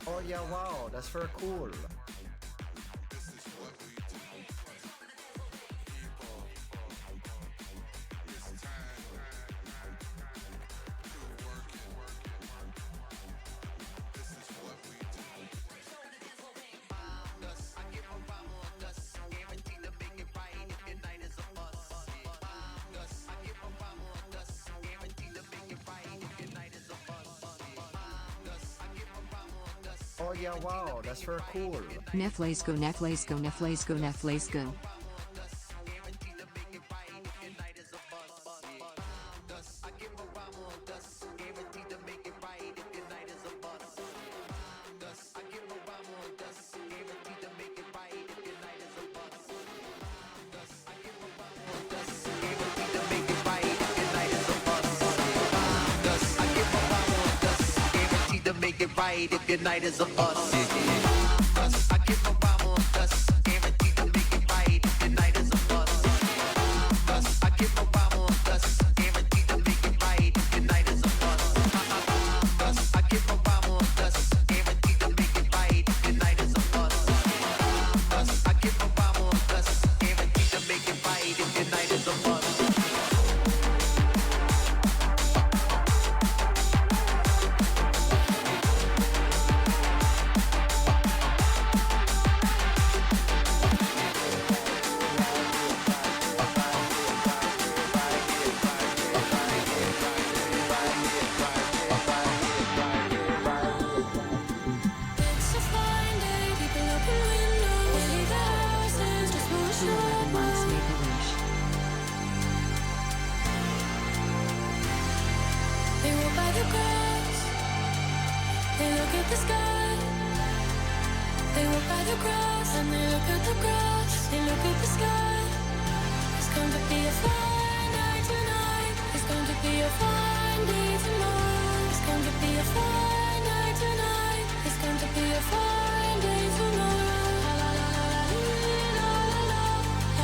Oh yeah, wow, that's very cool. Oh yeah, wow, that's very cool. Neff, let's go, Neff, let's go, Neff, let's go, Neff, let's go. Make it right if your night is a bust. I give a rhyme on dust, guaranteed to make it right if your night is a bust. I give a rhyme on dust, guaranteed to make it right if your night is a bust. I give a rhyme on dust, guaranteed to make it right if your night is a bust. I give a rhyme on dust, guaranteed to make it right if your night is a bust. The sky. They walk by the grass and they look at the grass. They look at the sky. It's going to be a fine night tonight. It's going to be a fine day tomorrow. It's going to be a fine night tonight. It's going to be a fine day tomorrow. La la la la la la la la la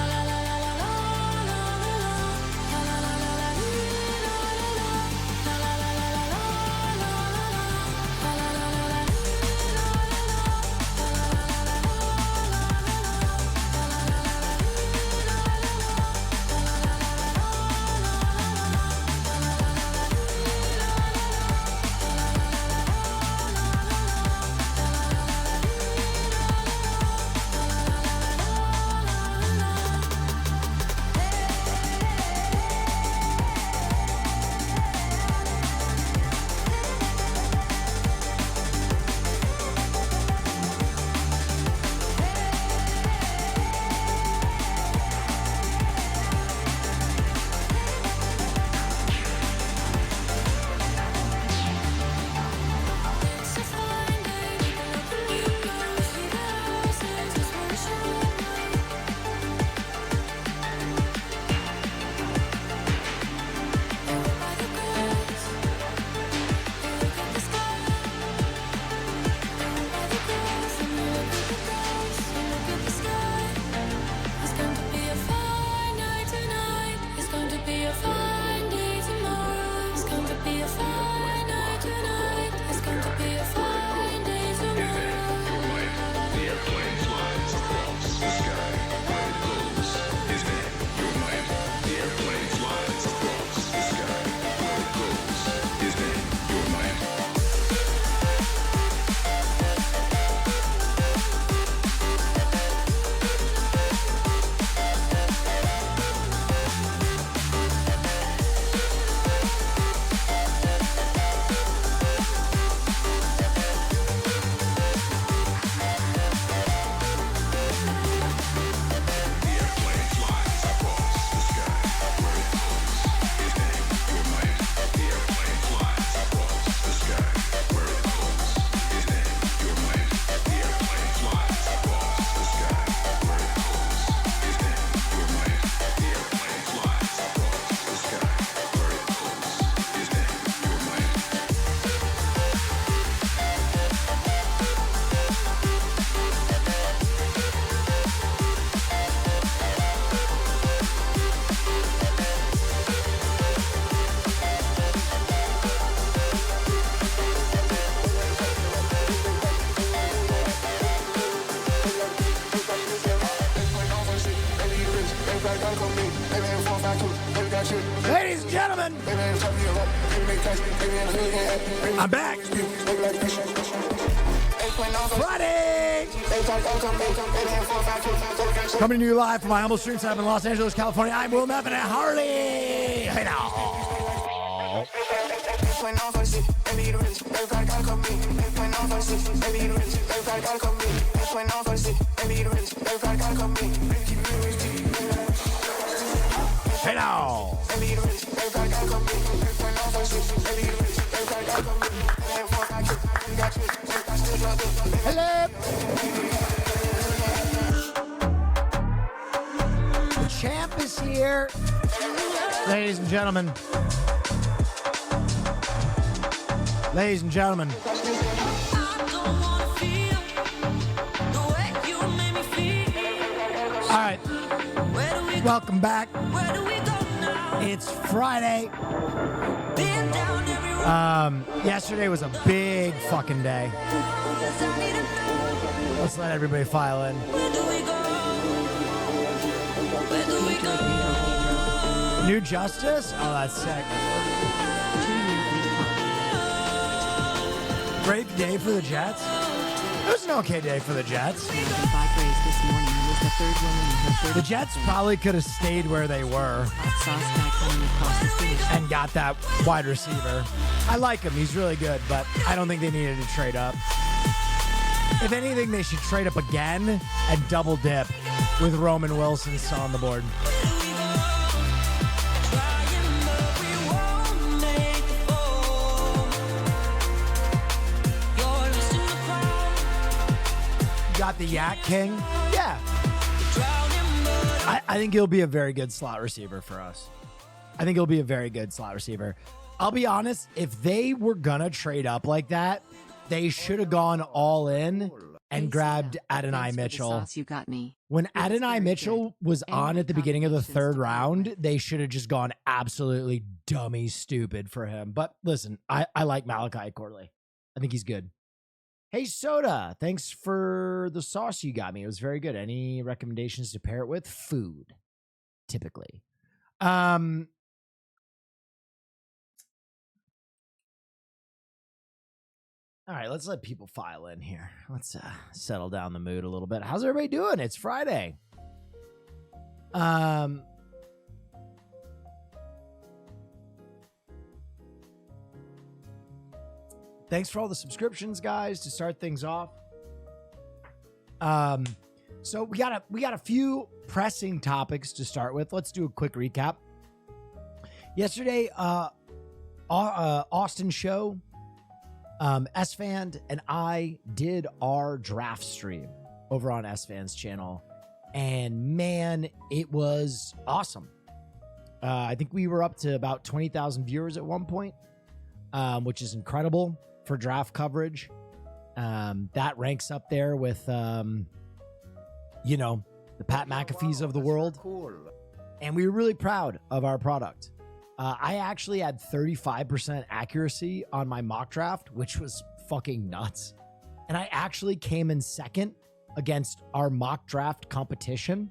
la la la la la la la la la la la I'm back. Friday. Coming to you live from my humble stream setup in Los Angeles, California. I'm Will Neff and Harley. Hey now. Hey now. Hello. The champ is here. Ladies and gentlemen. Ladies and gentlemen. All right. Welcome back. It's Friday. Yesterday was a big fucking day. Let's let everybody file in. New Justice? Oh, that's sick. Great day for the Jets. It was an okay day for the Jets. The Jets probably could have stayed where they were and got that wide receiver. I like him. He's really good, but I don't think they needed to trade up. If anything, they should trade up again and double dip with Roman Wilson still on the board. Got the Yak King? Yeah. I think he'll be a very good slot receiver for us. I think he'll be a very good slot receiver. I'll be honest, if they were going to trade up like that, they should have gone all in and grabbed Adonai Mitchell. You got me. When Adonai Mitchell was on at the beginning of the third round, they should have just gone absolutely dummy stupid for him. But listen, I like Malachi Corley. I think he's good. Hey, Soda, thanks for the sauce you got me. It was very good. Any recommendations to pair it with? Food, typically. All right, let's let people file in here. Let's settle down the mood a little bit. How's everybody doing? It's Friday. Thanks for all the subscriptions, guys, to start things off. So we got a few pressing topics to start with. Let's do a quick recap. Yesterday, Austin Show, SFan and I did our draft stream over on SFan's channel, and man, it was awesome. I think we were up to about 20,000 viewers at one point, which is incredible for draft coverage. That ranks up there with, the Pat McAfees of the world. Cool. And we were really proud of our product. I actually had 35% accuracy on my mock draft, which was fucking nuts. And I actually came in second against our mock draft competition.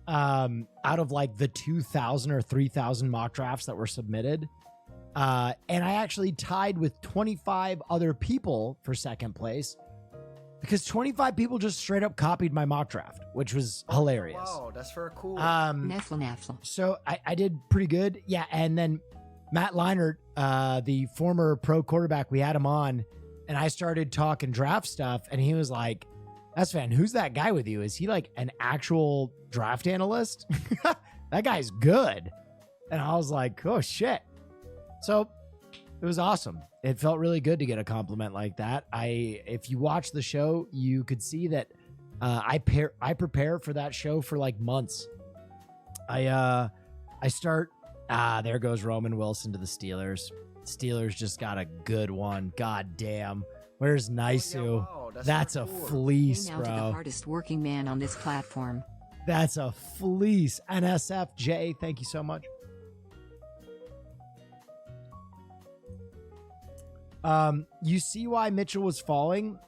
Out of like the 2,000 or 3,000 mock drafts that were submitted. And I actually tied with 25 other people for second place because 25 people just straight up copied my mock draft, which was hilarious. Wow, that's very cool. Neffel. So I did pretty good. Yeah. And then Matt Leinart, the former pro quarterback, we had him on and I started talking draft stuff and he was like, SFan, who's that guy with you? Is he like an actual draft analyst? That guy's good. And I was like, oh shit. So it was awesome. It felt really good to get a compliment like that. If you watch the show, you could see that I prepare for that show for like months. I start. There goes Roman Wilson to the Steelers. Steelers just got a good one. God damn. Where's Nisu? Wow, that's a cool. fleece, Now to the bro. hardest working man on this platform. That's a fleece. NSFJ, thank you so much. You see why Mitchell was falling?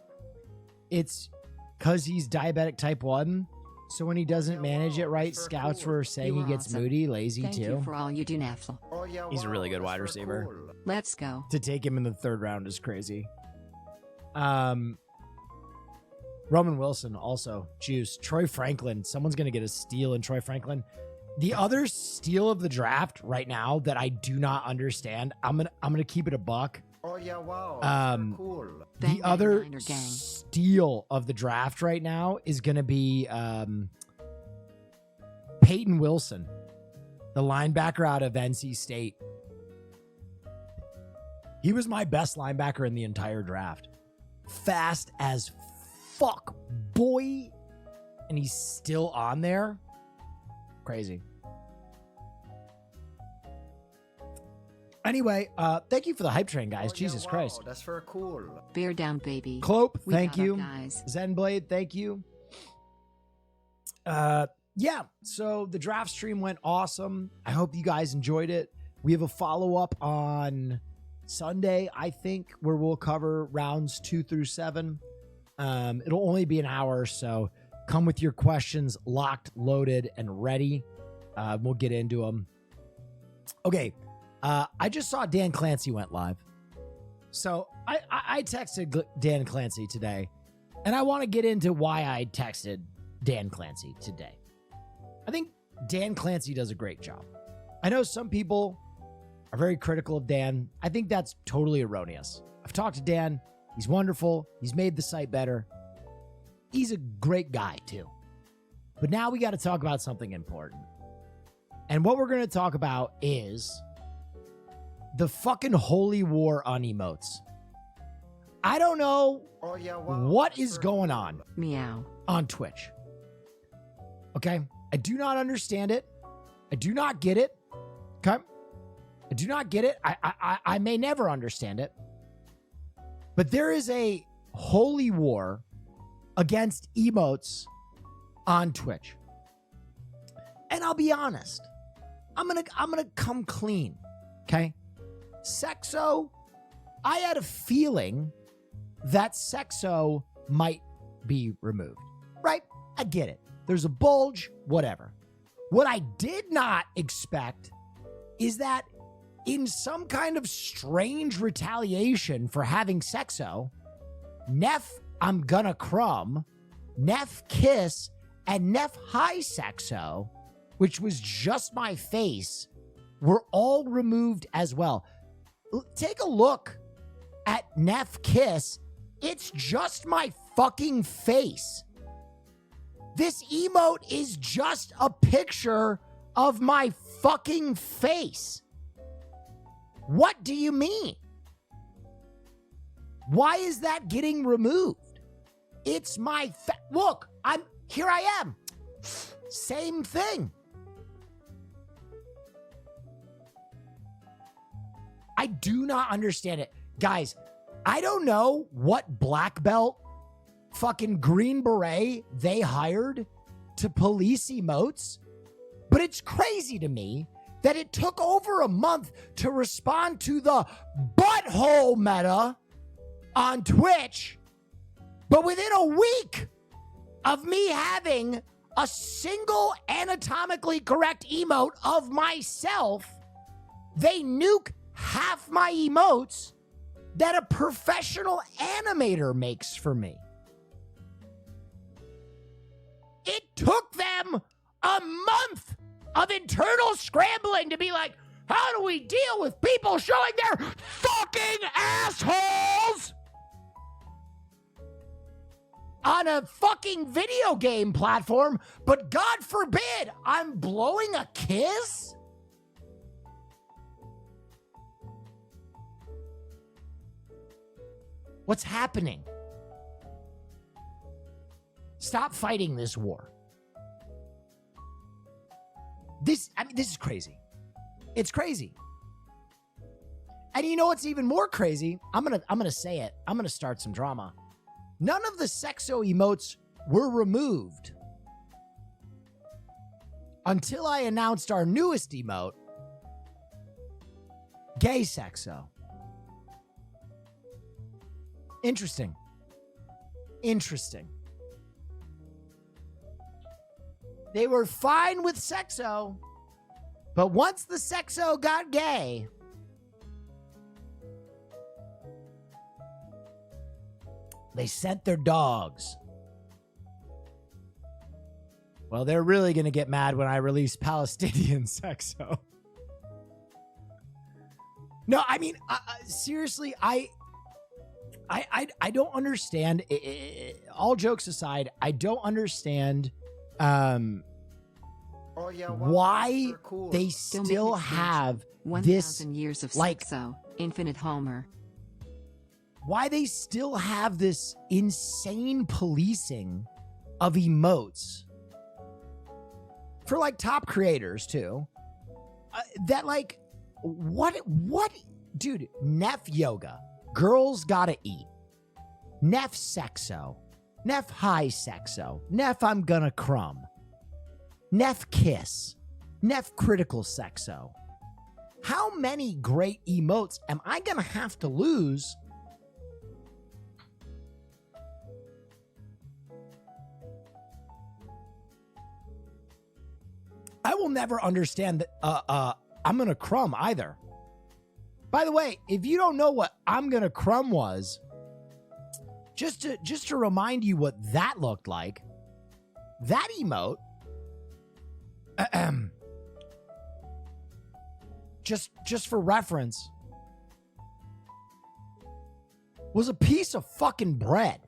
It's because he's diabetic type 1. So when he doesn't manage it right, scouts were saying he gets moody, lazy Thank too. you for all you do, Neffel. Oh yeah, He's a really good that's wide very receiver. cool. Let's go. To take him in the third round is crazy. Roman Wilson also juice. Troy Franklin. Someone's gonna get a steal in Troy Franklin. The other steal of the draft right now that I do not understand. I'm gonna keep it a buck. Oh yeah, wow. That's very cool. Bang, The bang, other Niner gang. steal of the draft right now is gonna be Peyton Wilson, the linebacker out of NC State. He was my best linebacker in the entire draft. Fast as fuck, boy. And he's still on there. Crazy. Anyway, thank you for the hype train, guys. Oh, yeah, Jesus wow, Christ. That's very cool. Bear down, baby. Clope, We thank got our you. guys. Zenblade, thank you. Yeah, so the draft stream went awesome. I hope you guys enjoyed it. We have a follow-up on Sunday, I think, where we'll cover rounds 2 through 7. It'll only be an hour, so come with your questions locked, loaded, and ready. We'll get into them. Okay, I just saw Dan Clancy went live. So I texted Dan Clancy today, and I want to get into why I texted Dan Clancy today. I think Dan Clancy does a great job. I know some people are very critical of Dan. I think that's totally erroneous. I've talked to Dan. He's wonderful. He's made the site better. He's a great guy, too. But now we got to talk about something important. And what we're going to talk about is the fucking holy war on emotes. I don't know Oh yeah, wow. what that's is very going cool. Meow. on Twitch. Okay? I do not understand it. I do not get it. Okay? I do not get it. I may never understand it. But there is a holy war against emotes on Twitch. And I'll be honest. I'm gonna come clean. Okay? Sexo, I had a feeling that Sexo might be removed. Right? I get it. There's a bulge, whatever. What I did not expect is that in some kind of strange retaliation for having Sexo, Neff I'm Gonna Crumb, Neff Kiss, and Neff High Sexo, which was just my face, were all removed as well. Take a look at Neff Kiss. It's just my fucking face. This emote is just a picture of my fucking face. What do you mean? Why is that getting removed? It's my look, here I am. Same thing. I do not understand it. Guys, I don't know what black belt fucking Green Beret they hired to police emotes, but it's crazy to me that it took over a month to respond to the butthole meta on Twitch, but within a week of me having a single anatomically correct emote of myself, they nuke half my emotes that a professional animator makes for me. It took them a month of internal scrambling to be like, how do we deal with people showing their fucking assholes on a fucking video game platform, but God forbid I'm blowing a kiss? What's happening? Stop fighting this war. This is crazy. It's crazy. And you know what's even more crazy? I'm gonna say it. I'm gonna start some drama. None of the Sexo emotes were removed until I announced our newest emote, Gay Sexo. Interesting. They were fine with Sexo But once the sexo got gay, they sent their dogs. Well, they're really going to get mad when I release Palestinian sexo. No, I mean, seriously, I don't understand. All jokes aside, I don't understand Oh yeah, wow, why super cool. they Don't make still me cringe. have 1,000 years of like- sexo. Infinite Homer. why they still have this insane policing of emotes for like top creators too. That like what dude, Neff yoga, girls gotta eat, Neff sexo, Neff high sexo, Neff I'm gonna crumb, Neff kiss, Neff critical sexo. How many great emotes am I gonna have to lose I will never understand that I'm gonna crumb either. By the way, if you don't know what I'm gonna crumb was, just to remind you what that looked like, that emote, just for reference, was a piece of fucking bread.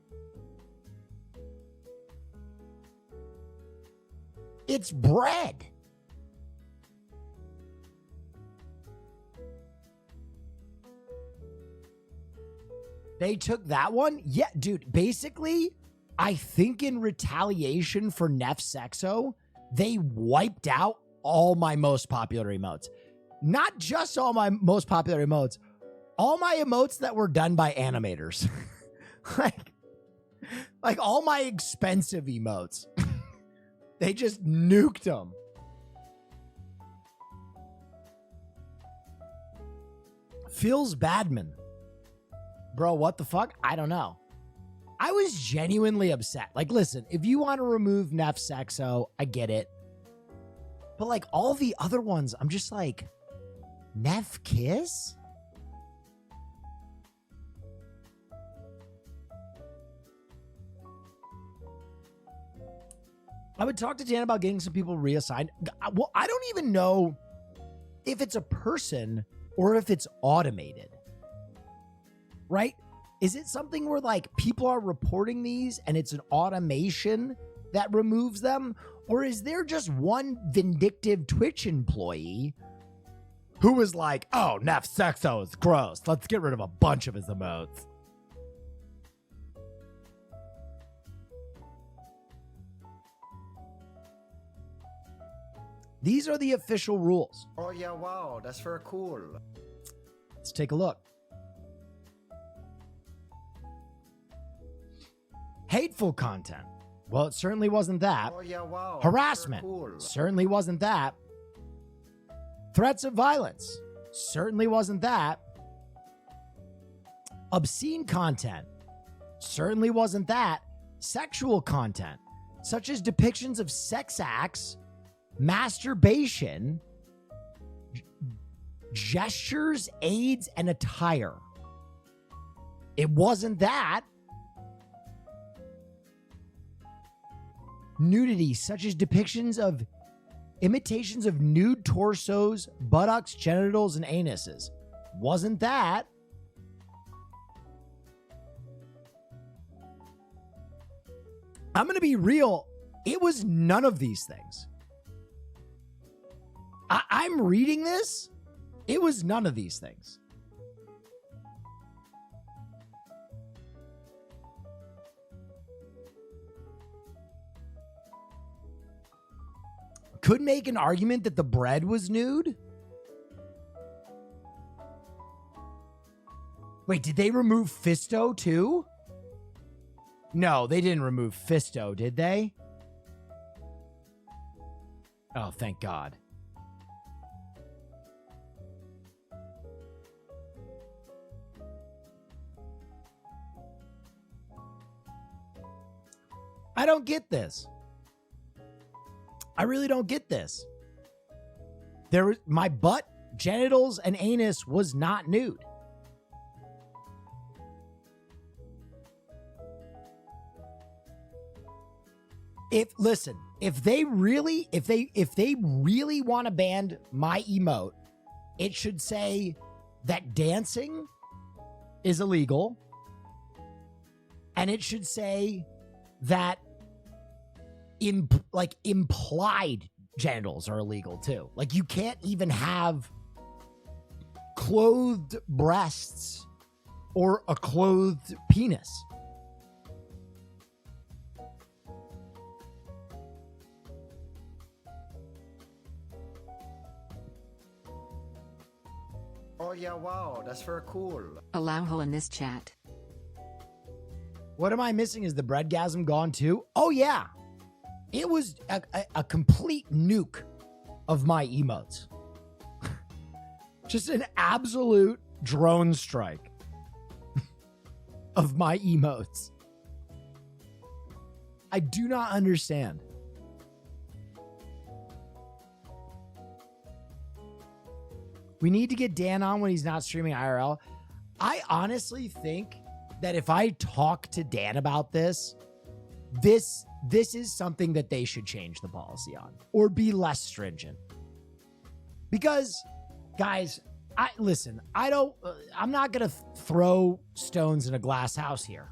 It's bread. They took that one? Yeah, dude, basically, I think in retaliation for Neff Sexo, they wiped out all my most popular emotes. Not just all my most popular emotes, all my emotes that were done by animators. like all my expensive emotes. They just nuked them. Phil's Badman. Bro, what the fuck? I don't know. I was genuinely upset. Like, listen, if you want to remove Neff Sexo, I get it. But like all the other ones, I'm just like, Neff Kiss? I would talk to Dan about getting some people reassigned. Well, I don't even know if it's a person or if it's automated. Right? Is it something where like people are reporting these and it's an automation that removes them? Or is there just one vindictive Twitch employee who was like, oh, Neff Sexo is gross. Let's get rid of a bunch of his emotes. These are the official rules. Oh yeah, wow, that's very cool. Let's take a look. Hateful content. Well, it certainly wasn't that. Oh yeah, wow. Harassment. Very cool. Certainly wasn't that. Threats of violence. Certainly wasn't that. Obscene content. Certainly wasn't that. Sexual content, such as depictions of sex acts, masturbation, gestures, aids, and attire. It wasn't that. Nudity, such as depictions of imitations of nude torsos, buttocks, genitals, and anuses. Wasn't that. I'm going to be real. It was none of these things. I'm reading this. It was none of these things. Could make an argument that the bread was nude. Wait, did they remove Fisto too? No, they didn't remove Fisto, did they? Oh, thank God. I don't get this. I really don't get this. My butt, genitals, and anus was not nude. If they really want to ban my emote, it should say that dancing is illegal, and it should say that implied genitals are illegal too. Like, you can't even have clothed breasts or a clothed penis. Oh yeah, wow, that's very cool. Allow hole in this chat. What am I missing? Is the breadgasm gone too? Oh yeah. It was a complete nuke of my emotes. Just an absolute drone strike of my emotes. I do not understand. We need to get Dan on when he's not streaming IRL. I honestly think that if I talk to Dan about this is something that they should change the policy on or be less stringent. Because, guys, I'm not going to throw stones in a glass house here.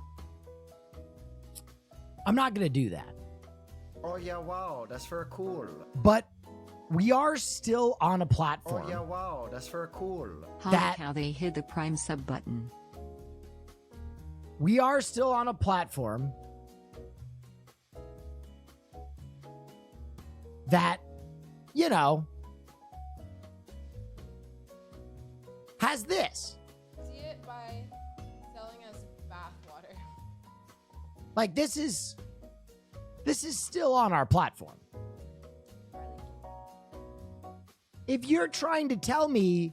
I'm not going to do that. Oh yeah, wow, that's very cool. But we are still on a platform. Oh yeah, wow, that's very cool. How they hid the Prime sub button. We are still on a platform that, has this. See it by selling us bathwater. Like, this is still on our platform. If you're trying to tell me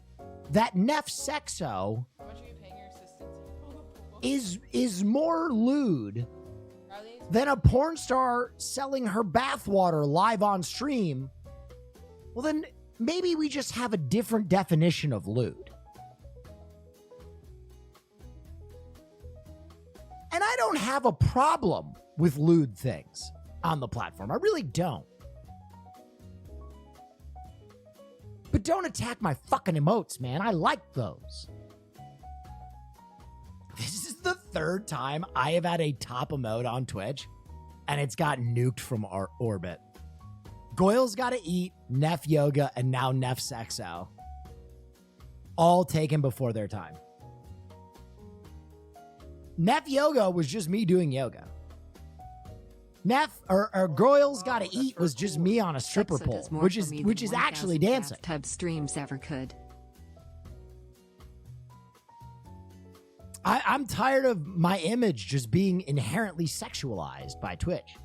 that Neff Sexo How much are you paying your assistant? is more lewd than a porn star selling her bathwater live on stream, well then maybe we just have a different definition of lewd. And I don't have a problem with lewd things on the platform. I really don't. But don't attack my fucking emotes, man. I like those. This is the third time I have had a top emote on Twitch, and it's got nuked from our orbit. Goyle's Gotta Eat, Neff Yoga, and now Neff Sexo. All taken before their time. Neff Yoga was just me doing yoga. Neff or Goyle's Gotta Eat was just me on a stripper Sexo pole, does more which for is me which than is actually 1,000 dancing. bathtub streams ever could. I'm tired of my image just being inherently sexualized by Twitch.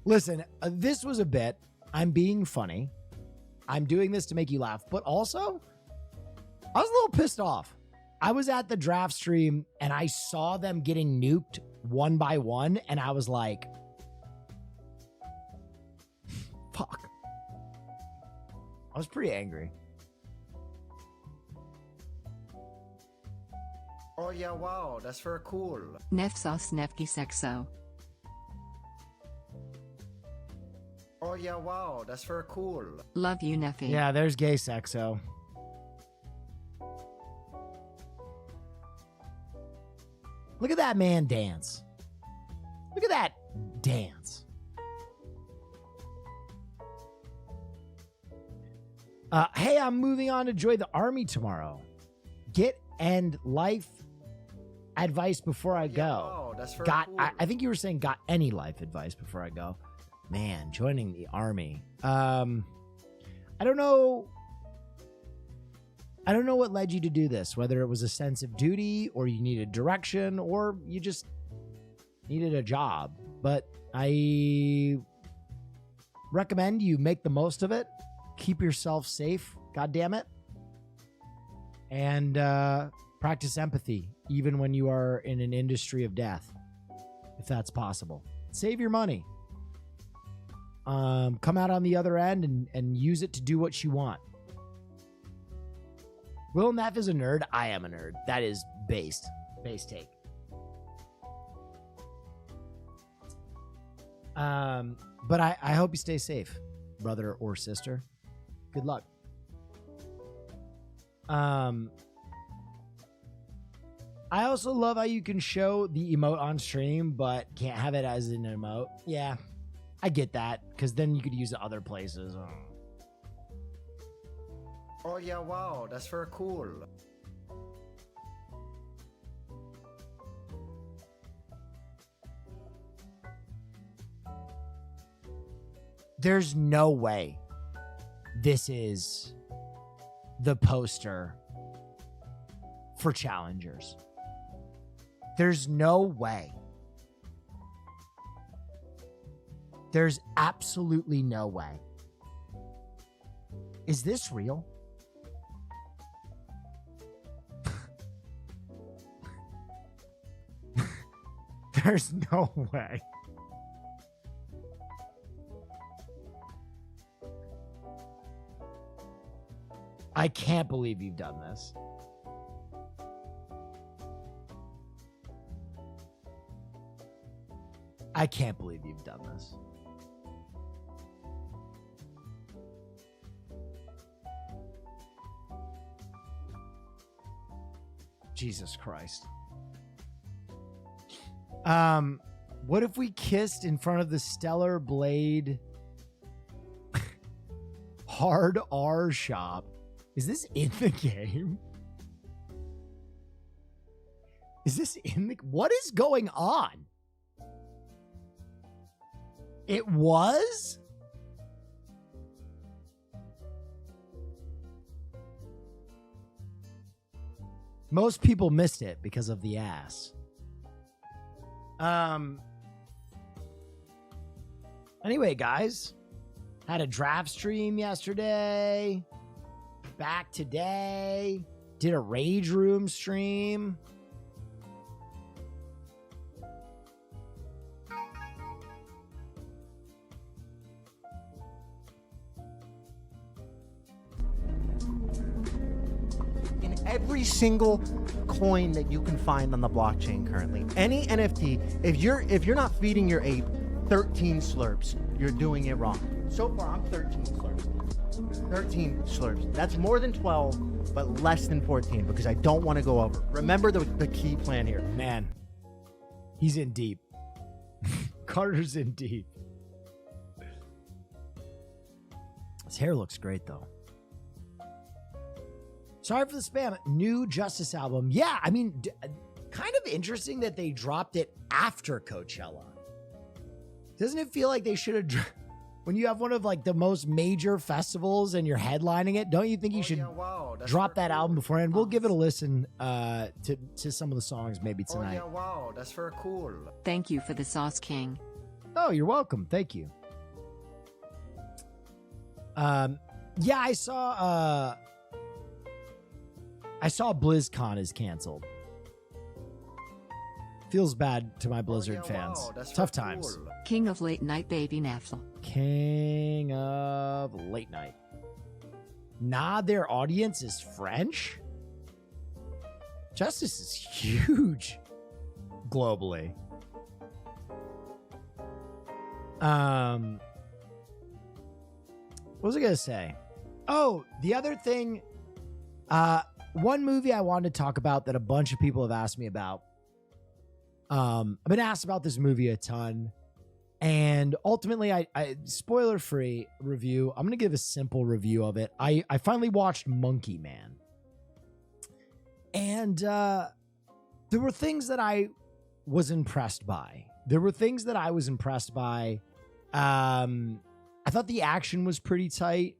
Listen, this was a bit. I'm being funny. I'm doing this to make you laugh, but also I was a little pissed off. I was at the draft stream and I saw them getting nuked one by one, and I was like, fuck. I was pretty angry. Oh yeah, wow, that's very cool. Neff sauce Nefki Sexo. Oh yeah, wow, that's very cool. Love you, Neffy. Yeah, there's gay Sexo. Look at that man dance. Look at that dance. Hey, I'm moving on to join the army tomorrow. Get end life advice before I go. Wow, that's very Got cool. I think you were saying got any life advice before I go. Man, joining the army. I don't know. I don't know what led you to do this, whether it was a sense of duty or you needed direction or you just needed a job. But I recommend you make the most of it. Keep yourself safe, God damn it. And practice empathy, even when you are in an industry of death, if that's possible. Save your money. come out on the other end and use it to do what you want. Will Neff is a nerd. I am a nerd. That is base take. But I hope you stay safe, brother or sister. Good luck. I also love how you can show the emote on stream, but can't have it as an emote. Yeah, I get that, because then you could use it other places. Oh yeah, wow, that's very cool. There's no way this is the poster for challengers. There's no way. There's absolutely no way. Is this real? There's no way. I can't believe you've done this. I can't believe you've done this. Jesus Christ. What if we kissed in front of the Stellar Blade Hard R shop? Is this in the game? Is this in the... What is going on? It was? Most people missed it because of the ass. Anyway, guys, had a draft stream yesterday. Back today. Did a Rage Room stream. In every single coin that you can find on the blockchain currently, any NFT, if you're not feeding your ape 13 slurps, you're doing it wrong. So far, I'm 13 slurps. 13 slurps. That's more than 12, but less than 14 because I don't want to go over. Remember the key plan here. Man, he's in deep. Carter's in deep. His hair looks great, though. Sorry for the spam. New Justice album. Yeah, I mean, kind of interesting that they dropped it after Coachella. Doesn't it feel like they should have... When you have one of like the most major festivals and you're headlining it, don't you think you should drop that album beforehand? We'll give it a listen to some of the songs maybe tonight. Oh yeah, wow, that's very cool. Thank you for the sauce, King. Oh, you're welcome. Thank you. Yeah, I saw BlizzCon is canceled. Feels bad to my Blizzard fans. Wow, that's Tough very times. cool. King of late night, baby Neff. King of late night. Nah, their audience is French? Justice is huge globally. What was I gonna say? Oh, the other thing, one movie I wanted to talk about that a bunch of people have asked me about. I've been asked about this movie a ton, and ultimately, I spoiler free review. I'm gonna give a simple review of it. I finally watched Monkey Man, and there were things that I was impressed by. I thought the action was pretty tight.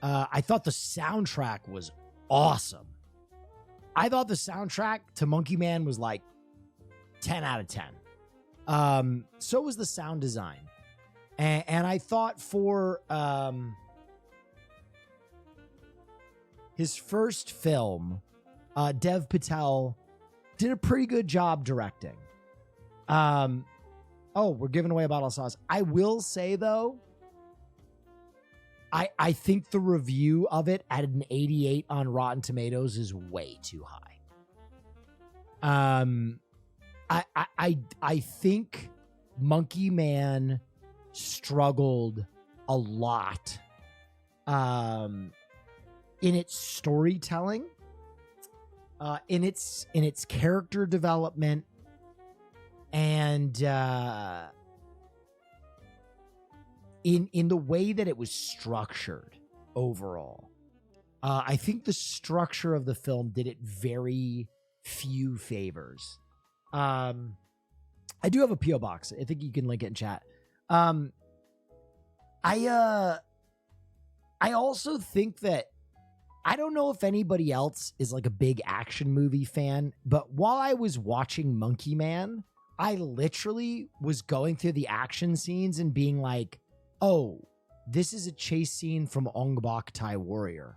I thought the soundtrack was awesome. I thought the soundtrack to Monkey Man was like 10 out of 10. So was the sound design. And I thought for his first film, Dev Patel did a pretty good job directing. Oh, we're giving away a bottle of sauce. I will say, though, I think the review of it at an 88 on Rotten Tomatoes is way too high. I think Monkey Man struggled a lot in its storytelling, in its character development, and in the way that it was structured overall. I think the structure of the film did it very few favors. I do have a PO box. I think you can link it in chat. I also think that I don't know if anybody else is like a big action movie fan, but while I was watching Monkey Man, I literally was going through the action scenes and being like, oh, this is a chase scene from Ong Bak Thai Warrior.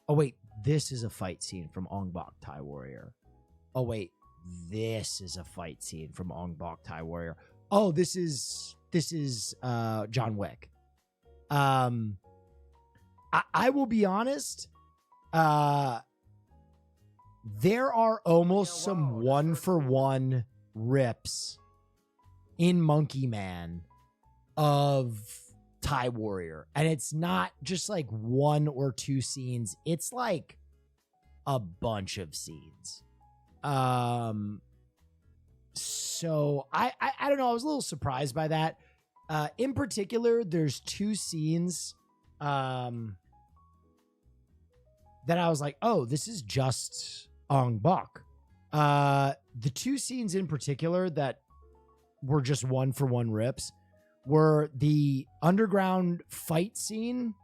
Oh, wait, this is a fight scene from Ong Bak Thai Warrior. Oh, wait, this is a fight scene from Ong Bak Thai Warrior. Oh, this is John Wick. I will be honest. There are almost some one-for-one rips in Monkey Man of Thai Warrior, and it's not just like one or two scenes, it's like a bunch of scenes. So I don't know, I was a little surprised by that. In particular, there's two scenes that I was like, oh, this is just Ong Bak. The two scenes in particular that were just one-for-one rips were the underground fight scene.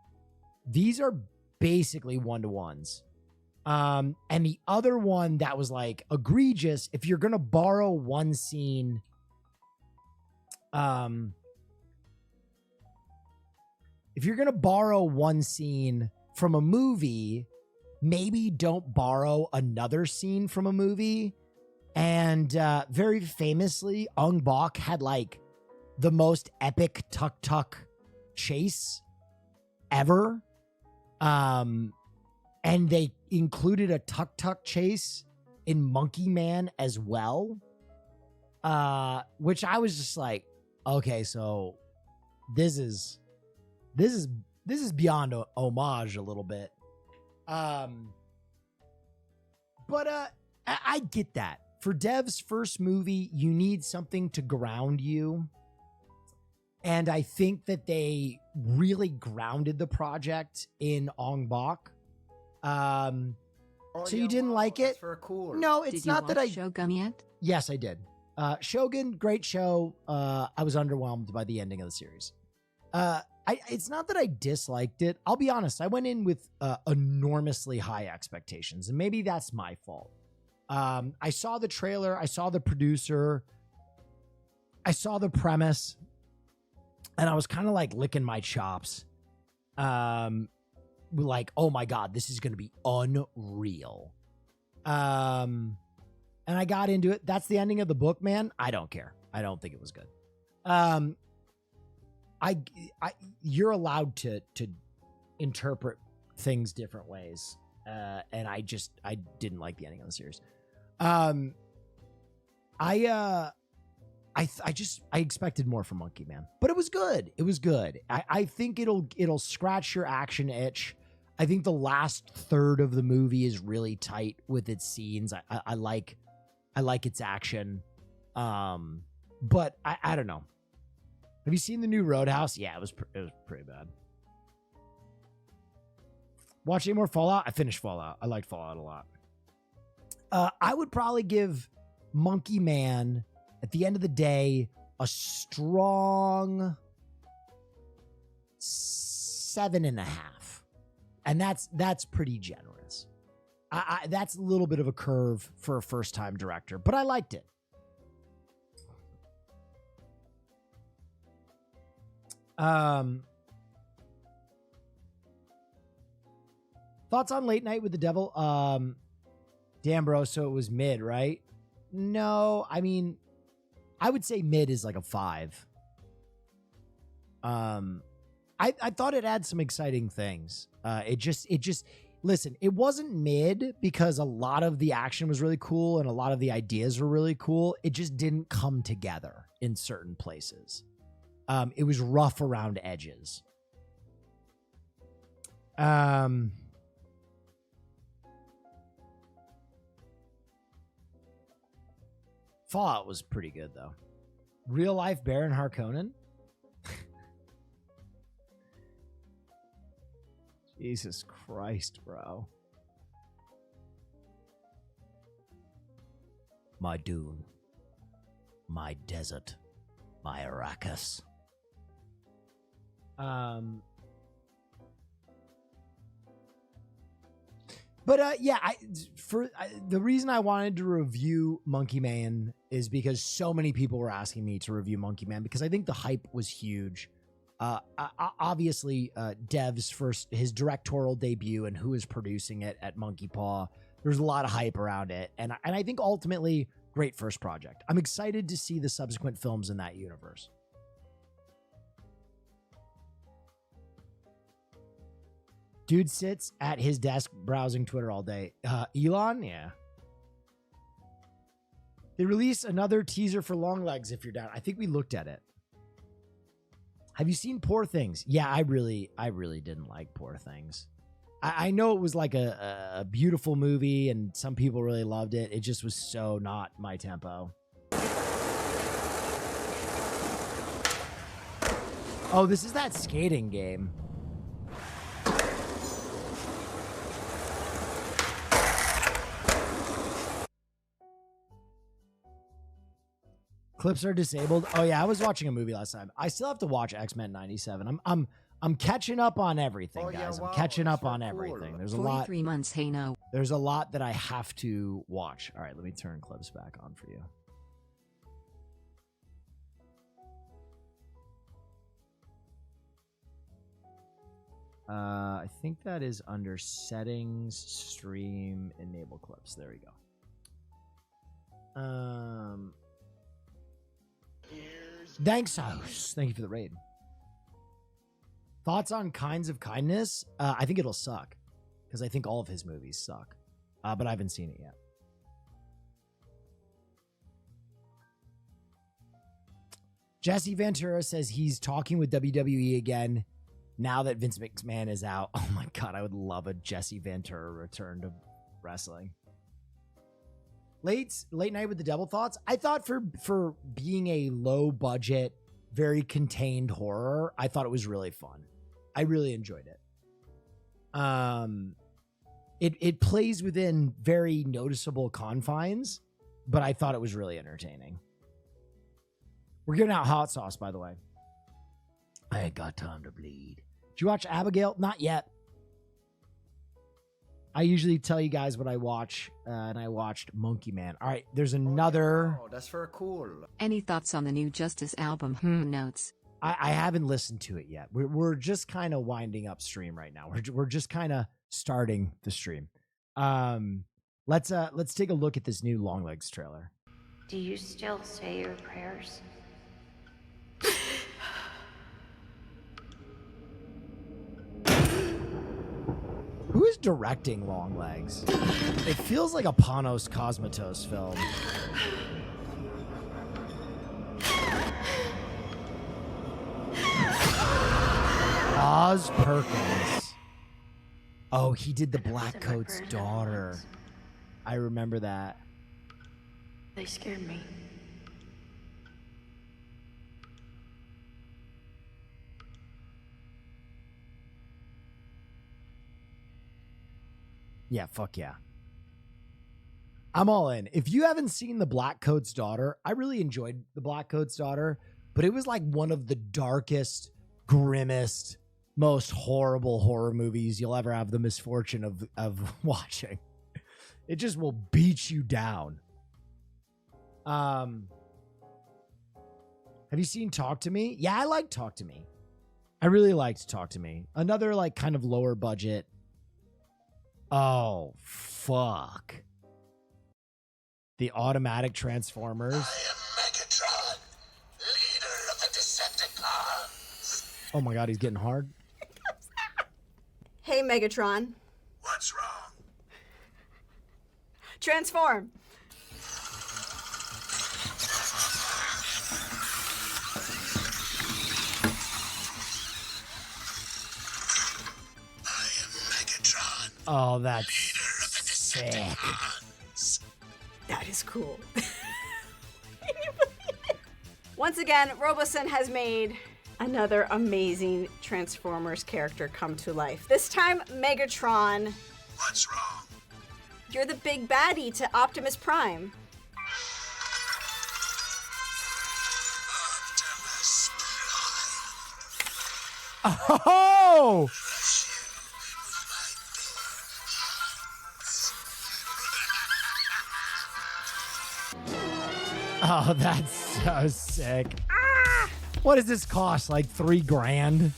These are basically one-to-ones. And the other one that was like egregious, if you're going to borrow one scene, from a movie, maybe don't borrow another scene from a movie. And very famously, Ong Bak had like the most epic tuk-tuk chase ever. And they included a tuk-tuk chase in Monkey Man as well. Which I was just like, okay, so this is beyond homage a little bit. But I get that. For Dev's first movie, you need something to ground you. And I think that they really grounded the project in Ong Bak. So you didn't like it? For a cooler. No, it's Did you not that watch I... Shogun yet? Yes, I did. Shogun, great show. I was underwhelmed by the ending of the series. It's not that I disliked it. I'll be honest. I went in with enormously high expectations, and maybe that's my fault. I saw the trailer. I saw the producer. I saw the premise, and I was kind of like licking my chops. Like, oh my God, this is going to be unreal. And I got into it. That's the ending of the book, man. I don't care. I don't think it was good. You're allowed to interpret things different ways. And I didn't like the ending of the series. I expected more from Monkey Man, but it was good. It was good. I think it'll scratch your action itch. I think the last third of the movie is really tight with its scenes. I like its action. But I don't know. Have you seen the new Roadhouse? Yeah, it was pretty bad. Watch any more Fallout? I finished Fallout. I liked Fallout a lot. I would probably give Monkey Man, at the end of the day, a strong 7.5. And that's pretty generous. That's a little bit of a curve for a first-time director, but I liked it. Thoughts on Late Night with the Devil? Damn, bro, so it was mid, right? No, I mean, I would say mid is like a 5. I thought it had some exciting things. It just listen, it wasn't mid because a lot of the action was really cool and a lot of the ideas were really cool. It just didn't come together in certain places. It was rough around edges. Fallout was pretty good though. Real life Baron Harkonnen. Jesus Christ, bro. My dune. My desert. My Arrakis. The reason I wanted to review Monkey Man is because so many people were asking me to review Monkey Man because I think the hype was huge. Obviously, Dev's his directorial debut and who is producing it at Monkey Paw. There's a lot of hype around it, and I think ultimately great first project. I'm excited to see the subsequent films in that universe. Dude sits at his desk browsing Twitter all day. Elon, yeah. They release another teaser for Long Legs if you're down. I think we looked at it. Have you seen Poor Things? Yeah, I really didn't like Poor Things. I know it was like a beautiful movie and some people really loved it. It just was so not my tempo. Oh, this is that skating game. Clips are disabled. Oh yeah, I was watching a movie last time. I still have to watch X-Men 97. I'm catching up on everything, guys. I'm catching up on everything. There's a lot. 43 months, hey no. There's a lot that I have to watch. All right, let me turn clips back on for you. I think that is under settings, stream, enable clips. There we go. Thanks, house. Thank you for the raid. Thoughts on Kinds of Kindness? I think it'll suck because I think all of his movies suck, but I haven't seen it yet. Jesse Ventura says he's talking with WWE again now that Vince McMahon is out. Oh my God, I would love a Jesse Ventura return to wrestling. Late night with the devil thoughts. I thought for being a low budget, very contained horror, I thought it was really fun. I really enjoyed it. It plays within very noticeable confines, but I thought it was really entertaining. We're giving out hot sauce, by the way. I ain't got time to bleed. Did you watch Abigail? Not yet. I usually tell you guys what I watch, and I watched Monkey Man. All right, there's another. Oh, that's very cool. Any thoughts on the new Justice album? Notes. I haven't listened to it yet. We're just kind of winding up stream right now. We're just kind of starting the stream. Let's take a look at this new Long Legs trailer. Do you still say your prayers? Who is directing Long Legs? It feels like a Panos Cosmatos film. Oz Perkins. Oh, he did the Black Coat's daughter. I remember that. They scared me. Yeah, fuck yeah. I'm all in. If you haven't seen The Black Coat's Daughter, I really enjoyed The Black Coat's Daughter, but it was like one of the darkest, grimmest, most horrible horror movies you'll ever have the misfortune of watching. It just will beat you down. Have you seen Talk to Me? Yeah, I like Talk to Me. I really liked Talk to Me. Another like kind of lower budget. Oh, fuck. The automatic Transformers. I am Megatron, leader of the Decepticons. Oh my God, he's getting hard. Hey, Megatron. What's wrong? Transform. I am Megatron. Oh, that's sick. That is cool. Once again, Roboson has made another amazing Transformers character come to life. This time, Megatron. What's wrong? You're the big baddie to Optimus Prime. Optimus Prime. Oh! Oh, that's so sick. Ah! What does this cost? Like $3,000?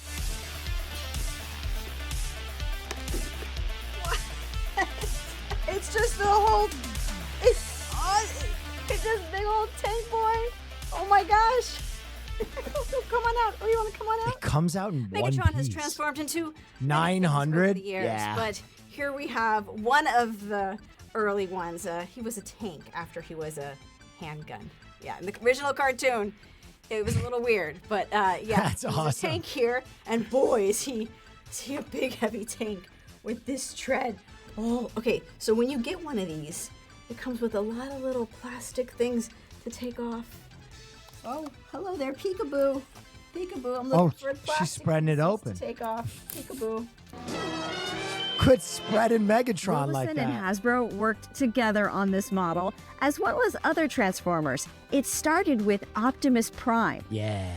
It's just a whole. It's this big old tank boy. Oh my gosh. Come on out. Oh, you want to come on out? It comes out in one Megatron has piece. transformed into 900? over the years, Yeah. but here we have one of the early ones. He was a tank after he was a handgun. Yeah, in the original cartoon, it was a little weird, but yeah, That's he's awesome. a tank here, and boy, is he a big heavy tank with this tread. Oh, okay. So when you get one of these, it comes with a lot of little plastic things to take off. Oh, hello there, Peekaboo. Peekaboo. I'm looking Oh, for she's plastic spreading it pieces open. to take off. Peekaboo. Quit spreading Megatron like Roboson and that. Hasbro worked together on this model, as well as other Transformers. It started with Optimus Prime. Yeah.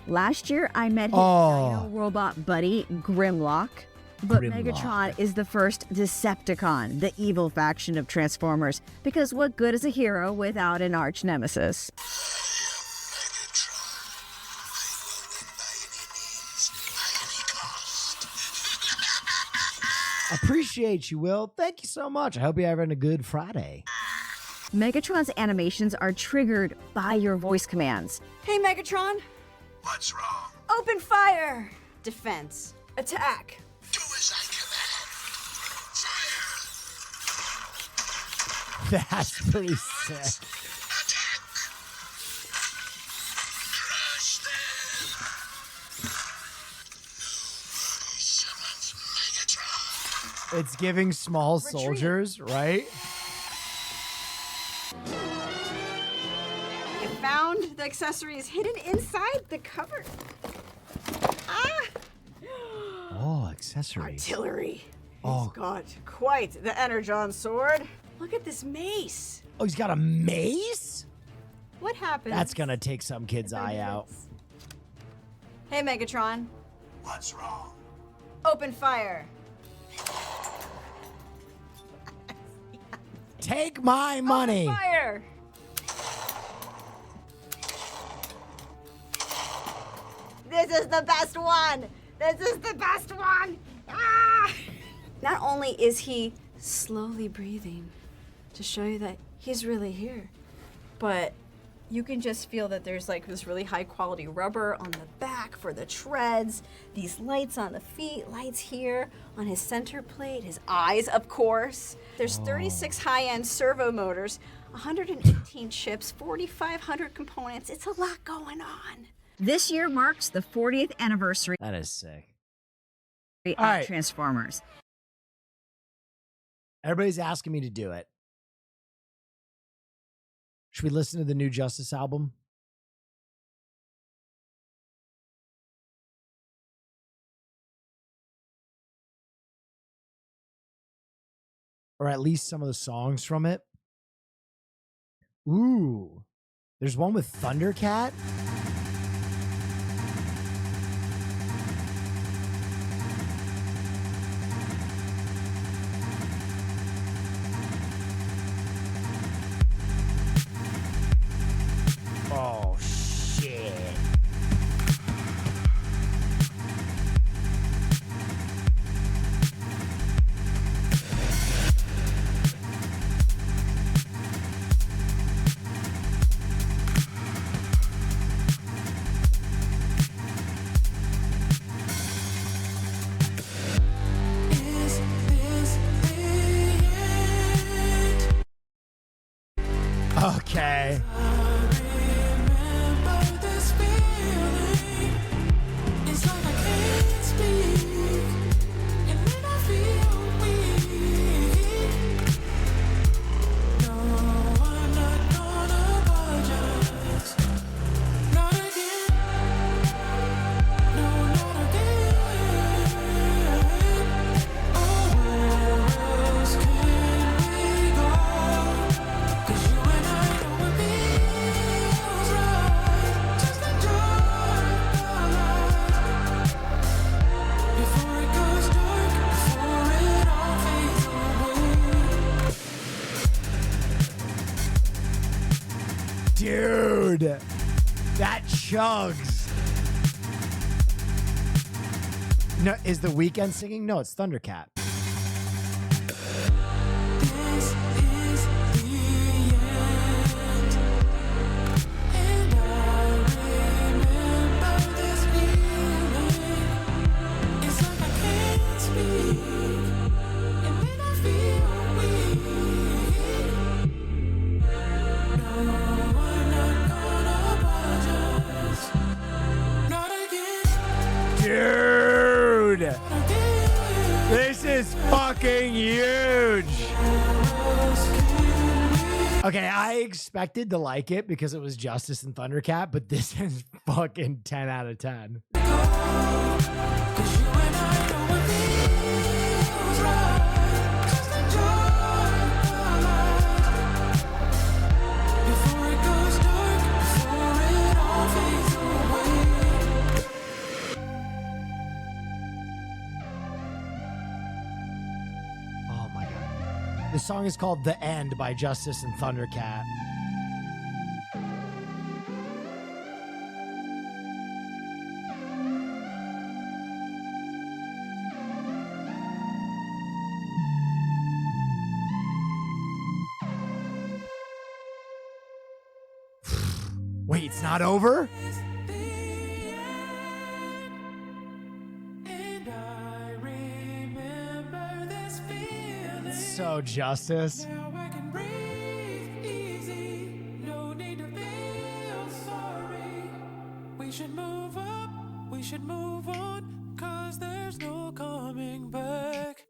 Last year, I met his Oh. dino robot buddy, Grimlock. But Grimlock. Megatron is the first Decepticon, the evil faction of Transformers. Because what good is a hero without an arch nemesis? Appreciate you, Will. Thank you so much. I hope you're having a good Friday. Megatron's animations are triggered by your voice commands. Hey, Megatron. What's wrong? Open fire. Defense. Attack. Do as I command. Fire. That's pretty sick. Attack. Crush them. Nobody summons Megatron. It's giving small Retreat. soldiers, right? I found the accessories hidden inside the cover. Ah! Oh, accessories. Artillery. Oh. He's got quite the Energon sword. Look at this mace. Oh, he's got a mace? What happened? That's gonna take some kid's eye out. Hey, Megatron. What's wrong? Open fire. Take my money. Open fire. This is the best one. This is the best one. Ah! Not only is he slowly breathing to show you that he's really here, but you can just feel that there's like this really high quality rubber on the back for the treads, these lights on the feet, lights here on his center plate, his eyes, of course. There's 36 high-end servo motors, 118 chips, 4,500 components. It's a lot going on. This year marks the 40th anniversary That is sick. of All right. Transformers. Everybody's asking me to do it. Should we listen to the new Justice album? Or at least some of the songs from it? Ooh. There's one with Thundercat. Oh, shit. Dude, that chugs. No, is The Weeknd singing? No, it's Thundercat. Dude, this is fucking huge. Okay, I expected to like it because it was Justice and Thundercat, but this is fucking 10 out of 10. The song is called The End by Justice and Thundercat. Wait, it's not over? So Justice. We should move up, we should move on, 'cause there's no coming back.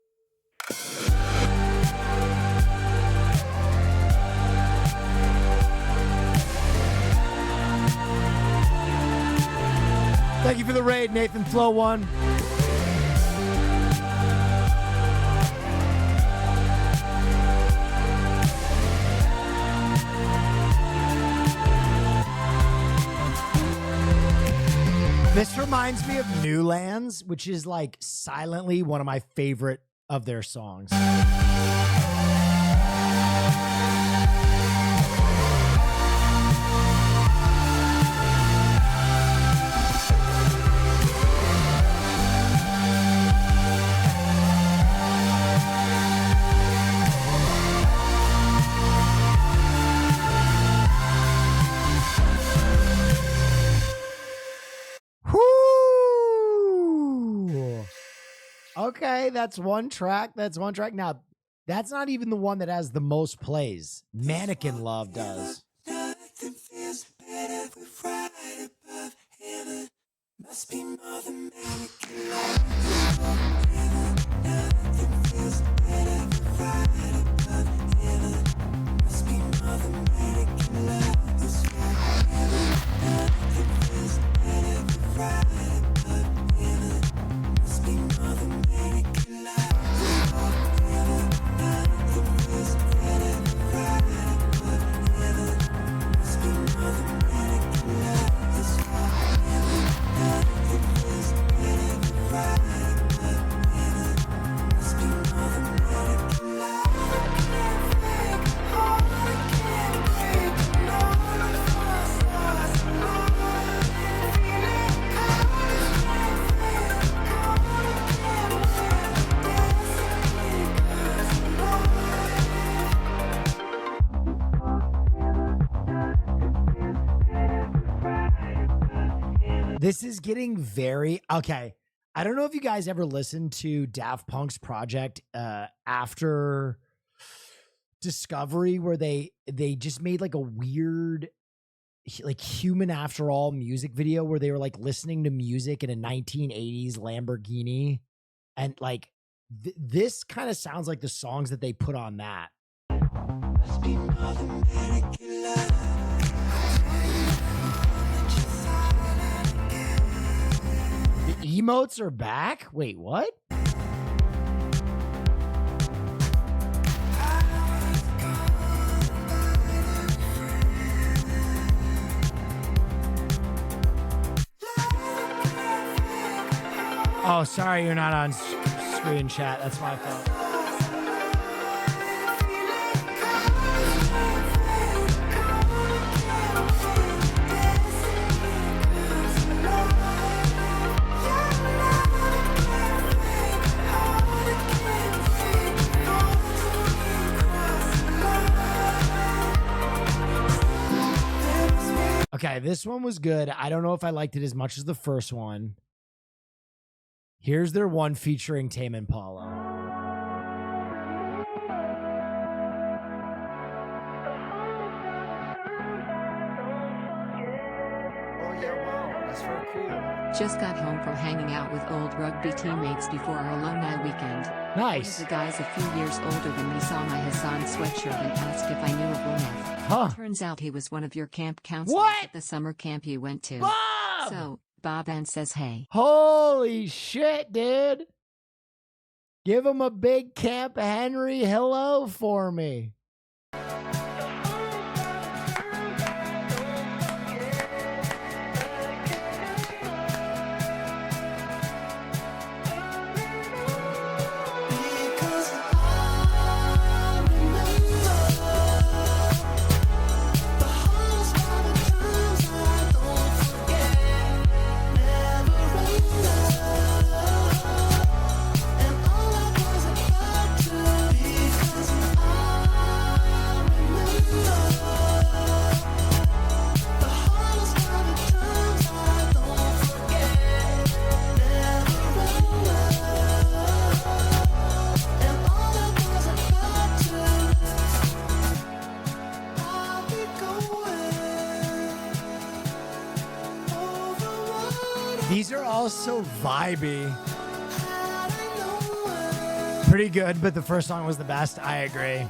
Thank you for the raid, Nathan Flow 1. This reminds me of Newlands, which is like silently one of my favorite of their songs. Okay, that's one track. That's one track. Now, that's not even the one that has the most plays. Mannequin Love does. Nothing feels better with right above heaven. Must be more than mannequin love. Nothing feels better with right above heaven. Must be more than mannequin love. Nothing feels better with right above heaven. Must be more than mannequin love. Nothing feels better with right above heaven. Must be more than mannequin love. Nothing feels better with right above heaven. Must be more than mannequin love. I can't fake, oh, I can't break. No one was lost, no one feeling cold. I can't fake, oh, I can't wait. Dancing because This is getting very okay. I don't know if you guys ever listened to Daft Punk's project after Discovery, where they just made like a weird, like Human After All music video where they were like listening to music in a 1980s Lamborghini, and like this kind of sounds like the songs that they put on that. must be more than mannequin love. The emotes are back? Wait, what? Oh, sorry, you're not on screen chat. That's my fault. Okay, this one was good. I don't know if I liked it as much as the first one. Here's their one featuring Tame Impala. Oh yeah, wow, that's very cool. Just got home from hanging out with old rugby teammates before our alumni weekend. Nice. One of the guys a few years older than me saw my Hassan sweatshirt and asked if I knew of Neff. Huh. Turns out he was one of your camp counselors What? at the summer camp you went to. Bob! So, Bob Ann says, hey. Holy shit, dude. Give him a big Camp Henry hello for me. These are all so vibey. Pretty good, but the first song was the best. I agree.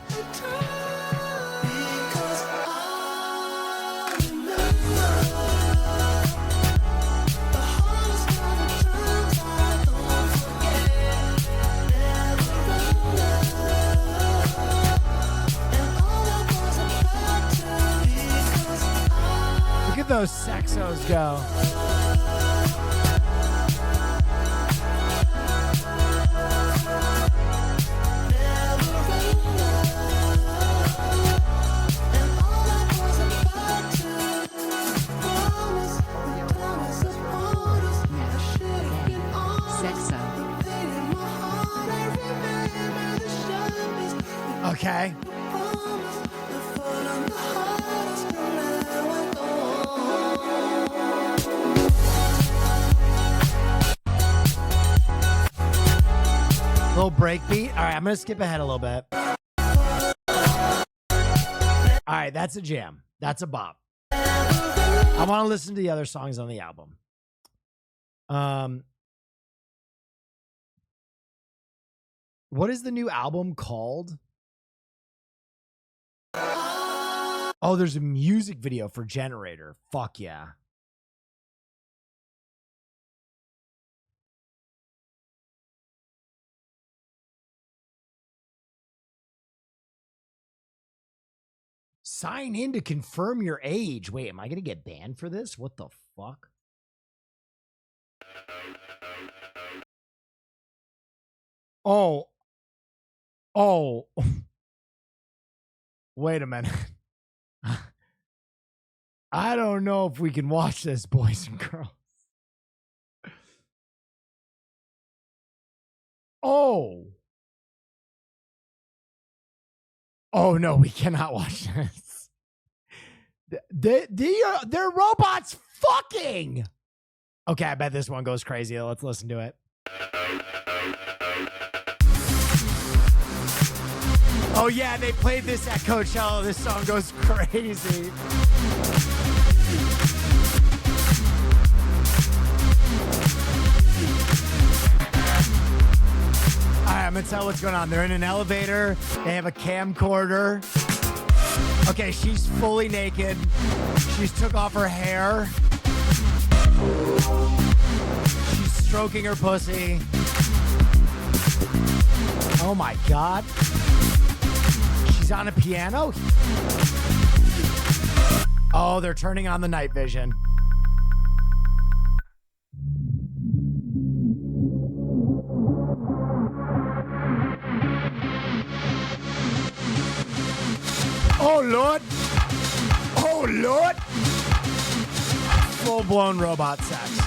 Look at those sexos go. Okay. Little break beat. All right, I'm going to skip ahead a little bit. All right, that's a jam. That's a bop. I want to listen to the other songs on the album. What is the new album called? Oh, there's a music video for Generator. Fuck yeah. Sign in to confirm your age. Wait, am I going to get banned for this? What the fuck? Oh. Oh. Wait a minute. I don't know if we can watch this, boys and girls. Oh. Oh, no, we cannot watch this. They're robots fucking. Okay, I bet this one goes crazy. Let's listen to it. Oh, yeah, they played this at Coachella. This song goes crazy. All right, I'm going to tell what's going on. They're in an elevator. They have a camcorder. Okay, she's fully naked. She's took off her hair. She's stroking her pussy. Oh, my God. She's on a piano. Oh, they're turning on the night vision. Oh, Lord. Oh, Lord. Full-blown robot sex.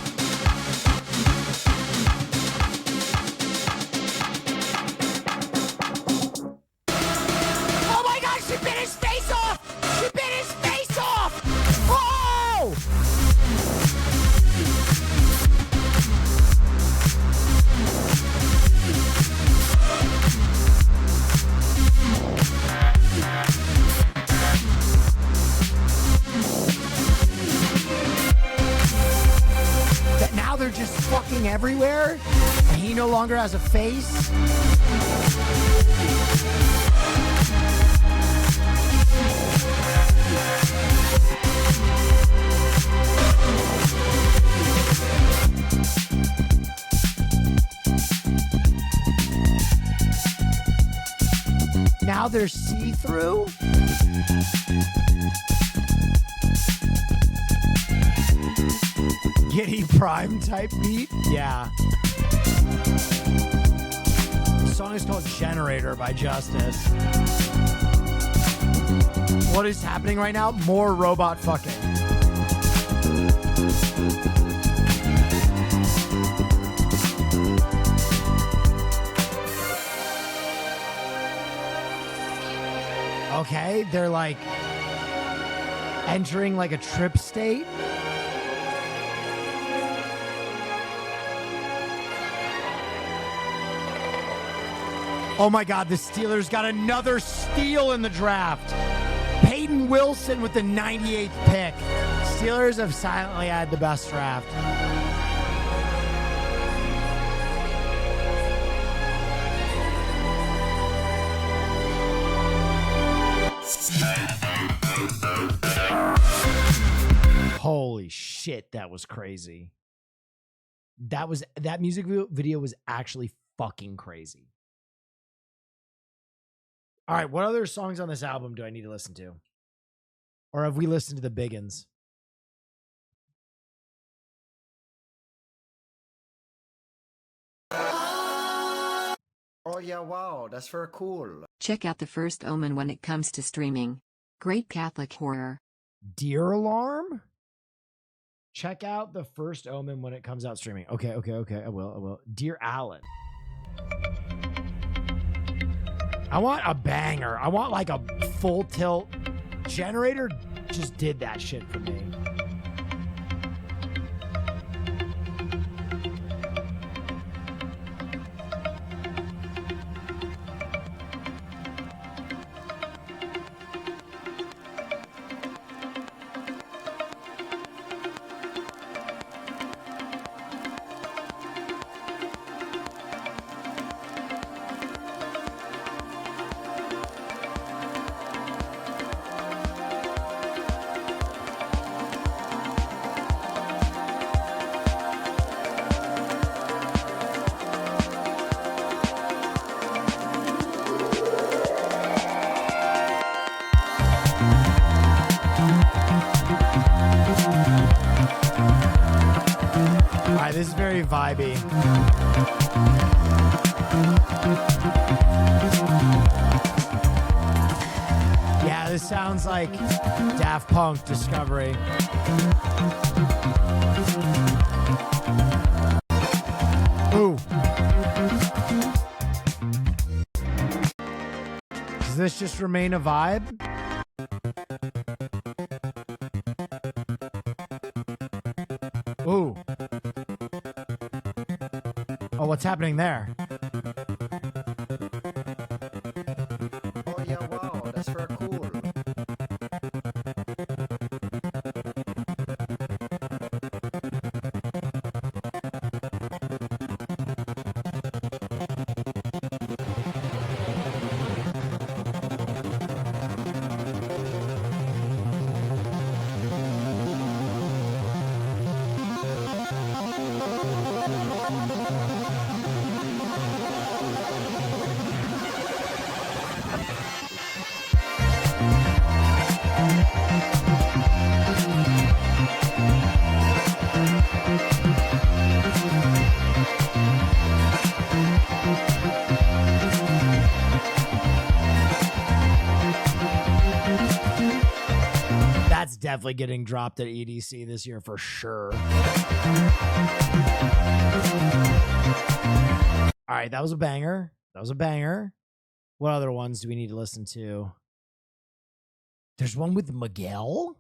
Oh, my God. She bit his face off. She bit his face off. Oh! go! That now they're just fucking everywhere, and he no longer has a face. Now they're see-through. Giddy Prime type beat? Yeah. The song is called Generator by Justice. What is happening right now? More robot fucking. Okay, they're like entering like a trip state. Oh my God, the Steelers got another steal in the draft. Peyton Wilson with the 98th pick. Steelers have silently had the best draft. Holy shit, that was crazy. That music video was actually fucking crazy. All right, what other songs on this album do I need to listen to? Or have we listened to the big uns? Oh yeah, wow, that's very cool. Check out The First Omen when it comes to streaming. Great Catholic horror. Deer Alarm? Check out The First Omen when it comes out streaming. Okay. I will. Dear Allen. I want a banger. I want like a full tilt. Generator just did that shit for me. This is very vibey. Yeah, this sounds like Daft Punk Discovery. Ooh. Does this just remain a vibe? Ooh. Oh, what's happening there? Oh yeah, wow, that's very cool. That's definitely getting dropped at EDC this year for sure. All right, that was a banger. That was a banger. What other ones do we need to listen to? There's one with Miguel.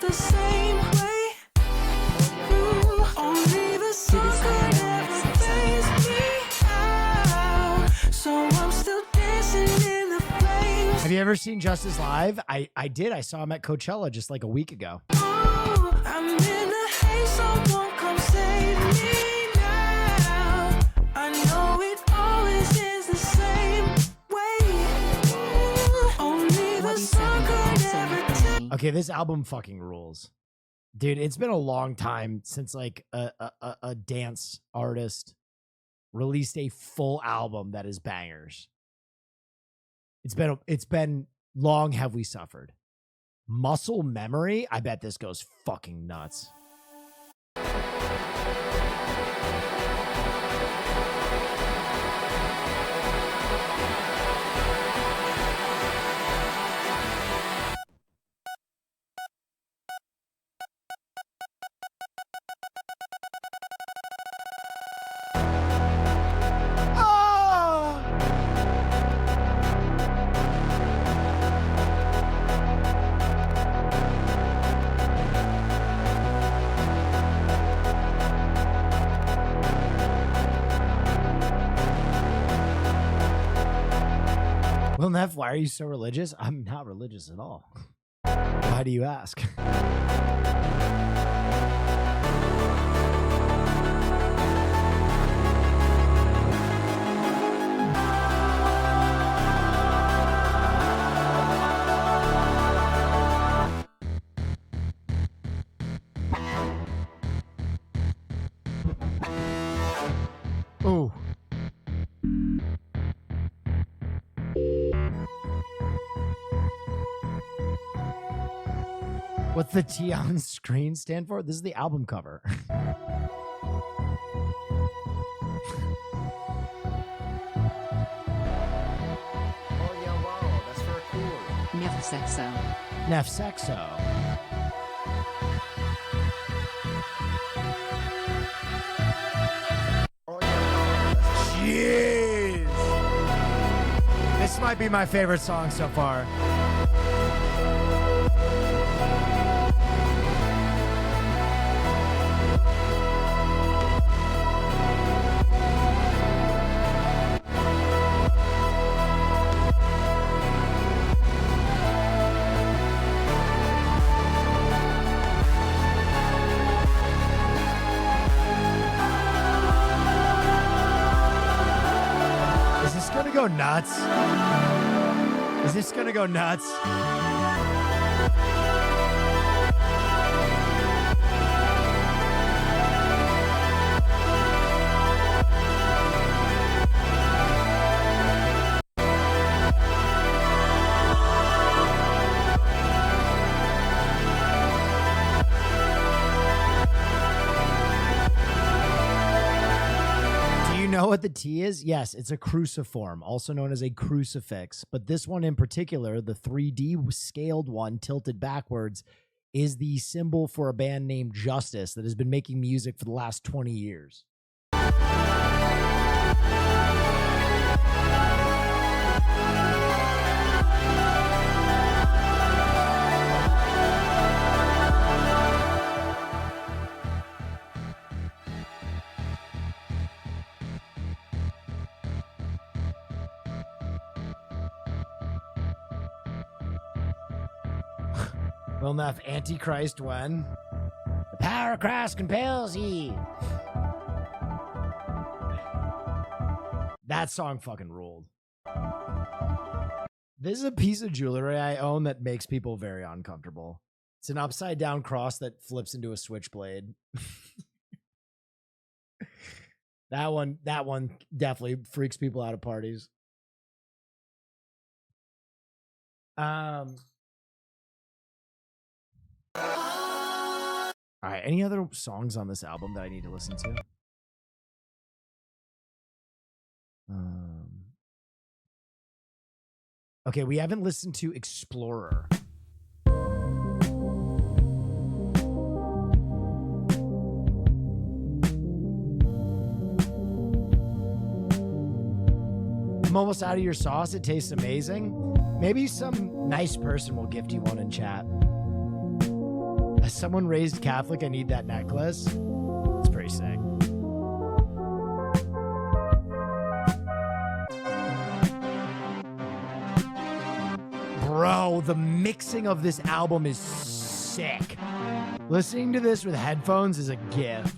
the same way. Only the sun could ever phase me out. So I'm still dancing in the flames. Have you ever seen Justice live? I did. I saw him at Coachella just like a week ago. Oh, I'm in a haze, someone come save me now. I know it always is the same way. Only the sun could ever take. Okay, this album fucking rules. Dude, it's been a long time since like a dance artist released a full album that is bangers. It's been long have we suffered. Muscle Memory, I bet this goes fucking nuts. Well, Neff, why are you so religious? I'm not religious at all. Why do you ask? Oh. What's the T on screen stand for? This is the album cover. Oh yeah, wow, that's very cool. Neff Sexo. Neff Sexo. Oh yeah, wow, that's Jeez. This might be my favorite song so far. Go nuts. Is this gonna go nuts? Know what the T is? Yes, it's a cruciform, also known as a crucifix. But this one in particular, the 3D scaled one tilted backwards, is the symbol for a band named Justice that has been making music for the last 20 years. Will Neff Antichrist when? The power of Christ compels ye. That song fucking ruled. This is a piece of jewelry I own that makes people very uncomfortable. It's an upside down cross that flips into a switchblade. That one definitely freaks people out at parties. All right, any other songs on this album that I need to listen to? Okay, we haven't listened to Explorer. I'm almost out of your sauce. It tastes amazing. Maybe some nice person will gift you one in chat. As someone raised Catholic, I need that necklace. It's pretty sick. Bro, the mixing of this album is sick. Listening to this with headphones is a gift.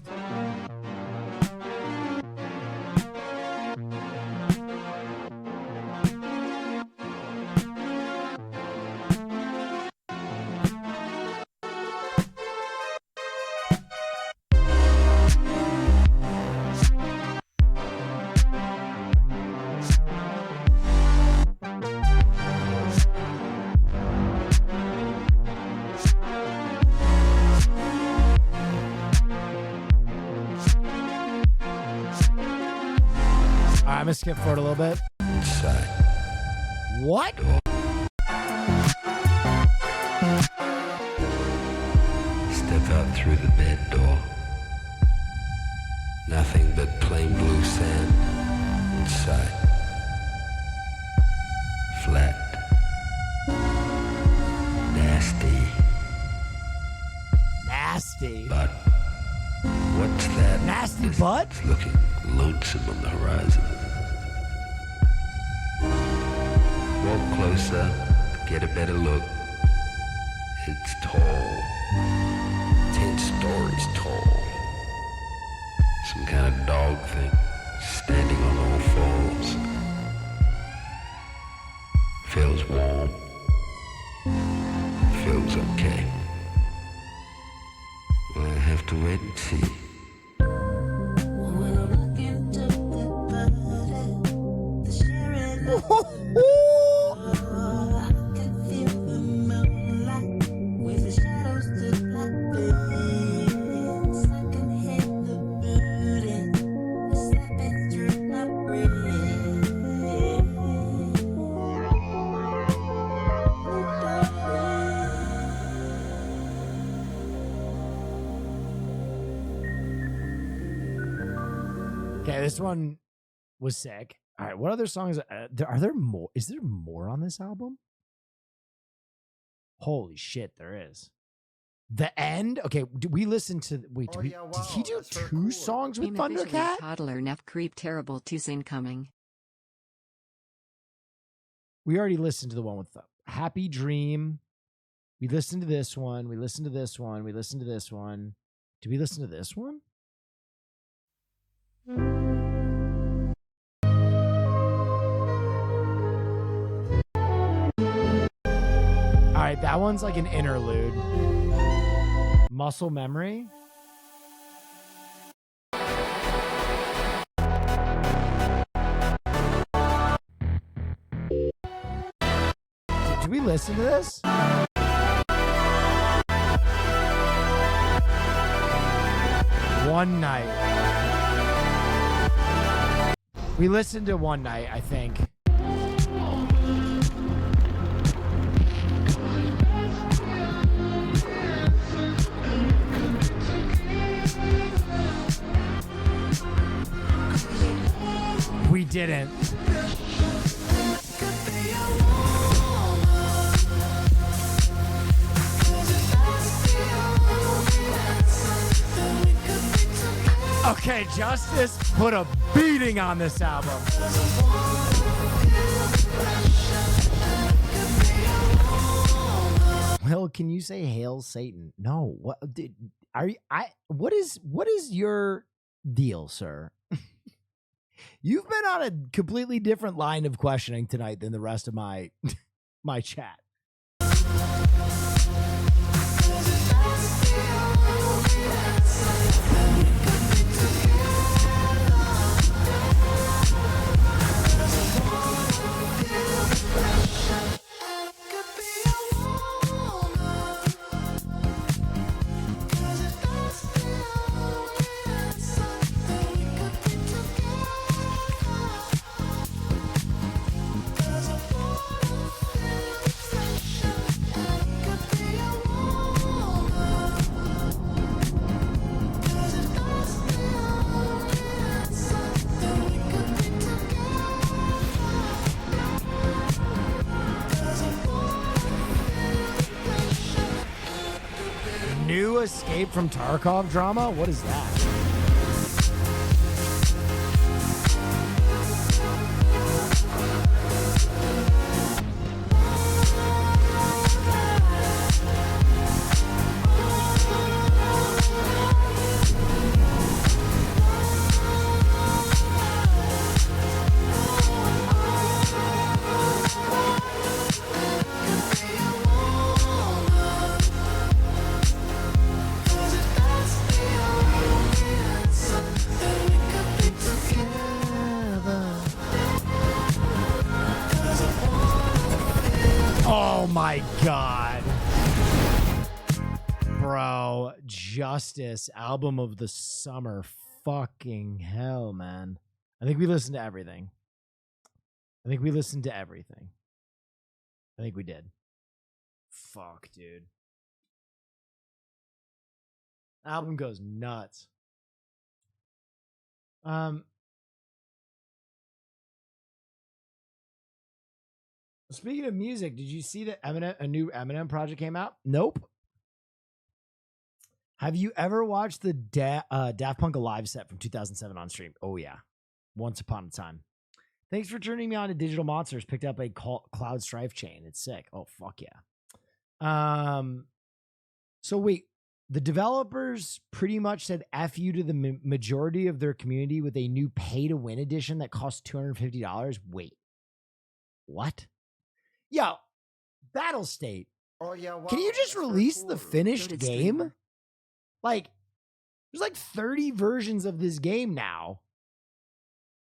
I'm gonna skip forward a little bit. What? Step out through the bed door. Nothing but plain blue sand inside. Flat. Nasty. Nasty. But what's that? Nasty butt? It's looking lonesome on the horizon. Walk closer, get a better look. It's tall. 10 stories tall. Some kind of dog thing, standing on all fours. Feels warm. Feels okay. Well, I have to wait and see. Okay, this one was sick. All right, what other songs are there more? Is there more on this album? Holy shit, there is. The end? Okay, we listened to did he do two songs with Thundercat? Toddler Neff creep terrible twos incoming. We already listened to the one with the Happy Dream. We listened to this one. We listened to this one. We listened to this one. Did we listen to this one? All right, that one's like an interlude. Muscle Memory. Did we listen to this? One Night. We listened to One Night, I think. We didn't. Okay, Justice put a beating on this album. Will, can you say Hail Satan? No. What what is your deal, sir? You've been on a completely different line of questioning tonight than the rest of my my chat. new Escape from Tarkov drama? What is that? Oh my God. Bro, Justice, album of the summer. Fucking hell, man. I think we listened to everything. I think we did. Fuck, dude. Album goes nuts. Speaking of music, did you see that a new Eminem project came out? Nope. Have you ever watched the Daft Punk Alive set from 2007 on stream? Oh, yeah. Once upon a time. Thanks for turning me on to Digital Monsters. Picked up a Cloud Strife chain. It's sick. Oh, fuck yeah. So wait, the developers pretty much said F you to the majority of their community with a new pay-to-win edition that costs $250? Wait. What? Yo, Battle State. Oh yeah, wow. Can you just release the finished game? Like, there's like 30 versions of this game now.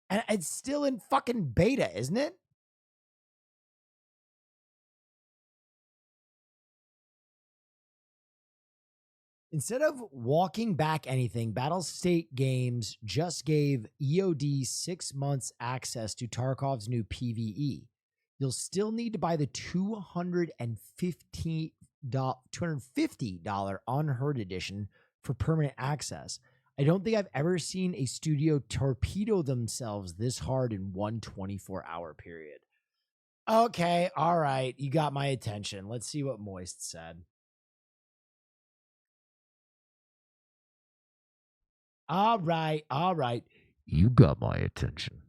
And it's still in fucking beta, isn't it? Instead of walking back anything, Battle State Games just gave EOD 6 months access to Tarkov's new PvE. You'll still need to buy the $250 Unheard edition for permanent access. I don't think I've ever seen a studio torpedo themselves this hard in one 24-hour period. Okay, all right. You got my attention. Let's see what Moist said. All right. You got my attention.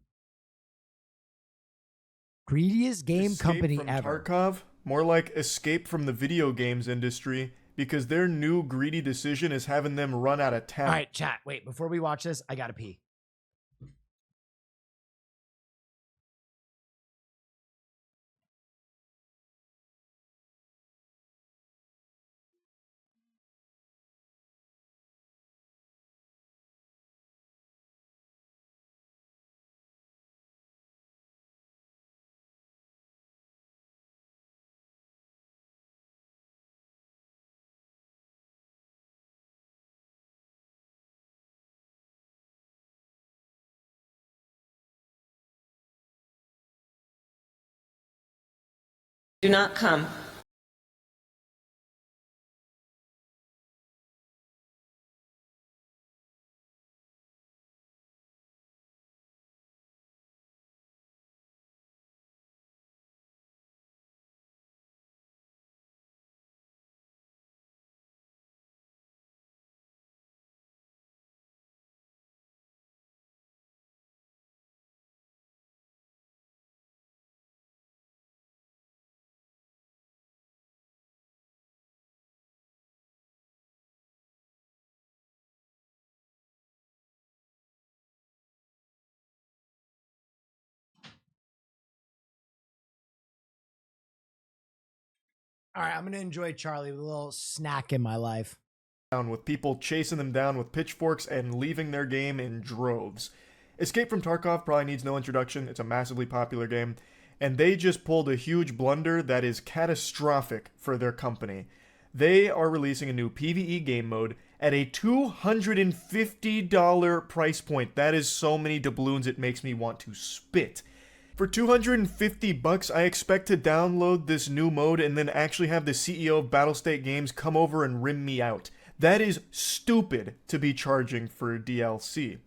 Greediest game company from ever. Tarkov? More like escape from the video games industry, because their new greedy decision is having them run out of town. All right, chat. Wait, before we watch this, I gotta pee. Do not come. All right, I'm going to enjoy Charlie with a little snack in my life. With people chasing them down with pitchforks and leaving their game in droves. Escape from Tarkov probably needs no introduction. It's a massively popular game. And they just pulled a huge blunder that is catastrophic for their company. They are releasing a new PvE game mode at a $250 price point. That is so many doubloons it makes me want to spit. For $250, I expect to download this new mode and then actually have the CEO of Battlestate Games come over and rim me out. That is stupid to be charging for DLC.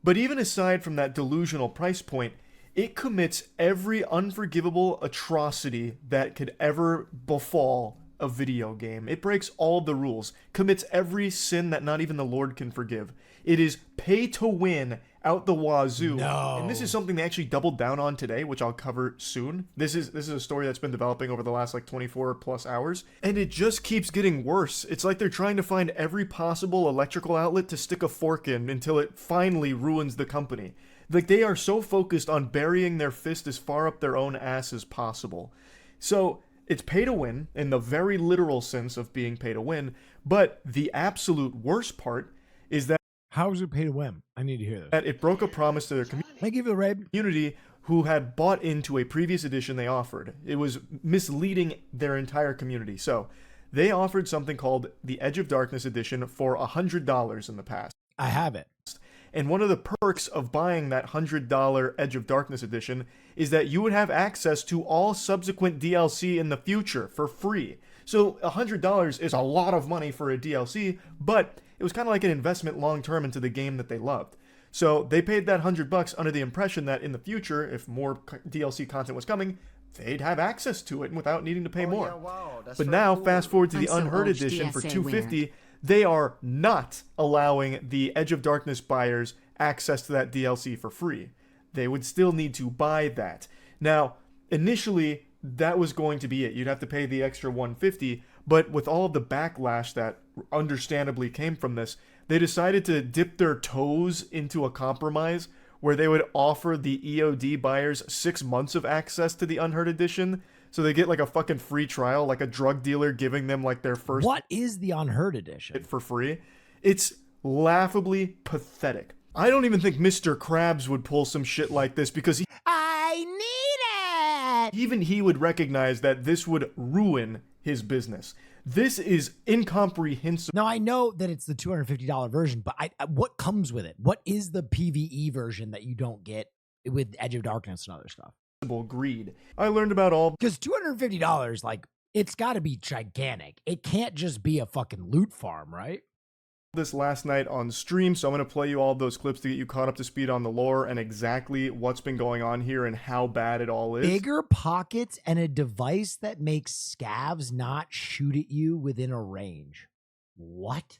But even aside from that delusional price point, it commits every unforgivable atrocity that could ever befall a video game. It breaks all the rules, commits every sin that not even the Lord can forgive. It is pay to win out the wazoo. No. And this is something they actually doubled down on today, which I'll cover soon. This is a story that's been developing over the last like 24 plus hours, and it just keeps getting worse. It's like they're trying to find every possible electrical outlet to stick a fork in until it finally ruins the company. Like, they are so focused on burying their fist as far up their own ass as possible. So it's pay to win in the very literal sense of being pay to win, but the absolute worst part is that how is it pay to win? I need to hear this. That it broke a promise to their Thank you for the raid. community who had bought into a previous edition they offered. It was misleading their entire community. So they offered something called the Edge of Darkness edition for $100 in the past. I have it. And one of the perks of buying that $100 Edge of Darkness edition is that you would have access to all subsequent DLC in the future for free. So $100 is a lot of money for a DLC, but it was kind of like an investment long-term into the game that they loved. So they paid that $100 under the impression that in the future, if more DLC content was coming, they'd have access to it without needing to pay more. Yeah, wow, that's But very now, cool. fast forward to the I'm so Unheard old, edition for DSA $250, they are not allowing the Edge of Darkness buyers access to that DLC for free. They would still need to buy that. Now, initially, that was going to be it. You'd have to pay the extra $150, but with all of the backlash that understandably came from this, they decided to dip their toes into a compromise where they would offer the EOD buyers 6 months of access to the Unheard edition, so they get like a fucking free trial, like a drug dealer giving them like their first What is the Unheard edition? for free. It's laughably pathetic. I don't even think Mr. Krabs would pull some shit like this because I need it. even he would recognize that this would ruin his business. This is incomprehensible. Now I know that it's the $250 version, but what comes with it? What is the PvE version that you don't get with Edge of Darkness and other stuff? Greed. I learned about all Because $250, like, it's got to be gigantic. It can't just be a fucking loot farm, right? this last night on stream, so I'm going to play you all those clips to get you caught up to speed on the lore and exactly what's been going on here and how bad it all is. Bigger pockets and a device that makes scavs not shoot at you within a range. What?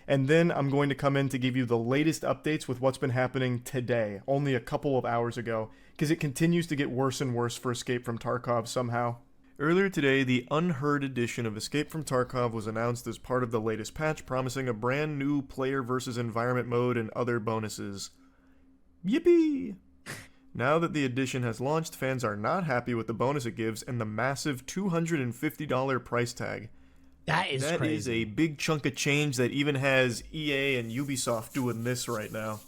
And then I'm going to come in to give you the latest updates with what's been happening today, only a couple of hours ago, because it continues to get worse and worse for Escape from Tarkov somehow. Earlier today, the Unheard edition of Escape from Tarkov was announced as part of the latest patch, promising a brand new player versus environment mode and other bonuses. Yippee! Now that the edition has launched, fans are not happy with the bonus it gives and the massive $250 price tag. That is crazy. That is a big chunk of change that even has EA and Ubisoft doing this right now.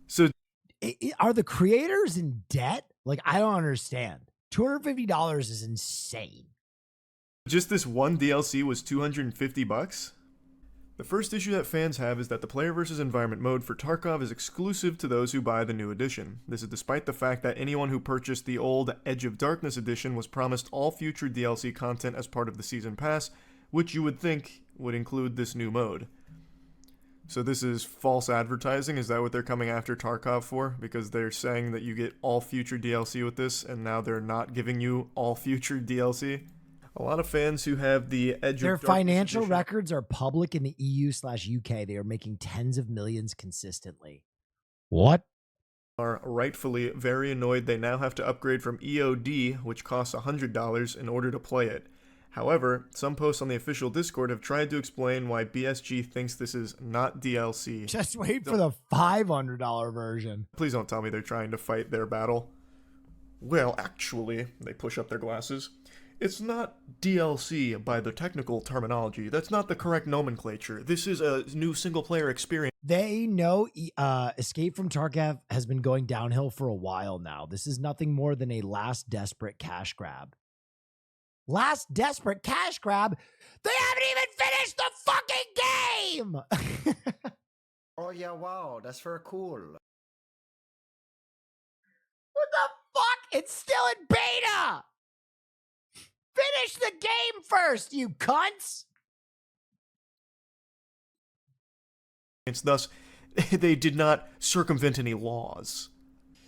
So, are the creators in debt? Like, I don't understand. $250 is insane. Just this one DLC was $250? The first issue that fans have is that the player versus environment mode for Tarkov is exclusive to those who buy the new edition. This is despite the fact that anyone who purchased the old Edge of Darkness edition was promised all future DLC content as part of the season pass, which you would think would include this new mode. So this is false advertising? Is that what they're coming after Tarkov for? Because they're saying that you get all future DLC with this, and now they're not giving you all future DLC? A lot of fans who have the Edge Their of Darkness financial edition records are public in the EU/UK. They are making tens of millions consistently. What? Are rightfully very annoyed they now have to upgrade from EOD, which costs $100, in order to play it. However, some posts on the official Discord have tried to explain why BSG thinks this is not DLC. Just wait for the $500 version. Please don't tell me they're trying to fight their battle. Well, actually, they push up their glasses. It's not DLC by the technical terminology. That's not the correct nomenclature. This is a new single-player experience. They know Escape from Tarkov has been going downhill for a while now. This is nothing more than a last desperate cash grab. Last desperate cash grab? They haven't even finished the fucking game! Oh yeah, wow, that's very cool. What the fuck? It's still in beta! Finish the game first, you cunts! Thus, they did not circumvent any laws.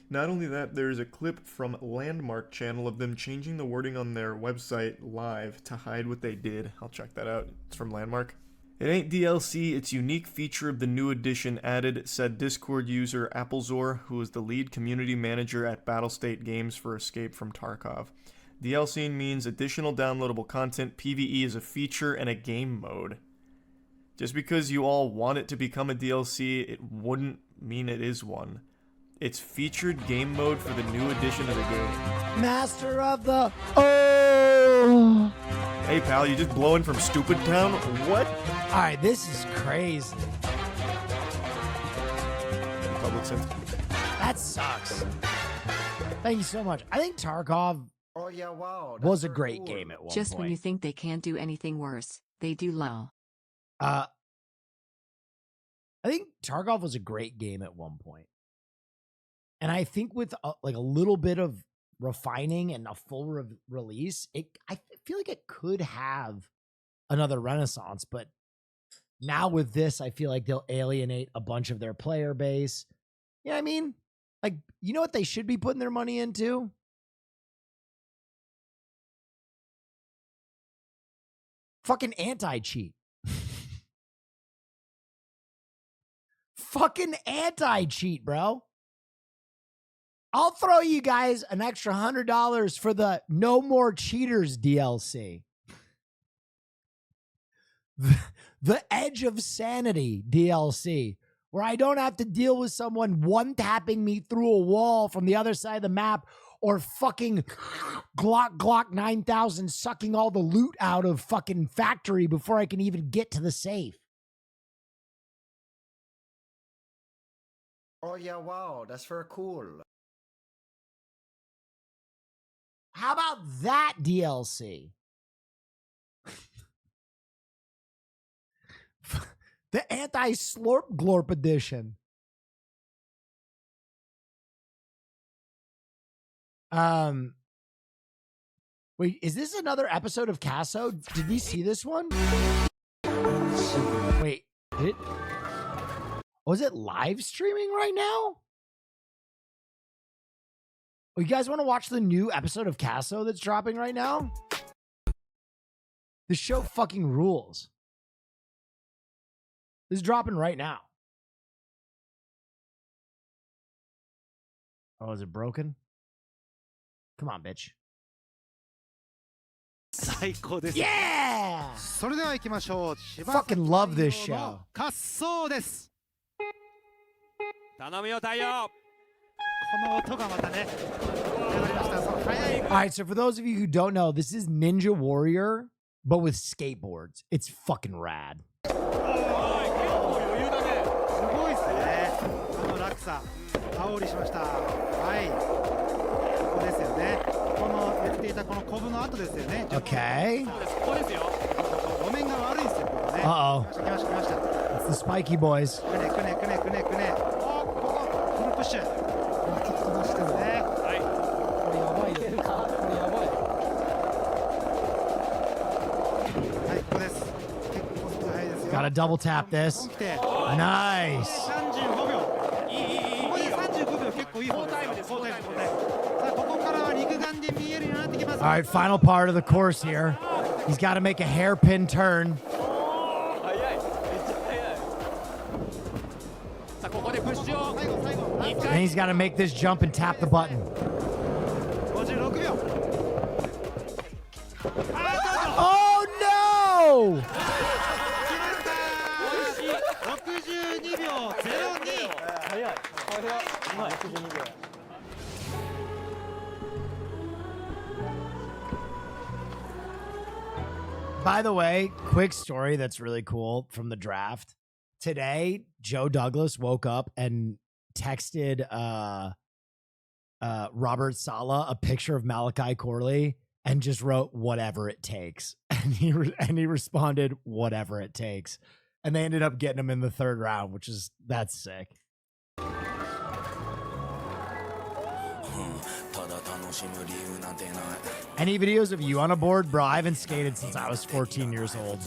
Not only that, there's a clip from Landmark channel of them changing the wording on their website live to hide what they did. I'll check that out. It's from Landmark. It ain't DLC, it's unique feature of the new edition added, said Discord user Applezor, who is the lead community manager at Battlestate Games for Escape from Tarkov. DLC means additional downloadable content. PvE is a feature and a game mode. Just because you all want it to become a DLC, it wouldn't mean it is one. It's featured game mode for the new edition of the game. Master of the... Oh! Hey pal, you just blowing from Stupid Town? What? Alright, this is crazy. Public sense. That sucks. Thank you so much. I think Tarkov Oh yeah, wow. was a great game at one Just point. when you think they can't do anything worse, they do lol. I think Tarkov was a great game at one point. And I think with like a little bit of refining and a full release, I feel like it could have another renaissance. But now with this, I feel like they'll alienate a bunch of their player base. You know what I mean? Like, you know what they should be putting their money into? Fucking anti-cheat. Fucking anti-cheat, bro. I'll throw you guys an extra $100 for the No More Cheaters DLC. The Edge of Sanity DLC, where I don't have to deal with someone one-tapping me through a wall from the other side of the map, or fucking Glock 9000 sucking all the loot out of fucking factory before I can even get to the safe. Oh yeah, wow. That's very cool. How about that DLC? The anti-slorp glorp edition. Wait, is this another episode of Casso? Did we see this one? Wait, was it live streaming right now? Oh, you guys want to watch the new episode of Casso that's dropping right now? The show fucking rules. This is dropping right now. Oh, is it broken? Come on, bitch. Yeah! Fucking love this show. Alright, so for those of you who don't know, this is Ninja Warrior, but with skateboards. It's fucking rad. Okay. Uh-oh. It's the Spiky Boys. Gotta double tap this. Nice. All right, final part of the course here. He's got to make a hairpin turn. And he's got to make this jump and tap the button. Oh no! By the way, quick story that's really cool from the draft. Today, Joe Douglas woke up and texted Robert Saleh a picture of Malachi Corley and just wrote whatever it takes. And he responded whatever it takes. And they ended up getting him in the third round, that's sick. Any videos of you on a board? Bro, I haven't skated since I was 14 years old.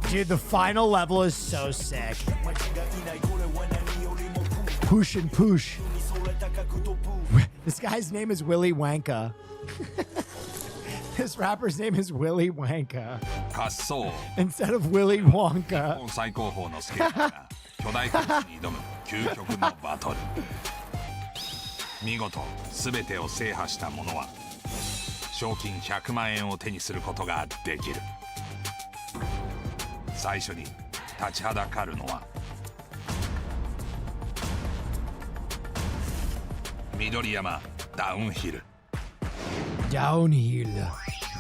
Dude, the final level is so sick. Push and push. This guy's name is Willy Wonka. This rapper's name is Willy Wonka. Instead of Willy Wonka. 最高峰のスケーターが巨大コースに挑む究極のバトル。見事全てを制覇した者は賞金100万円を手にすることができる。最初に立ちはだかるのは緑山ダウンヒル。ダウンヒル。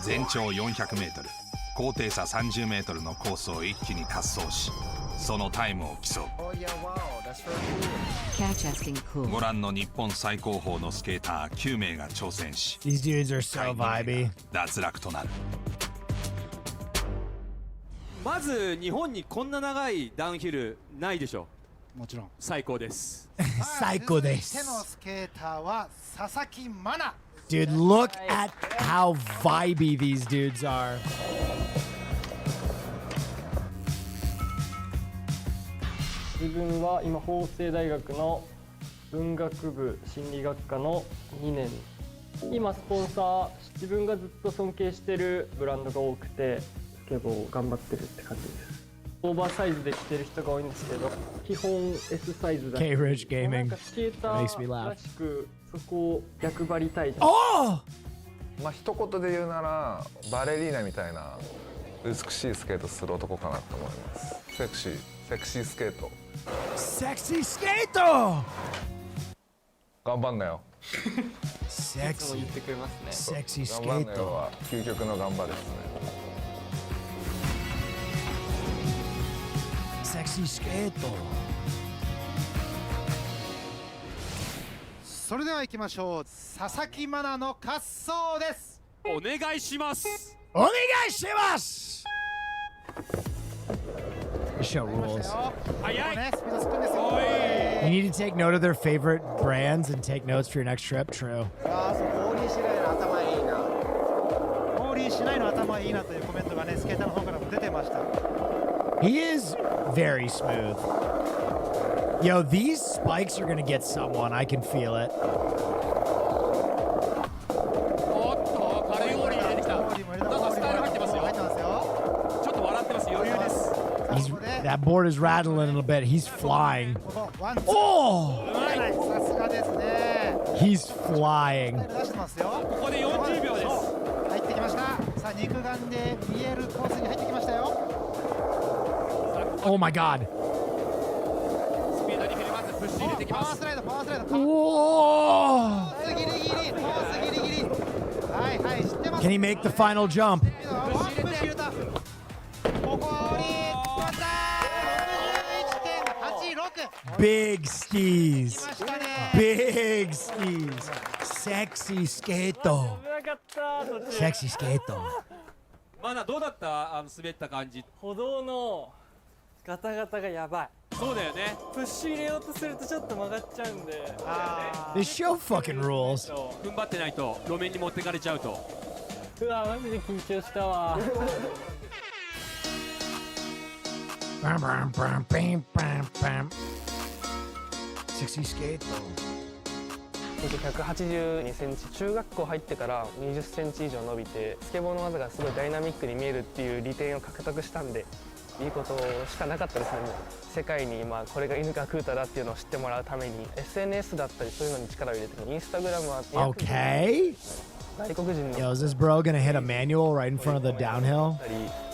全長400メートル、高低差30メートルのコースを一気に滑走し、そのタイムを競う。Catch asking cool. ご覧の日本最高峰のスケーター9名が挑戦し、 These dudes are so vibey. 脱落となる。まず日本にこんな長いダウンヒルないでしょ。もちろん最高です。最高です。手のスケーターは佐々木真奈。 Dude, look at how vibey these dudes are. 自分は今法政大学の文学部心理学科の2年。今スポンサー、自分がずっと尊敬してるブランドが多くて、スケボー頑張ってるって感じです。オーバーサイズで着てる人が多いんですけど、基本 S サイズだ。K-Rich Gaming なんかスケーターらしくそこを逆張りたい。Oh! まあ一言で言うならバレリーナみたいな美しいスケートする男かなと思います。セクシースケート。セクシースケート。頑張んなよ。セクシー言ってくれますね。セクシースケ頑張んートなよは究極の頑張ですね。セクシースケート。それでは行きましょう。佐々木真奈の滑走です。お願いします。お願いします。The show rules. 早い。ね、スピードつくんですよ。 You need to take note of their favorite brands and take notes for your next trip. True. ああ、そう、オーリーしないの頭いいな。オーリーしないの頭いいなというコメントがね、スケーターの方からも出てました。He is very smooth. Yo, these spikes are gonna get someone. I can feel it. おっと、軽いオーリー入れてきた。なんかスタイル入ってますよ。入ってますよ。ちょっと笑ってますよ。余裕です。That board is rattling a little bit. He's flying. Oh! さすがですね。 He's flying. 出してますよ。ここで40秒です。入ってきました。さあ、肉眼で見えるコースに入ってきましたよ。Oh my god. スピードに振ります。プッシュ入れてきます。パワースライド、パワースライド。Whoa! コースギリギリ、コースギリギリ。はいはい、知ってます。 Can he make the final jump? プッシュ入れた。ここは降り61.86。 Big skis. Big skis. Sexy skato. Sexy skato. マナどうだった？滑った感じ。歩道のガタガタがやばい。そうだよね。プッシュ入れようとするとちょっと曲がっちゃうんで。This show fucking rules. 踏ん張ってないと路面に持ってかれちゃうと。うわ、マジで緊張したわ。Sexy skato. 182センチ、中学校入ってから20センチ以上伸びて、スケボーの技がすごいダイナミックに見えるっていう利点を獲得したんで、いいことしかなかったですね。もう世界に今これが犬かクータだっていうのを知ってもらうために SNS だったりそういうのに力を入れて、インスタグラムは Okay. 外国人の Yo, is this bro gonna hit a manual right in front of the downhill?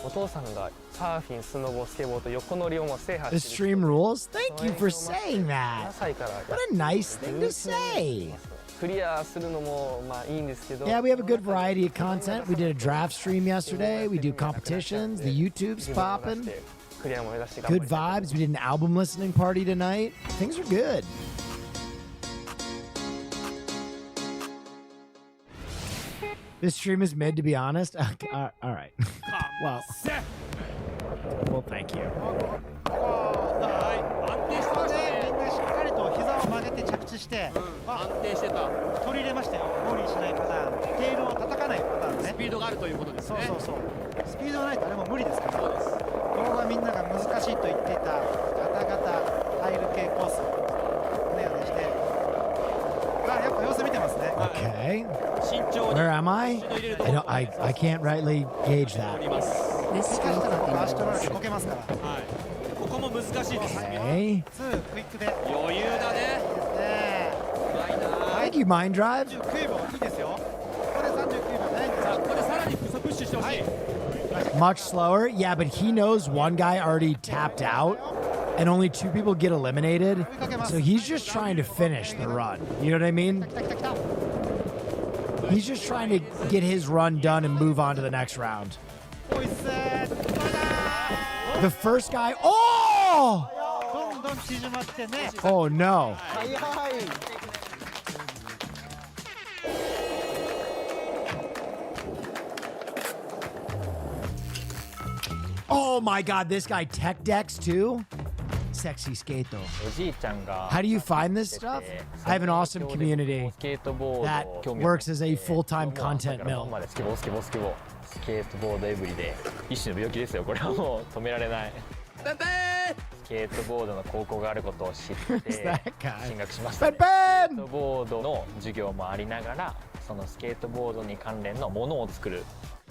お父さんがサーフィン、スノボ、スケボーと横乗りをもう制覇 The してる。 stream rules? Thank you for saying 7 that. 歳から What a nice thing to say. クリアするのもまあいいんですけど。 Yeah, we have a good variety of content. We did a draft stream yesterday. We do competitions. The YouTube's popping. クリアも目指して Good vibes. We did an album listening party tonight. Things are good. This stream is mid, to be honest. Okay, all right. Well, thank you. しっかりと膝を曲げて着地して、安定してた。取り入れましたよ。モーリーしないパターン、テールを叩かないパターンね。スピードがあるということですね。そうそうそう。スピードがないとあれも無理ですから。そうです。ここがみんなが難しいと言っていたガタガタタイル系コース。このようにして。やっぱ様子見てますね。Okay. Where am I? I can't rightly gauge that. This stream fucking 足取られて rules. こけますから。ここも難しいです Okay. 2クイックで余裕だね。 Thank you, Mind Drive. 39秒いいですよ。ここで39秒ないんですよ。ここでさらにプッシュしてほしい。 Much slower. Yeah, but he knows one guy already tapped out and only 2 people get eliminated. So he's just trying to finish the run. You know what I mean? He's just trying to get his run done and move on to the next round. The first guy. Oh! どんどん縮まってね。 Oh no. Oh my god, this guy tech decks too? Sexy skato. How do you find this stuff? I have an awesome community that works as a full-time content mill. スケートボードエブリで一種の病気ですよ。これはもう止められない。スケートボードの高校があることを知って進学しましたね。スケートボードの授業もありながら、そのスケートボードに関連のものを作る。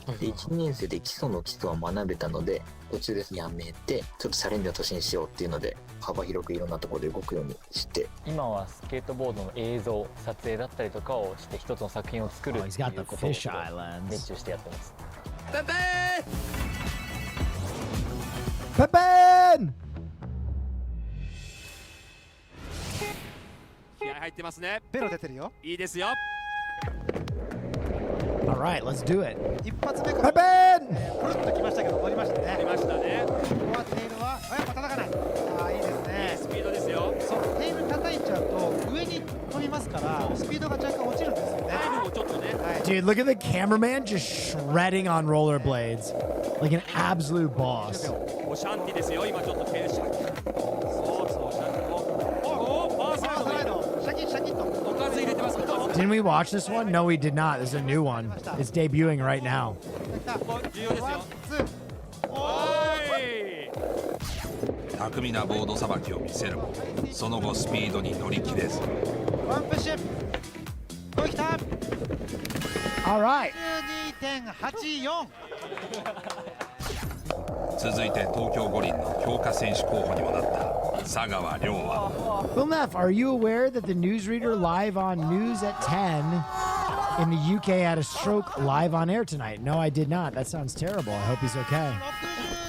1年生で基礎の基礎は学べたので、途中でやめてちょっとチャレンジの年にしようっていうので、幅広くいろんなところで動くようにして、今はスケートボードの映像撮影だったりとかをして一つの作品を作るっていうことを熱中してやってます。ペペン気合入ってますね。ベロ出てるよ。いいですよ。All right, let's do it. 一発目からプルッときましたけど乗りましたね。乗りましたね。ここはテールはやっぱ叩かない。いいですね。いいスピードですよ。そう、テール叩いちゃうと上に飛びますからスピードが若干落ちるんですよね。タイムもちょっとね。Dude, look at the cameraman just shredding on rollerblades like an absolute boss. おシャンティですよ。今ちょっとテールシャンティ。そうシャンティ。おパーサイド。シャキシャキと。おかず入れてますか。 Didn't we watch this one? No, we did not. This is a new one. It's debuting right now. 巧みなボードさばきを見せるも、その後スピードに乗り切れず。ワンプッシュ。こいきた。 All right. 12.84。続いて東京五輪の強化選手候補にもなった佐川亮は。Well, Neff, are you aware that the newsreader live on News at 10 in the UK had a stroke live on air tonight? No, I did not. That sounds terrible. I hope he's okay.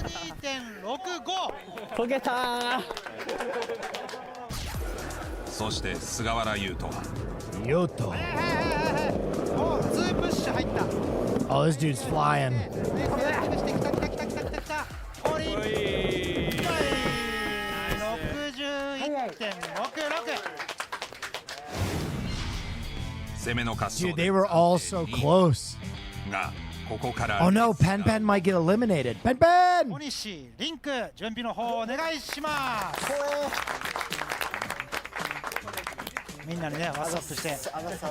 62.65。こけた。そして菅原優斗は。優斗。お、2プッシュ入った。 Oh, this dude's flying. 攻めの滑走 Dude, they were all so close. がここから。 Oh no, Pen Pen might get eliminated. Pen Pen! 小西リンク準備の方お願いします。みんなにね、ワッツアップして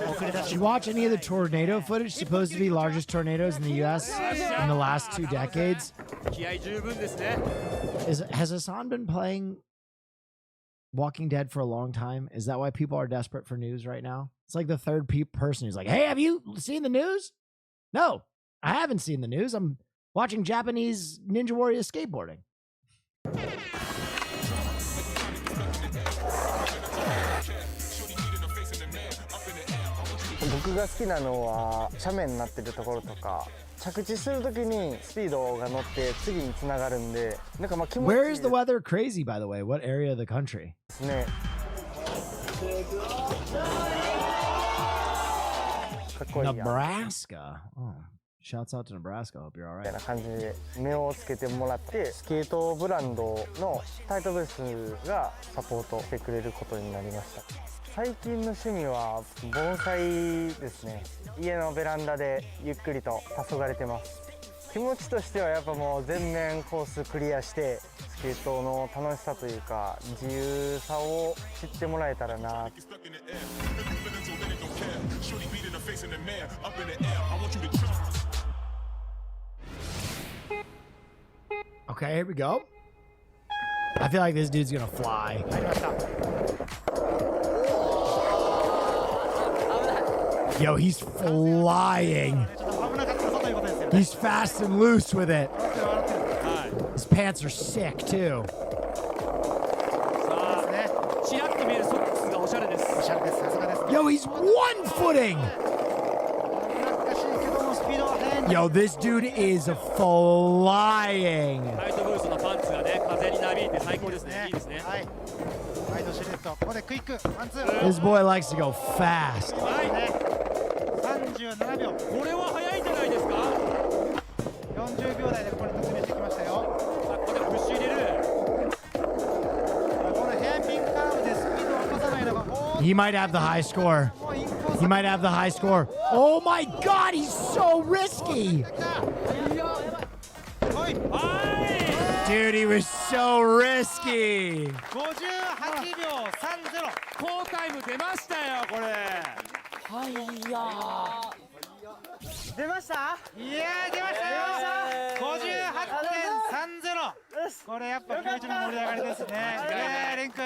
遅れ出 Did し you watch any of the tornado footage? Supposed to be largest tornadoes in the U.S. in the last 2 decades. 気合十分ですね。 Has Hassan been playing Walking Dead for a long time? Is that why people are desperate for news right now? It's like the third person who's like, hey, have you seen the news? No, I haven't seen the news. I'm watching Japanese Ninja Warrior skateboarding. 僕が好きなのは斜面になってるところとか着地するときにスピードが乗って次につながるんでなんかまあ気持ちいい Where is the weather crazy, by the way? What area of the country? ですね。かっこいいや。 Nebraska. Oh. Shouts out to Nebraska. Hope you're みたい alright. な感じで目をつけてもらってスケートブランドのタイトブースがサポートしてくれることになりました。最近の趣味は盆栽ですね。家のベランダでゆっくりと黄昏れてます。気持ちとしてはやっぱもう全面コースクリアしてスケートの楽しさというか自由さを知ってもらえたらな。Okay, here we go. I feel like this dude's gonna fly. Yo, he's flying. He's fast and loose with it. His pants are sick too. Yo, he's one-footing. Yo, this dude is flying. This boy likes to go fast. 37秒。これは早いんじゃないですか。40秒台でここに突入してきましたよ。さあここでプッシュ入れる。このヘアピンカーブでスピードを落とさないのが。He might have the high score. He might have the high score. Oh my God, he's so risky. Dude, he was so risky. 58秒30。高タイム出ましたよこれ。はいや出ました。いや出ましたよ。58.30。これやっぱ球場の盛り上がりですね。レン君。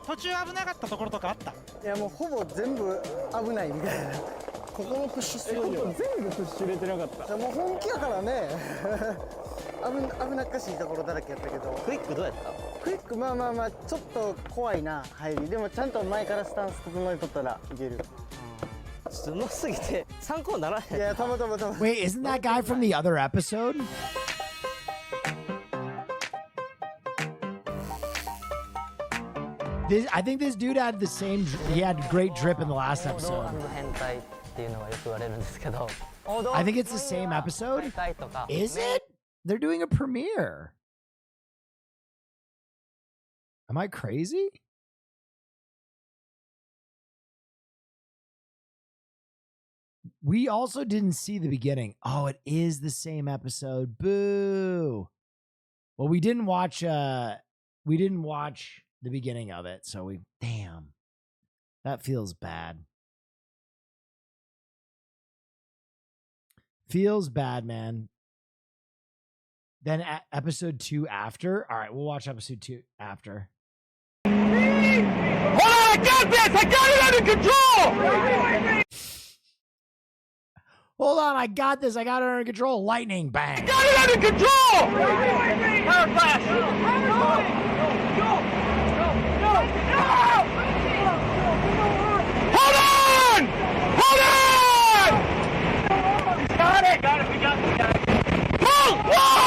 途中危なかったところとかあった？いやもうほぼ全部危ないみたいな。ここのプッシュすごいよ。全部プッシュ入れてなかった。もう本気やからね。危なっかしいところだらけやったけど。クイックどうやった？クイックまあちょっと怖いな入り。でもちゃんと前からスタンス整えとったらいける。ちょっとうますぎて参考にならへん。いやたまたま。Wait, isn't that guy from the other episode? I think this dude had the same. He had great drip in the last episode. I think it's the same episode. Is it? They're doing a premiere. Am I crazy? We also didn't see the beginning. Oh, it is the same episode. Boo. Well, we didn't watch the beginning of it, so damn. That feels bad. Feels bad, man. Then episode 2 after. All right, we'll watch episode 2 after. Hold on, I got this! I got it under control! Hold on, I got this. I got it under control. Lightning, bang. I got it under control! Power flash! Hold on! Hold on! Got it! Got it, we got it. Whoa! Whoa!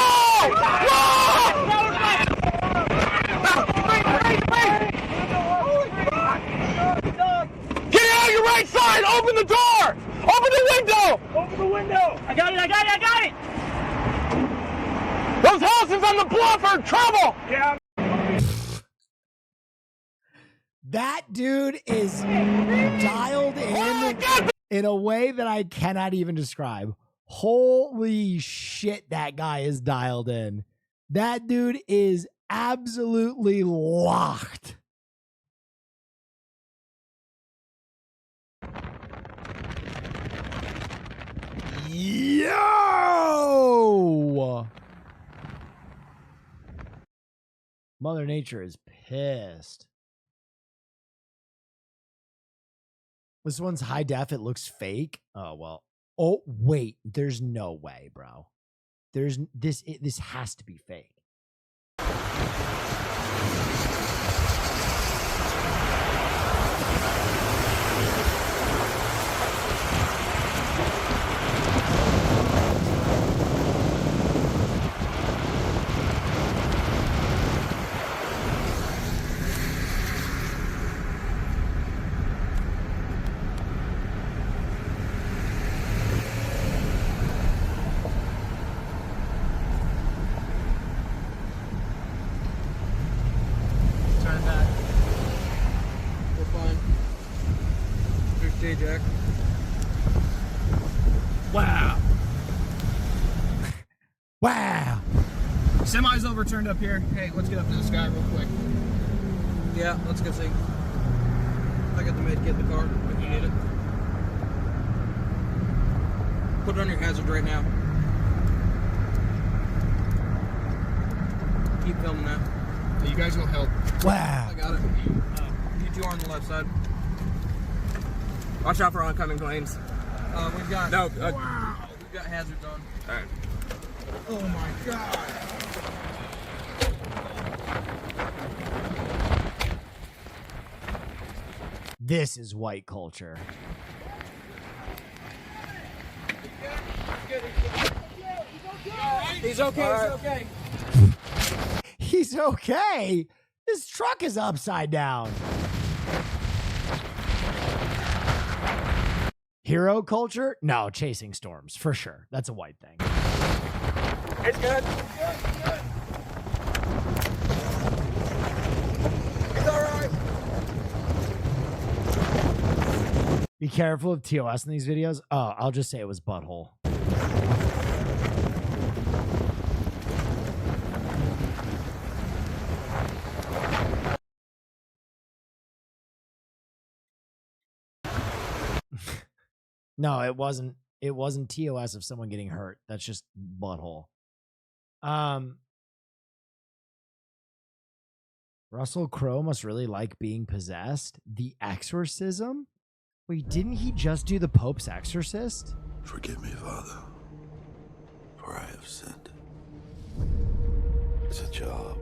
Get it out your right side! Open the door! Open the window! Open the window! I got it! I got it! I got it! Those houses on the bluff are in trouble! Yeah. That dude is dialed in a way that I cannot even describe. Holy shit, that guy is dialed in. That dude is absolutely locked. Yo! Mother Nature is pissed. This one's high def. It looks fake. Oh, well. Oh, wait. There's no way, bro. This has to be fake. Jack. Wow. Wow. Semi's overturned up here. Hey, let's get up to the sky real quick. Yeah, let's go see. I got the med kit in the car if you need it. Put it on your hazard right now. Keep filming that. You guys will help. Wow. I got it. You two are on the left side. Watch out for oncoming planes. We've got... No. Wow. We've got hazards on. All right. Oh my God. This is white culture. He's okay. He's okay. He's okay. His truck is upside down. Hero culture? No, chasing storms for sure. That's a white thing. It's good. It's all right. Be careful of TOS in these videos. Oh, I'll just say it was butthole. No, it wasn't. It wasn't TOS of someone getting hurt. That's just butthole. Russell Crowe must really like being possessed. The Exorcism? Wait, didn't he just do the Pope's Exorcist? Forgive me, Father, for I have sinned. It's a job.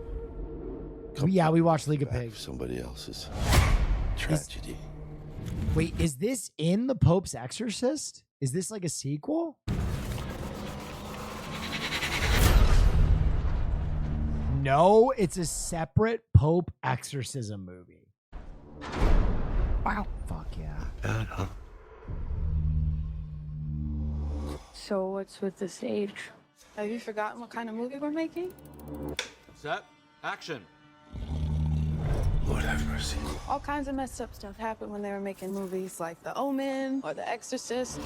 Yeah, we watched League of Pigs. Somebody else's tragedy. Wait, is this in the Pope's Exorcist? Is this like a sequel? No, it's a separate Pope exorcism movie. Wow. Fuck yeah. Bad, huh? So what's with the stage? Have you forgotten what kind of movie we're making? Set. Action. Lord have mercy. All kinds of messed up stuff happened when they were making movies like The Omen or The Exorcist.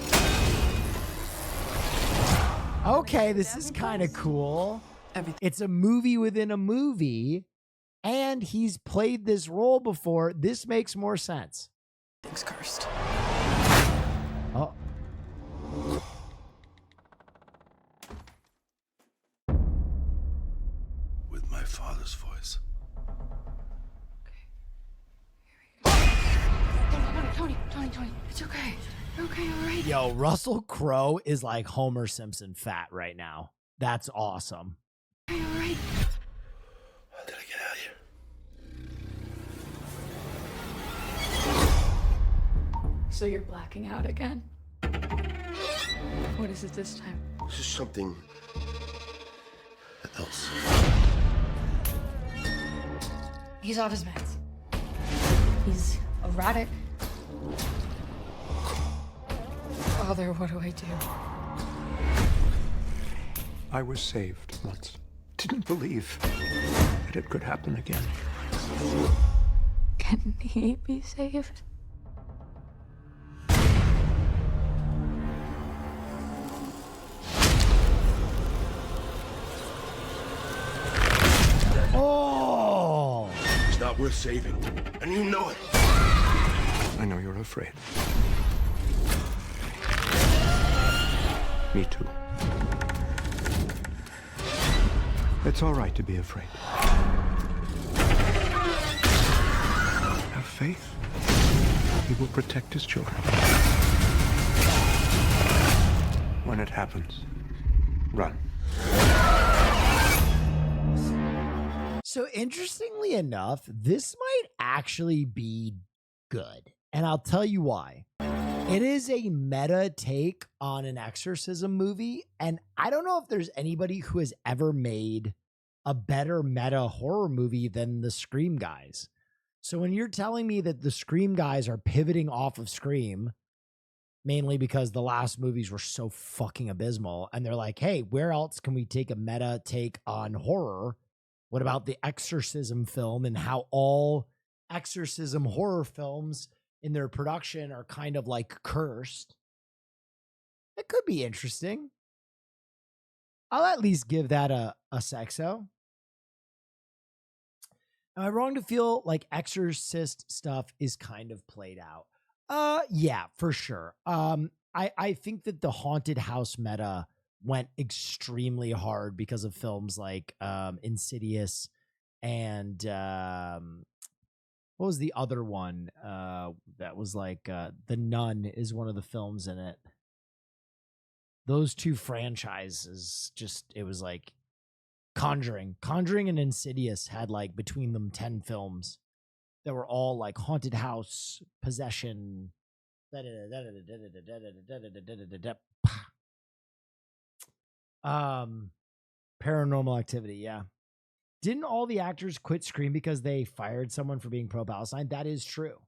Okay, this is kind of cool. It's a movie within a movie, and he's played this role before. This makes more sense. Things cursed. Oh. With my father's voice. Tony, it's okay. You're okay, all right? Yo, Russell Crowe is like Homer Simpson fat right now. That's awesome. Okay, all right. How did I get out of here? So you're blacking out again? What is it this time? This is something else. He's off his meds. He's erratic. Father, what do I do? I was saved once. Didn't believe that it could happen again. Can he be saved? Oh! He's not worth saving, and you know it. I know you're afraid. Me too. It's all right to be afraid. Have faith. He will protect his children. When it happens, run. So interestingly enough, this might actually be good. And I'll tell you why. It is a meta take on an exorcism movie. And I don't know if there's anybody who has ever made a better meta horror movie than the Scream guys. So when you're telling me that the Scream guys are pivoting off of Scream, mainly because the last movies were so fucking abysmal, and they're like, hey, where else can we take a meta take on horror? What about the exorcism film and how all exorcism horror films in their production are kind of like cursed. It could be interesting. I'll at least give that a sexo. Am I wrong to feel like Exorcist stuff is kind of played out? Yeah, for sure. I think that the haunted house meta went extremely hard because of films like Insidious and what was the other one that was like The Nun is one of the films in it. Those two franchises it was like Conjuring and Insidious had like between them 10 films that were all like haunted house, possession, Paranormal Activity. Yeah. Didn't all the actors quit Scream because they fired someone for being pro-Palestine? That is true.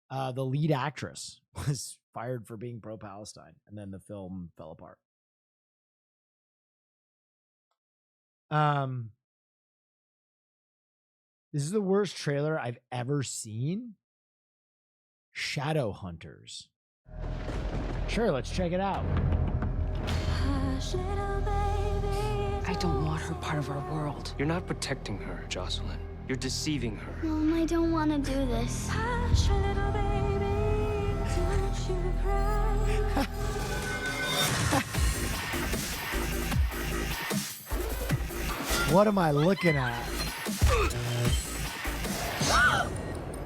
The lead actress was fired for being pro-Palestine, and then the film fell apart. This is the worst trailer I've ever seen. Shadow Hunters. Sure, let's check it out. I don't want her part of our world. You're not protecting her, Jocelyn. You're deceiving her. Mom, I don't want to do this. What am I looking at?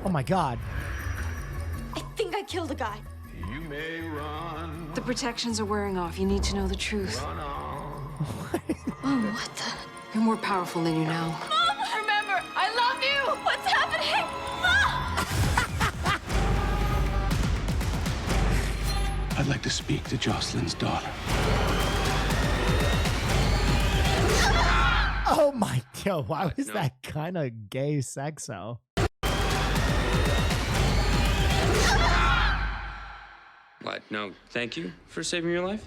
Oh my God. I think I killed a guy. You may run. The protections are wearing off. You need to know the truth. Oh, what the? You're more powerful than you know. Mom, remember, I love you. What's happening? I'd like to speak to Jocelyn's daughter. Oh my God. Why was that kind of gay sexo? What? No, thank you for saving your life?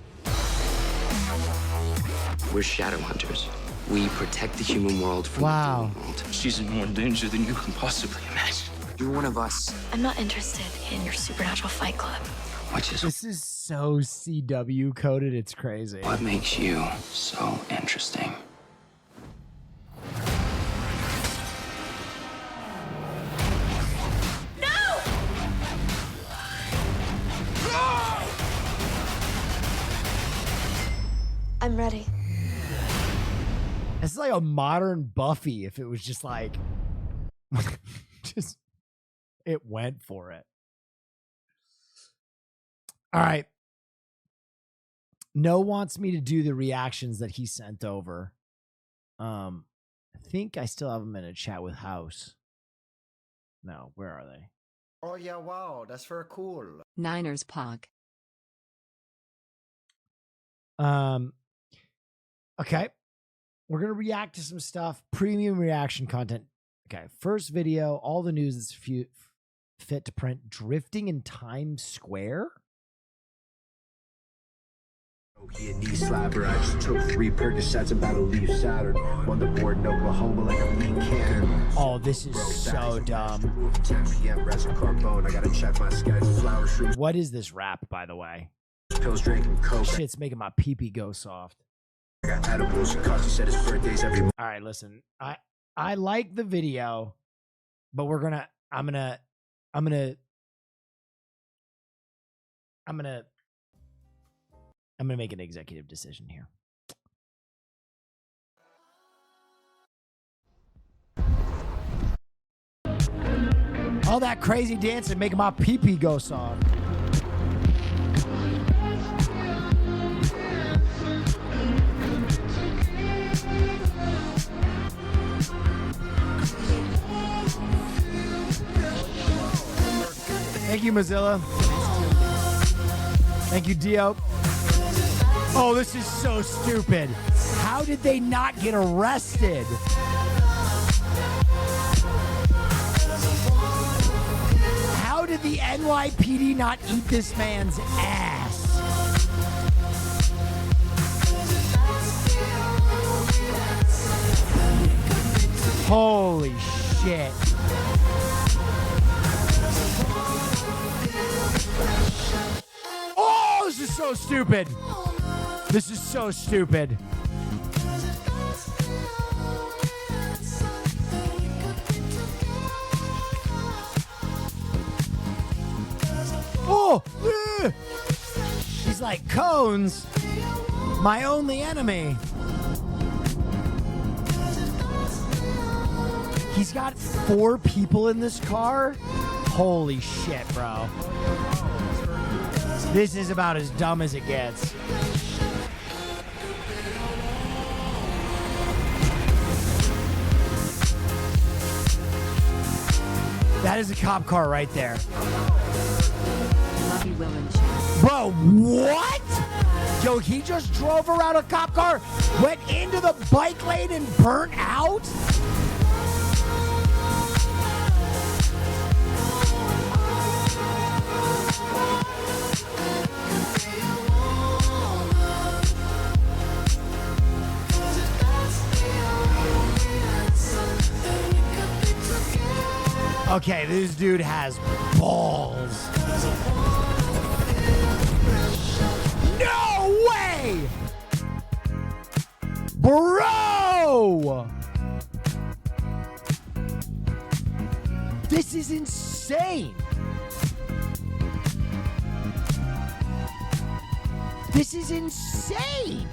We're shadow hunters. We protect the human world from the demon world. She's in more danger than you can possibly imagine. You're one of us. I'm not interested in your supernatural fight club. Which is This is so CW coded. It's crazy. what makes you so interesting. I'm ready. It's like a modern Buffy if it was just like, it went for it. All right. No wants me to do the reactions that he sent over. I think I still have them in a chat with House. No, where are they? Oh yeah, wow, that's very cool. Niners Pog. Okay. We're going to react to some stuff. Premium reaction content. Okay. First video. All the news that's fit to print. Drifting in Times Square. He a knee slapper. I just took 3 Percocets about to leave Saturn. On the board in Oklahoma like a meat cannon. Oh, this is so dumb. 10 p.m. resin carbone. I gotta check my schedule. Flower shoes. What is this rap, by the way? Pills drinking coke. Shit's making my pee-pee go soft. I got edibles. Cause said his birthday's every month. All right, listen. I like the video, but I'm gonna make an executive decision here. All that crazy dancing making my pee-pee go soft. Thank you, Mozilla. Thank you, Dio. Oh, this is so stupid. How did they not get arrested? How did the NYPD not eat this man's ass? Holy shit. is so stupid. This is so stupid. Oh! He's like, cones, my only enemy. He's got 4 people in this car? Holy shit, bro. This is about as dumb as it gets. That is a cop car right there. Love you, Will and Chad. Bro, what? Yo, he just drove around a cop car, went into the bike lane and burnt out? Okay, this dude has balls. No way! Bro! This is insane. This is insane.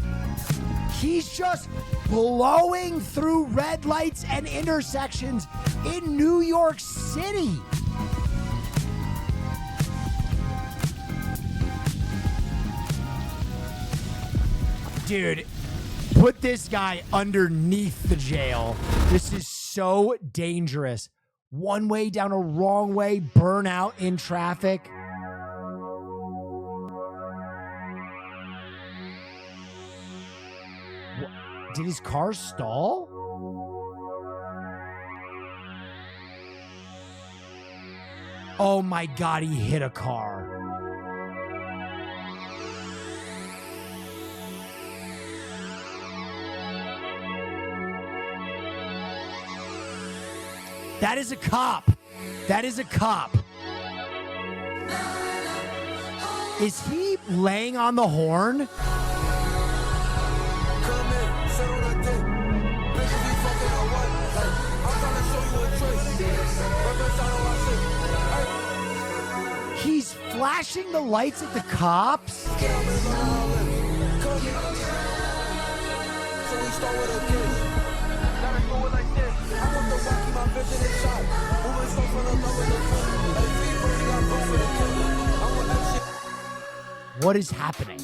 He's just blowing through red lights and intersections in New York City. Dude, put this guy underneath the jail. This is so dangerous. One way down a wrong way, burnout in traffic. Did his car stall? Oh my God, he hit a car. That is a cop. That is a cop. Is he laying on the horn? He's flashing the lights at the cops? What is happening?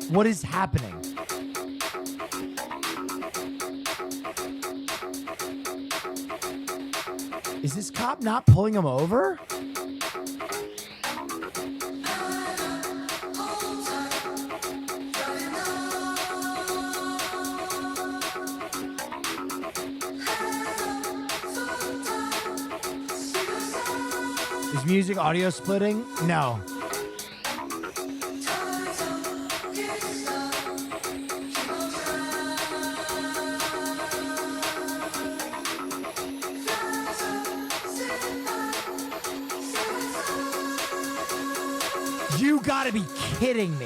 What is happening? Is this cop not pulling him over? Is music audio splitting? No. You gotta be kidding me.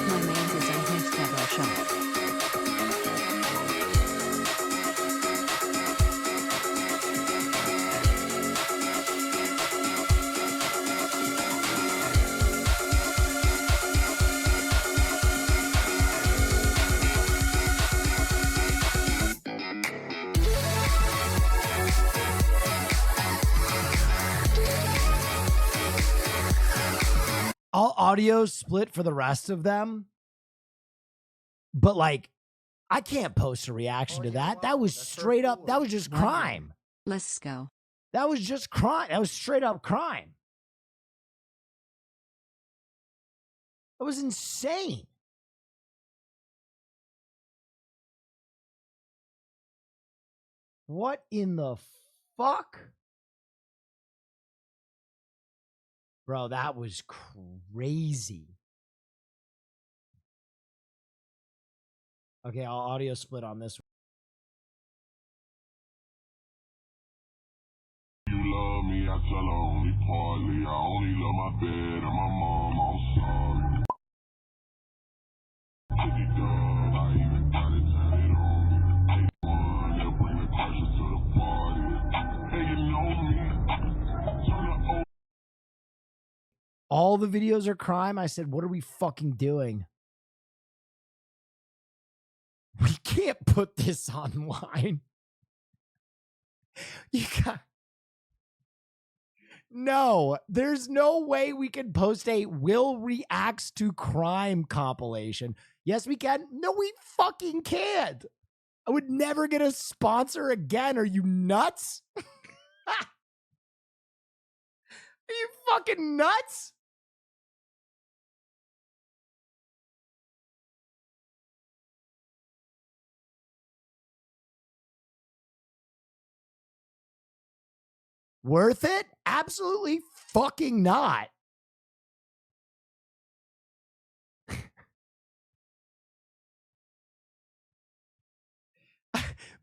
My man's is unhinged never shot. All audio split for the rest of them. But like, I can't post a reaction to that. That was straight up, that was just crime. Let's go. That was just crime. That was straight up crime. That was insane. What in the fuck? Bro, that was crazy. Okay, I'll audio split on this. You love me, I tell her only partly. I only love my bed and my mom, I'm sorry. Pretty dog, I even got it tatted on. Take one, they'll bring the pressure to the party. Hey, you know me. Turn the All the videos are crime. I said, what are we fucking doing? We can't put this online. You got... No, there's no way we can post a Will Reacts to Crime compilation. Yes, we can. No, we fucking can't. I would never get a sponsor again. Are you nuts? Are you fucking nuts? Worth it? Absolutely fucking not.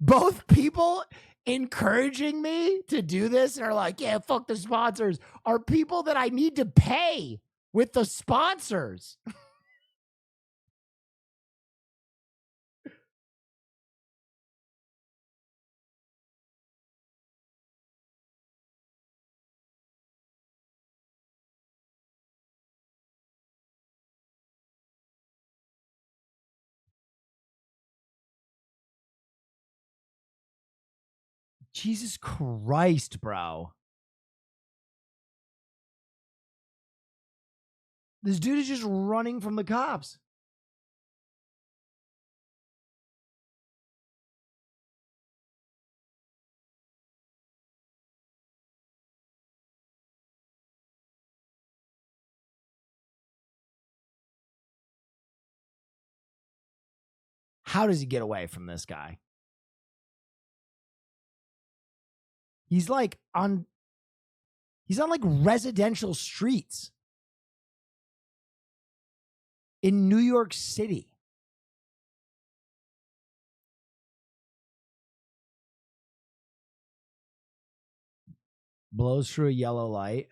Both people encouraging me to do this and are like, yeah, fuck the sponsors, are people that I need to pay with the sponsors. Jesus Christ, bro. This dude is just running from the cops. How does he get away from this guy? He's like on like residential streets in New York City. Blows through a yellow light.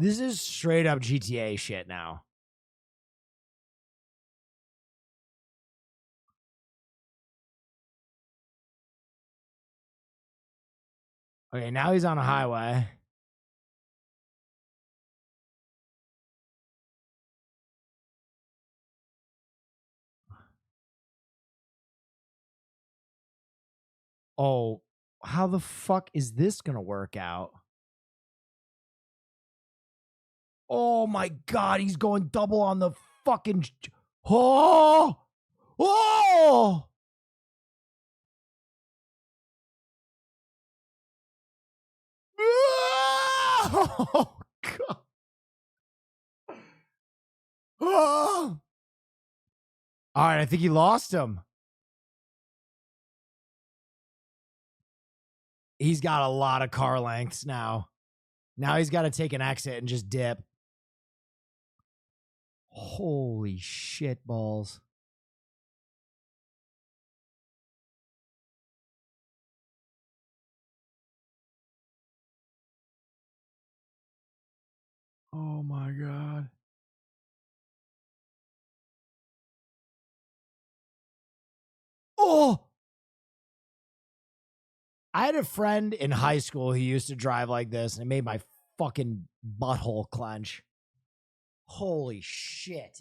This is straight up GTA shit now. Okay, now he's on a highway. Oh, how the fuck is this gonna work out? Oh my God, he's going double on the fucking... Oh! Oh! Oh, God. Oh! All right, I think he lost him. He's got a lot of car lengths now. Now he's got to take an exit and just dip. Holy shit balls. Oh my God. Oh! I had a friend in high school who used to drive like this, and it made my fucking butthole clench. Holy shit.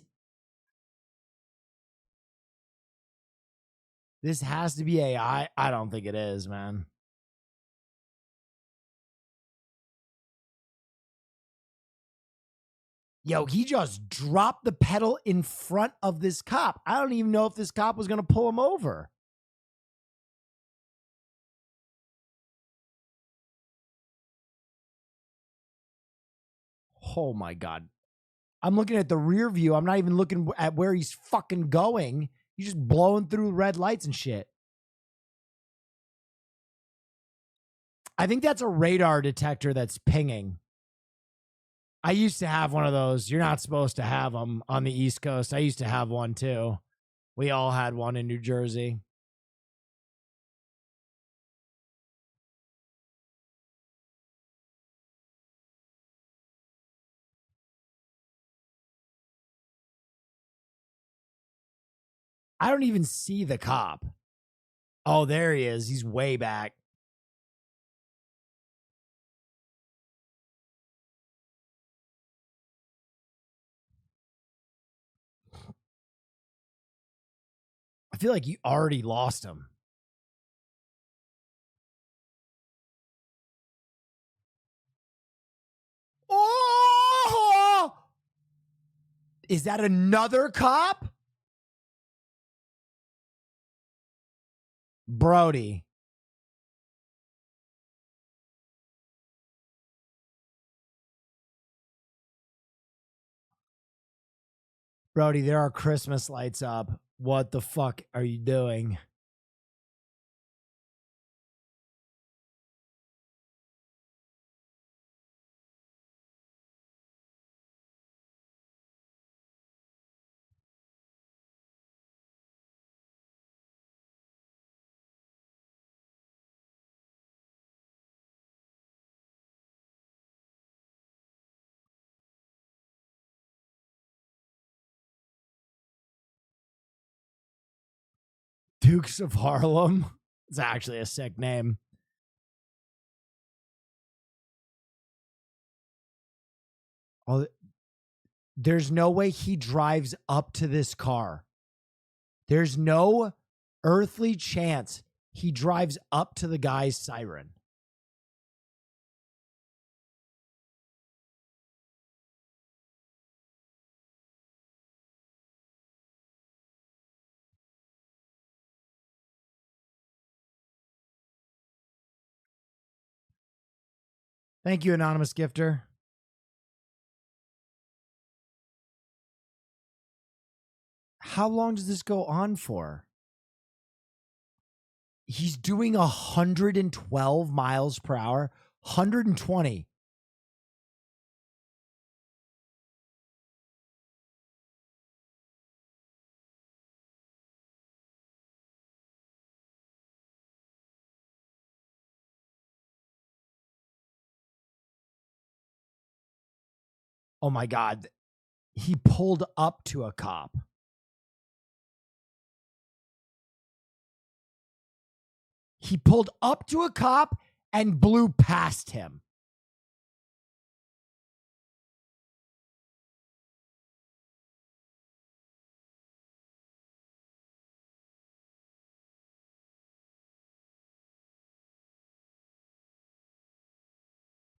This has to be AI. I don't think it is, man. Yo, he just dropped the pedal in front of this cop. I don't even know if this cop was going to pull him over. Oh my God. I'm looking at the rear view. I'm not even looking at where he's fucking going. He's just blowing through red lights and shit. I think that's a radar detector that's pinging. I used to have one of those. You're not supposed to have them on the East Coast. I used to have one too. We all had one in New Jersey. I don't even see the cop. Oh, there he is. He's way back. I feel like you already lost him. Oh! Is that another cop? Brody. Brody, there are Christmas lights up. What the fuck are you doing? Dukes of Harlem. It's actually a sick name. Oh, there's no way he drives up to this car. There's no earthly chance he drives up to the guy's siren. Thank you, anonymous gifter. How long does this go on for? He's doing 112 miles per hour. 120. Oh my God. He pulled up to a cop. He pulled up to a cop and blew past him.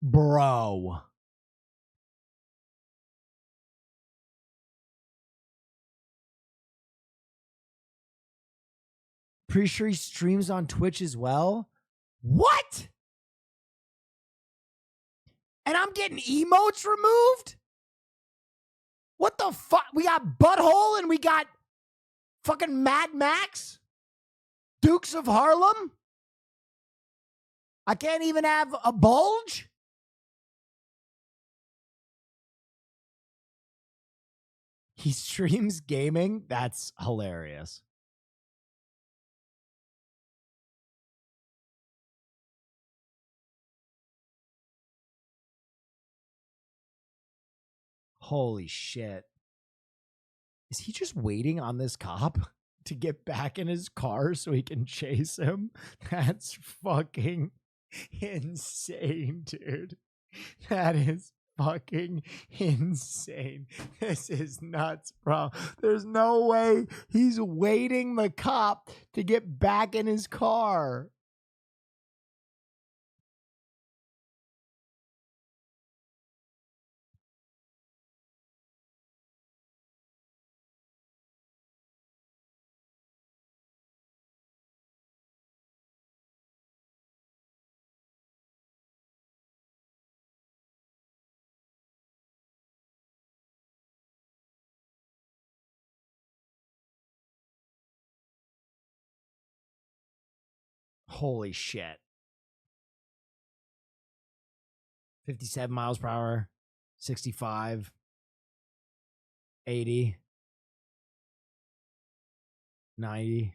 Bro. Pretty sure he streams on Twitch as well. What? And I'm getting emotes removed? What the fuck? We got Butthole and we got fucking Mad Max? Dukes of Harlem? I can't even have a bulge? He streams gaming? That's hilarious. Holy shit. Is he just waiting on this cop to get back in his car so he can chase him? That's fucking insane, dude. That is fucking insane. This is nuts, bro. There's no way he's waiting the cop to get back in his car. Holy shit. 57 miles per hour, 65, 80, 90.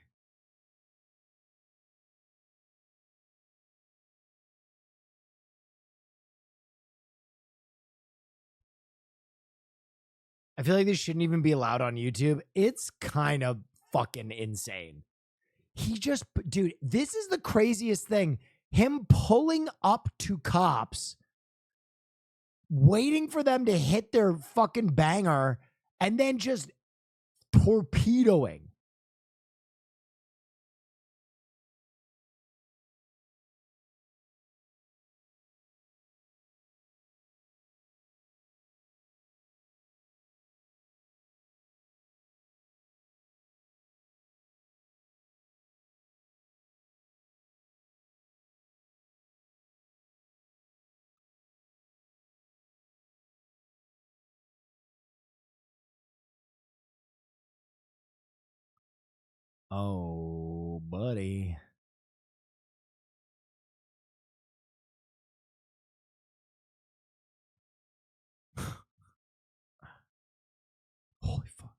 I feel like this shouldn't even be allowed on YouTube. It's kind of fucking insane. He just, dude, this is the craziest thing. Him pulling up to cops, waiting for them to hit their fucking banger, and then just torpedoing. Oh, buddy. Holy fuck.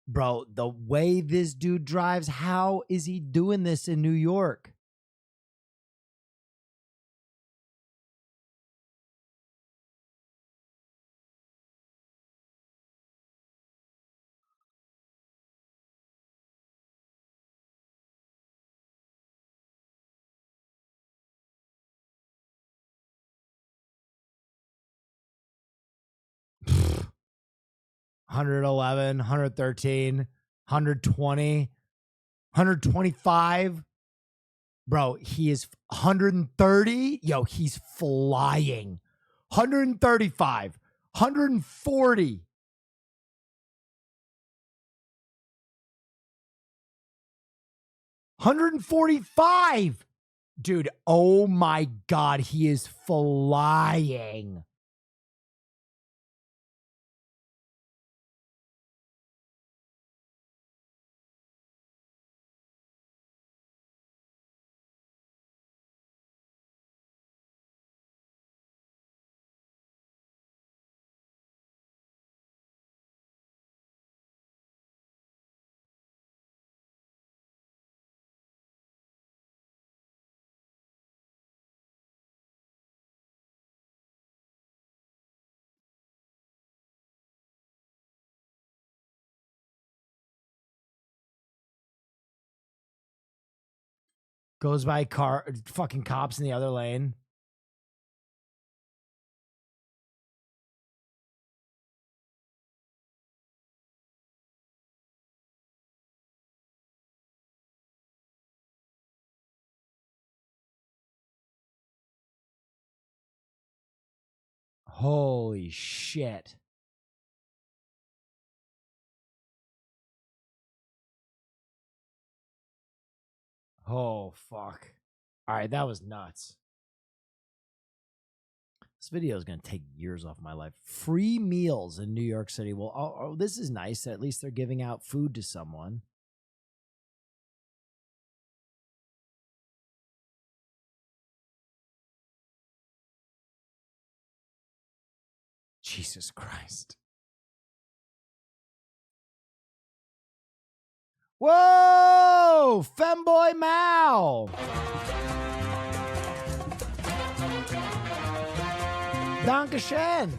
Bro, the way this dude drives, how is he doing this in New York? $111, $113, $120, $125. Bro, he is $130. Yo, he's flying. $135, $140. $145. Dude, oh my God, he is flying. Goes by car, fucking cops in the other lane. Holy shit. Oh, fuck. All right, that was nuts. This video is going to take years off my life. Free meals in New York City. Well, oh, this is nice. At least they're giving out food to someone. Jesus Christ. Whoa! Femboy Mao! Dankeschön!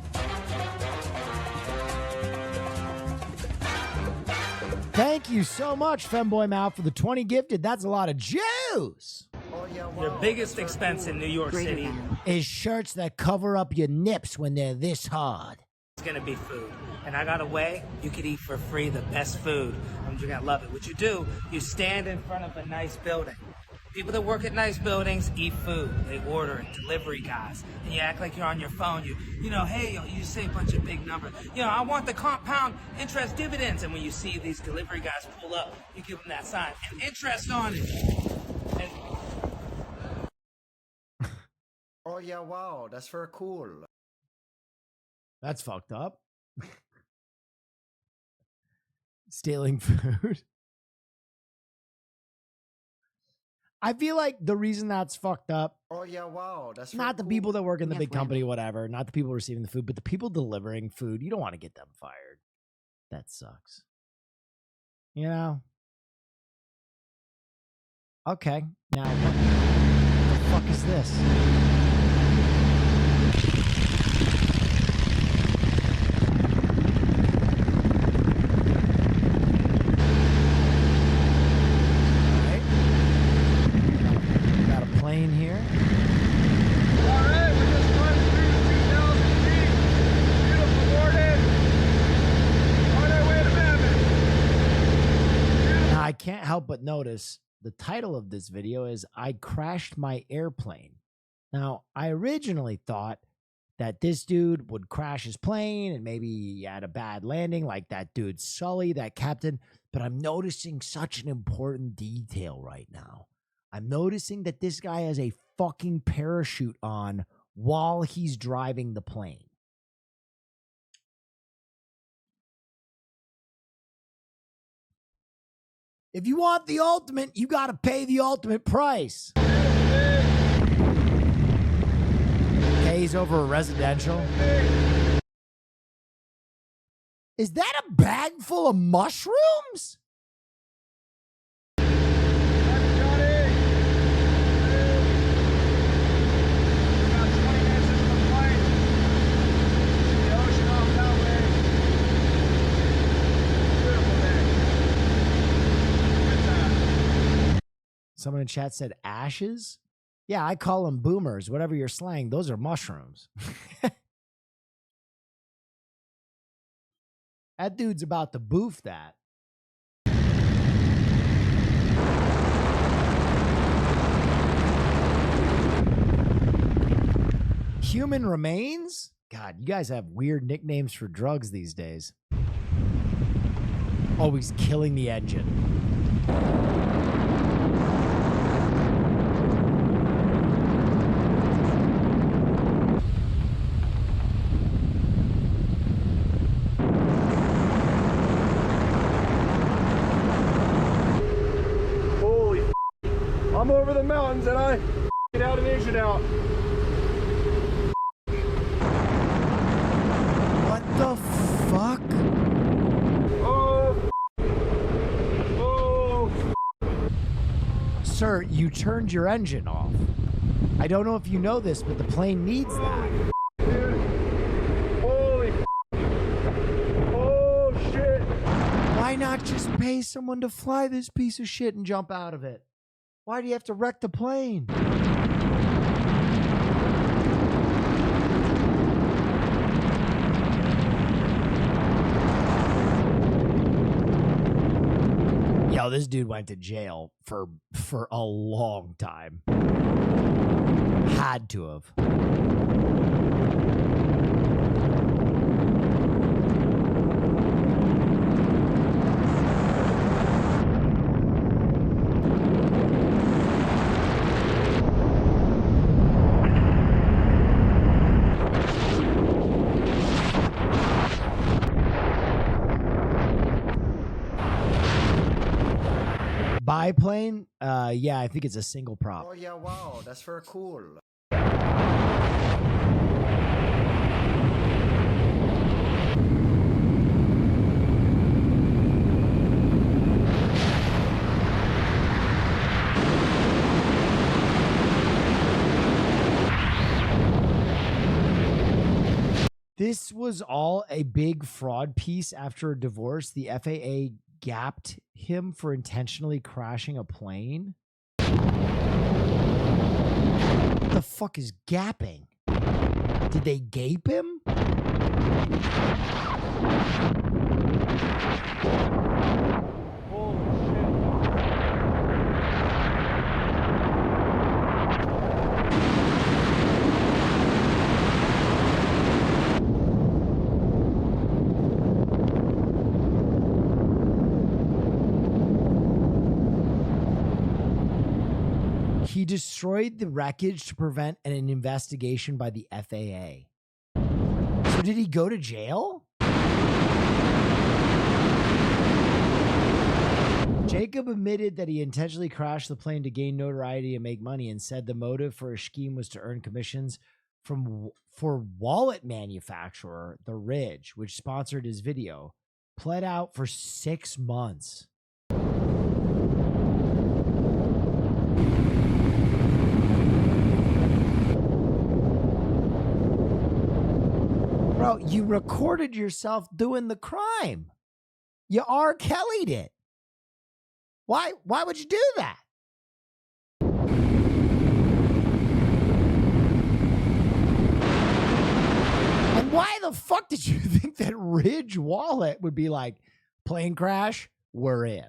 Thank you so much, Femboy Mao, for the 20 gifted. That's a lot of juice! Your biggest expense in New York City is shirts that cover up your nips when they're this hard. It's gonna be food. And I got a way you could eat for free the best food. You're gonna love it. What you do, you stand in front of a nice building. People that work at nice buildings eat food. They order it, delivery guys. And you act like you're on your phone. You know, hey, you say a bunch of big numbers. You know, I want the compound interest dividends. And when you see these delivery guys pull up, you give them that sign. And interest on it. And oh, yeah, wow. That's very cool. That's fucked up. Stealing food. I feel like the reason that's fucked up, Oh yeah, wow, that's not the cool. people that work in the Yeah, big bueno. company, whatever, not the people receiving the food, but the people delivering food. You don't want to get them fired. That sucks. You know? Okay. Now, what the fuck is this? Got a plane here. Alright, we're just running through the 2,000 feet. Beautiful morning. On our way to Mammoth. Now, I can't help but notice the title of this video is I Crashed My Airplane. Now, I originally thought that this dude would crash his plane and maybe he had a bad landing like that dude Sully, that captain, but I'm noticing such an important detail right now. I'm noticing that this guy has a fucking parachute on while he's driving the plane. If you want the ultimate, you got to pay the ultimate price. Pays over a residential. Is that a bag full of mushrooms? Someone in chat said ashes. Yeah, I call them boomers. Whatever your slang, those are mushrooms. That dude's about to boof that. Human remains? God, you guys have weird nicknames for drugs these days. Always killing the engine. Holy I'm over the mountains and I get out an engine out. What the fuck? Oh. Oh. Sir, you turned your engine off. I don't know if you know this, but the plane needs that. Holy. Oh shit. Why not just pay someone to fly this piece of shit and jump out of it? Why do you have to wreck the plane? Yo, this dude went to jail for a long time. Had to have. Biplane? Yeah, I think it's a single prop. Oh yeah, wow, that's very cool. This was all a big fraud piece after a divorce. The FAA gapped him for intentionally crashing a plane. What the fuck is gapping? Did they gape him? He destroyed the wreckage to prevent an investigation by the FAA. So did he go to jail? Jacob admitted that he intentionally crashed the plane to gain notoriety and make money, and said the motive for his scheme was to earn commissions for wallet manufacturer The Ridge, which sponsored his video. Pled out for 6 months. Bro, you recorded yourself doing the crime. You R. Kelly'd it. Why would you do that? And why the fuck did you think that Ridge wallet would be like, plane crash, we're in?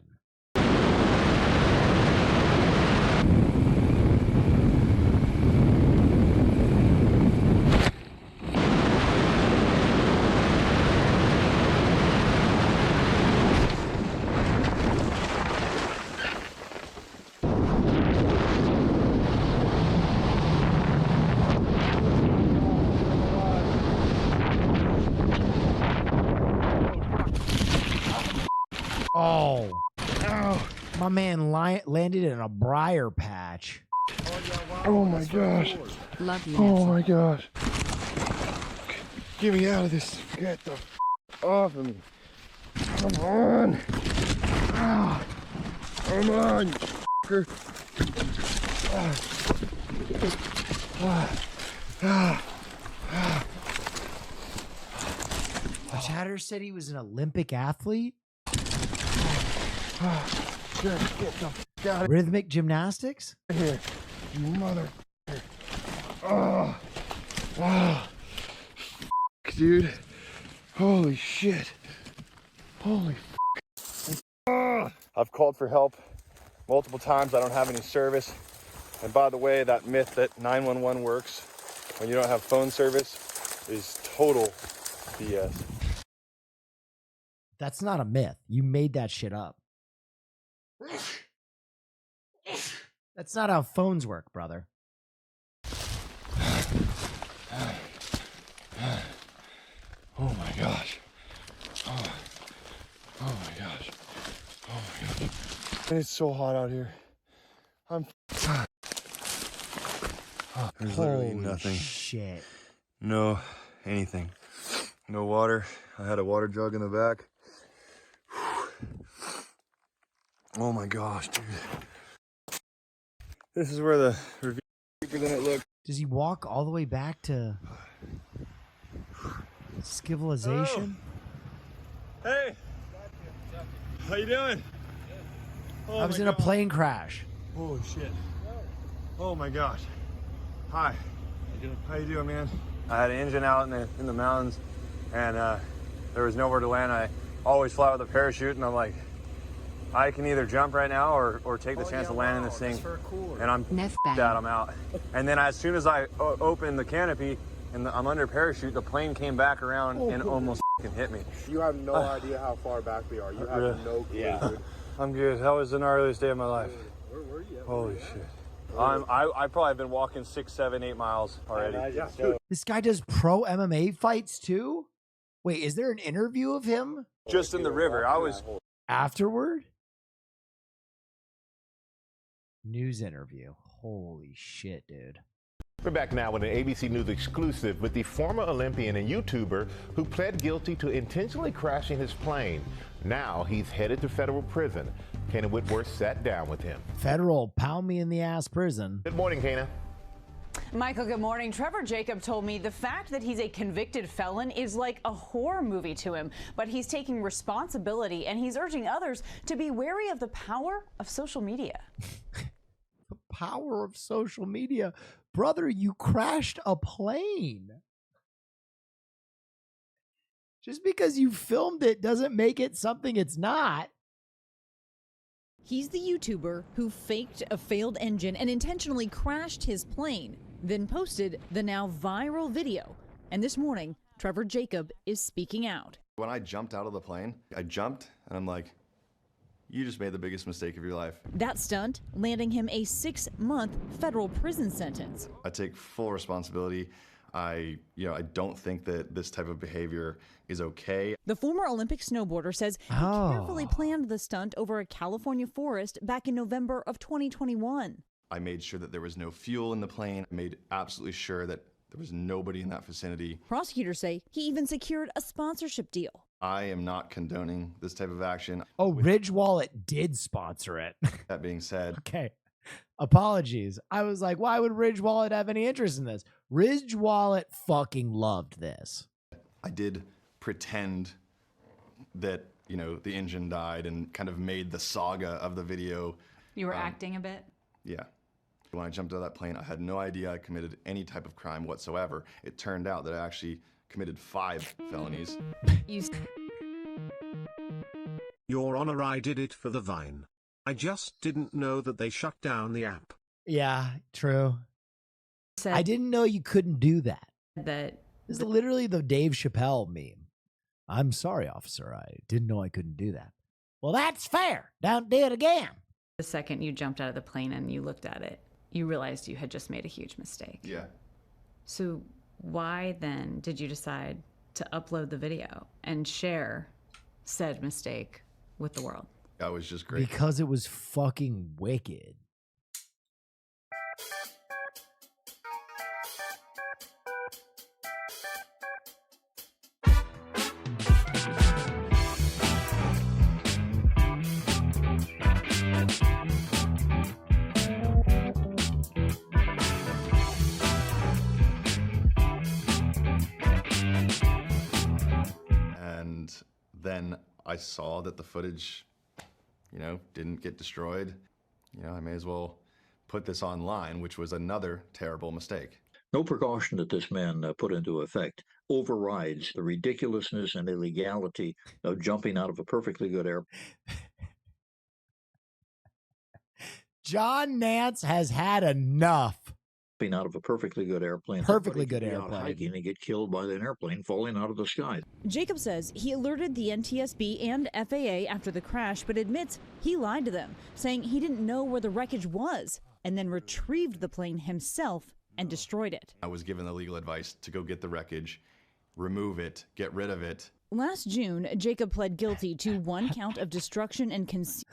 Oh, my man landed in a briar patch. Oh my gosh. Love you. Oh my gosh. Get me out of this. Get the off of me. Come on. Come on. Chatter said he was an Olympic athlete. Just get the out of Rhythmic gymnastics? here, you mother. Dude. Holy shit. Holy. I've called for help multiple times. I don't have any service. And by the way, that myth that 911 works when you don't have phone service is total BS. That's not a myth. You made that shit up. That's not how phones work, brother. Oh my gosh. Oh my gosh. Oh my gosh. It's so hot out here. There's literally nothing. Shit. No anything. No water. I had a water jug in the back. Oh my gosh, dude. This is where the review deeper than it looked. Does he walk all the way back to civilization? Oh. Hey, how you doing? Oh I was my in a God. plane crash. Holy shit. Oh my gosh. Hi. How you doing, man? I had an engine out in the mountains, and there was nowhere to land. I always fly with a parachute, and I'm like, I can either jump right now or take the chance of landing this thing. And I'm Neff that I'm out. And then as soon as I opened the canopy and I'm under parachute, the plane came back around and almost hit me. You have no idea how far back we are. You have no clue, dude. I'm good. That was the gnarliest day of my life. Where were you? Holy shit. I probably have been walking 6, 7, 8 miles already. This guy does pro MMA fights too? Wait, is there an interview of him? Just in the river. I was Afterward? News interview. Holy shit, dude. We're back now with an ABC News exclusive with the former Olympian and YouTuber who pled guilty to intentionally crashing his plane. Now he's headed to federal prison. Kana Whitworth sat down with him. Federal pound me in the ass prison. Good morning, Kana. Michael, good morning. Trevor Jacob told me the fact that he's a convicted felon is like a horror movie to him, but he's taking responsibility and he's urging others to be wary of the power of social media. The power of social media. Brother, you crashed a plane. Just because you filmed it doesn't make it something it's not. He's the YouTuber who faked a failed engine and intentionally crashed his plane, then posted the now viral video. And this morning, Trevor Jacob is speaking out. When I jumped out of the plane, I jumped and I'm like, you just made the biggest mistake of your life. That stunt landing him a 6-month federal prison sentence. I take full responsibility. I don't think that this type of behavior is okay. The former Olympic snowboarder says he carefully planned the stunt over a California forest back in November of 2021. I made sure that there was no fuel in the plane. I made absolutely sure that there was nobody in that vicinity. Prosecutors say he even secured a sponsorship deal. I am not condoning this type of action. Oh, Ridge Wallet did sponsor it. That being said. Okay. Apologies. I was like, why would Ridge Wallet have any interest in this? Ridge Wallet fucking loved this. I did pretend that, the engine died and kind of made the saga of the video. You were acting a bit? Yeah. When I jumped out of that plane, I had no idea I committed any type of crime whatsoever. It turned out that I actually committed 5 felonies. Your Honor, I did it for the Vine. I just didn't know that they shut down the app. Yeah, true. I didn't know you couldn't do that. This is literally the Dave Chappelle meme. I'm sorry, officer. I didn't know I couldn't do that. Well, that's fair. Don't do it again. The second you jumped out of the plane and you looked at it, you realized you had just made a huge mistake. Yeah. So why then did you decide to upload the video and share said mistake with the world? That was just great. Because it was fucking wicked. And then I saw that the footage, didn't get destroyed. I may as well put this online, which was another terrible mistake. No precaution that this man put into effect overrides the ridiculousness and illegality of jumping out of a perfectly good airplane. John Nance has had enough. Out of a perfectly good airplane. Perfectly good Out airplane. hiking and get killed by an airplane falling out of the sky. Jacob says he alerted the NTSB and FAA after the crash, but admits he lied to them, saying he didn't know where the wreckage was, and then retrieved the plane himself and destroyed it. I was given the legal advice to go get the wreckage, remove it, get rid of it. Last June, Jacob pled guilty to 1 count of destruction and concealment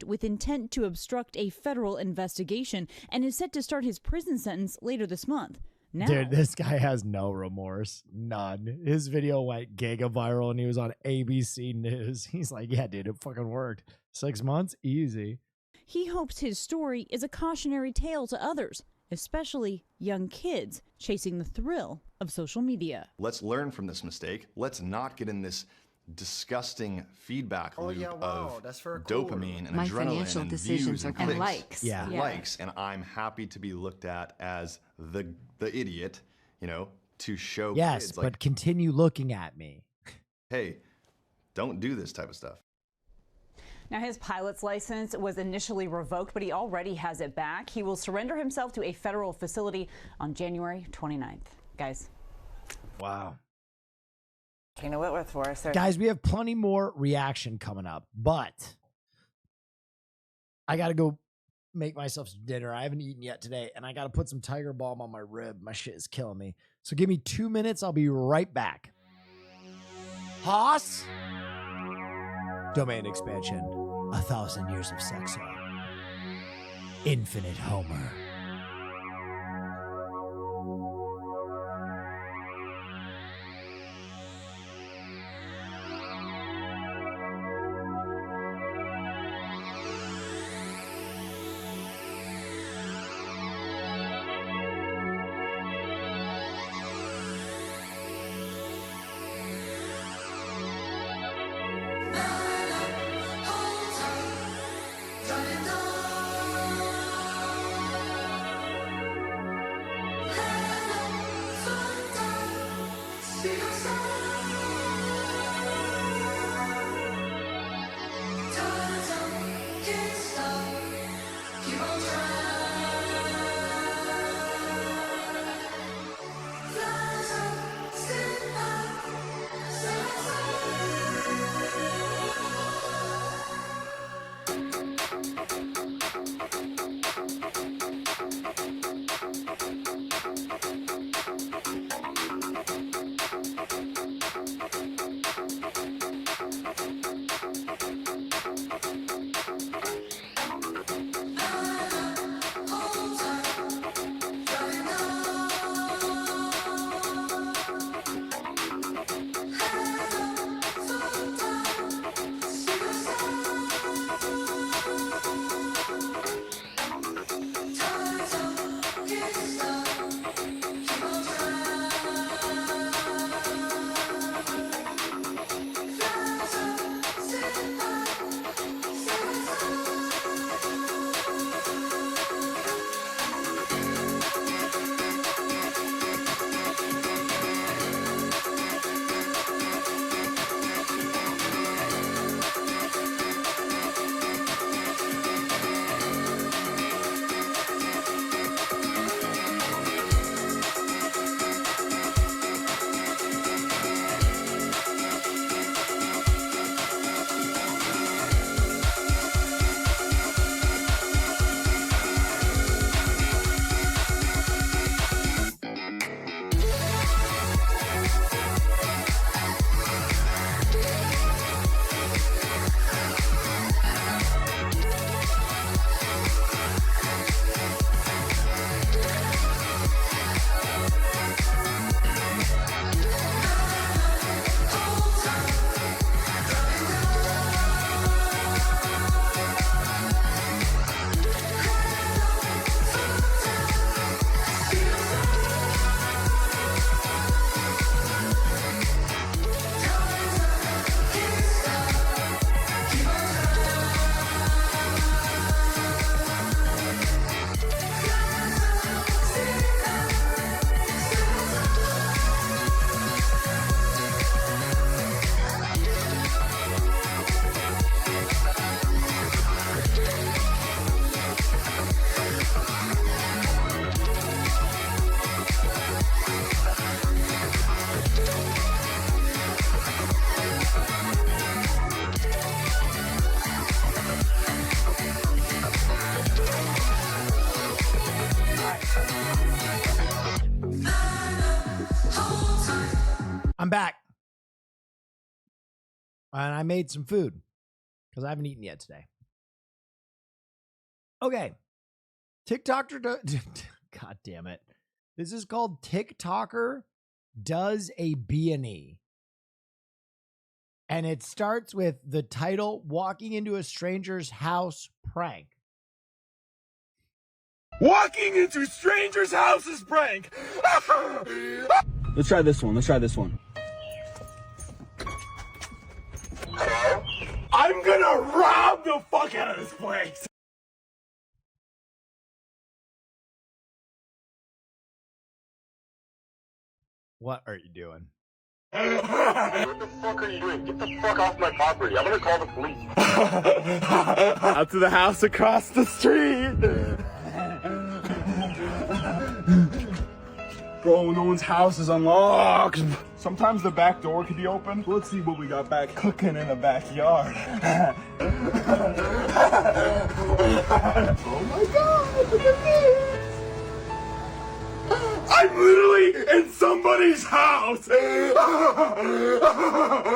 with intent to obstruct a federal investigation, and is set to start his prison sentence later this month. Now, Dude, this guy has no remorse. None. His video went giga viral and he was on ABC News. He's like, yeah, dude, it fucking worked. 6 months? Easy. He hopes his story is a cautionary tale to others, especially young kids chasing the thrill of social media. Let's learn from this mistake. Let's not get in this disgusting feedback loop of dopamine and My adrenaline financial and decisions views are and and clicks. likes. Yeah. Yeah. Likes. And I'm happy to be looked at as the idiot, to show Yes, kids, but continue looking at me. hey, don't do this type of stuff. Now, his pilot's license was initially revoked, but he already has it back. He will surrender himself to a federal facility on January 29th. Guys. Wow. Tina Whitworth for us. Guys, we have plenty more reaction coming up, but I got to go make myself some dinner. I haven't eaten yet today, and I got to put some Tiger Balm on my rib. My shit is killing me. So give me 2 minutes. I'll be right back. Haas? Domain expansion. 1,000 years of sex. Infinite Homer. I'm back. And I made some food because I haven't eaten yet today. Okay. TikToker, God damn it. This is called TikToker Does a B&E. And it starts with the title, Walking into a Stranger's House Prank. Walking into stranger's house is prank. Let's try this one. Let's try this one. I'm gonna rob the fuck out of this place. What are you doing? What the fuck are you doing? Get the fuck off my property. I'm gonna call the police. Out to the house across the street. Bro, no one's house is unlocked. Sometimes the back door could be open. Let's see what we got back cooking in the backyard. Oh my god, look at this. I'm literally in somebody's house.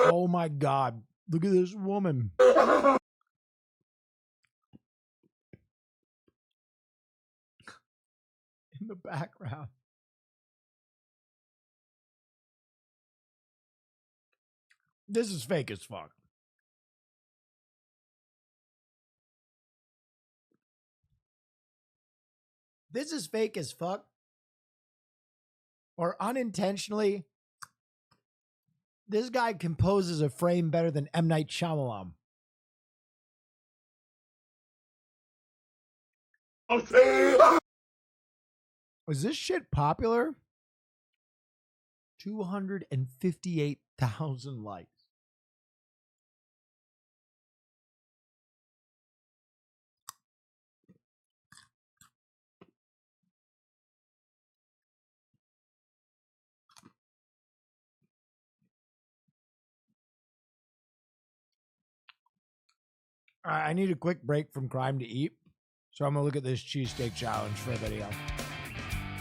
Oh my god, look at this woman. In the background. This is fake as fuck. This is fake as fuck. Or unintentionally, this guy composes a frame better than M. Night Shyamalan. Is this shit popular? 258,000 likes. All right, I need a quick break from crime to eat. So I'm going to look at this cheesesteak challenge for a video.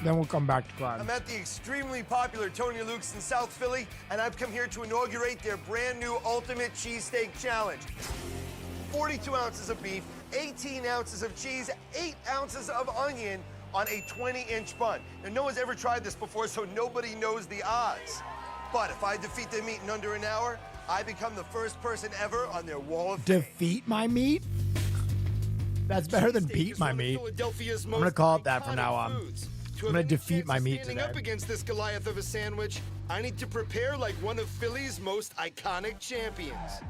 Then we'll come back to crime. I'm at the extremely popular Tony Luke's in South Philly, and I've come here to inaugurate their brand new Ultimate Cheesesteak Challenge. 42 ounces of beef, 18 ounces of cheese, 8 ounces of onion on a 20-inch bun. Now, no one's ever tried this before, so nobody knows the odds. But if I defeat their meat in under an hour, I become the first person ever on their wall of fame. Defeat my meat? That's better than beat my meat. I'm going to call it that from now on. I'm going to defeat my meat today. Standing up against this Goliath of a sandwich, I need to prepare like one of Philly's most iconic champions.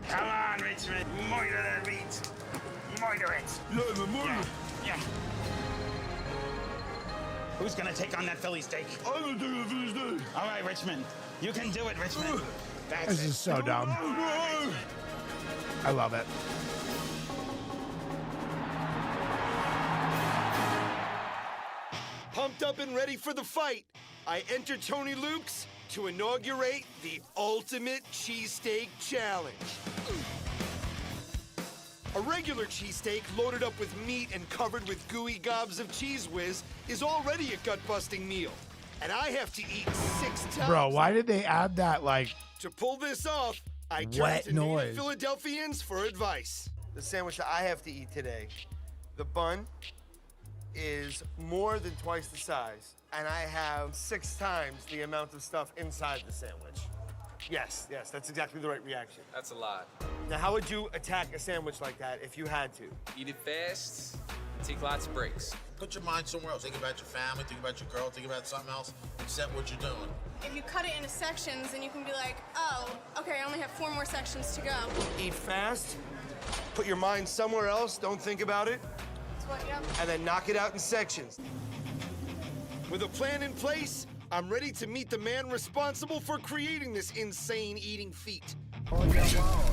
Come on, Richmond. Moiter that meat. Moiter it. Yeah. Who's gonna take on that Philly steak? I'm gonna take the Philly steak. All right, Richmond. You can do it, Richmond. This is so dumb. I love it. Pumped up and ready for the fight, I enter Tony Luke's to inaugurate the Ultimate Cheesesteak Challenge. A regular cheesesteak loaded up with meat and covered with gooey gobs of Cheese Whiz is already a gut-busting meal. And I have to eat 6 times. Bro, why did they add that, like, To pull this off, I turn wet to noise? native Philadelphians for advice. The sandwich that I have to eat today, the bun is more than twice the size, and I have 6 times the amount of stuff inside the sandwich. Yes, that's exactly the right reaction. That's a lot. Now, how would you attack a sandwich like that if you had to? Eat it fast, take lots of breaks. Put your mind somewhere else. Think about your family, think about your girl, think about something else, except what you're doing. If you cut it into sections, then you can be like, oh, okay, I only have 4 more sections to go. Eat fast, put your mind somewhere else, don't think about it, That's what, yeah. and then knock it out in sections. With a plan in place, I'm ready to meet the man responsible for creating this insane eating feat.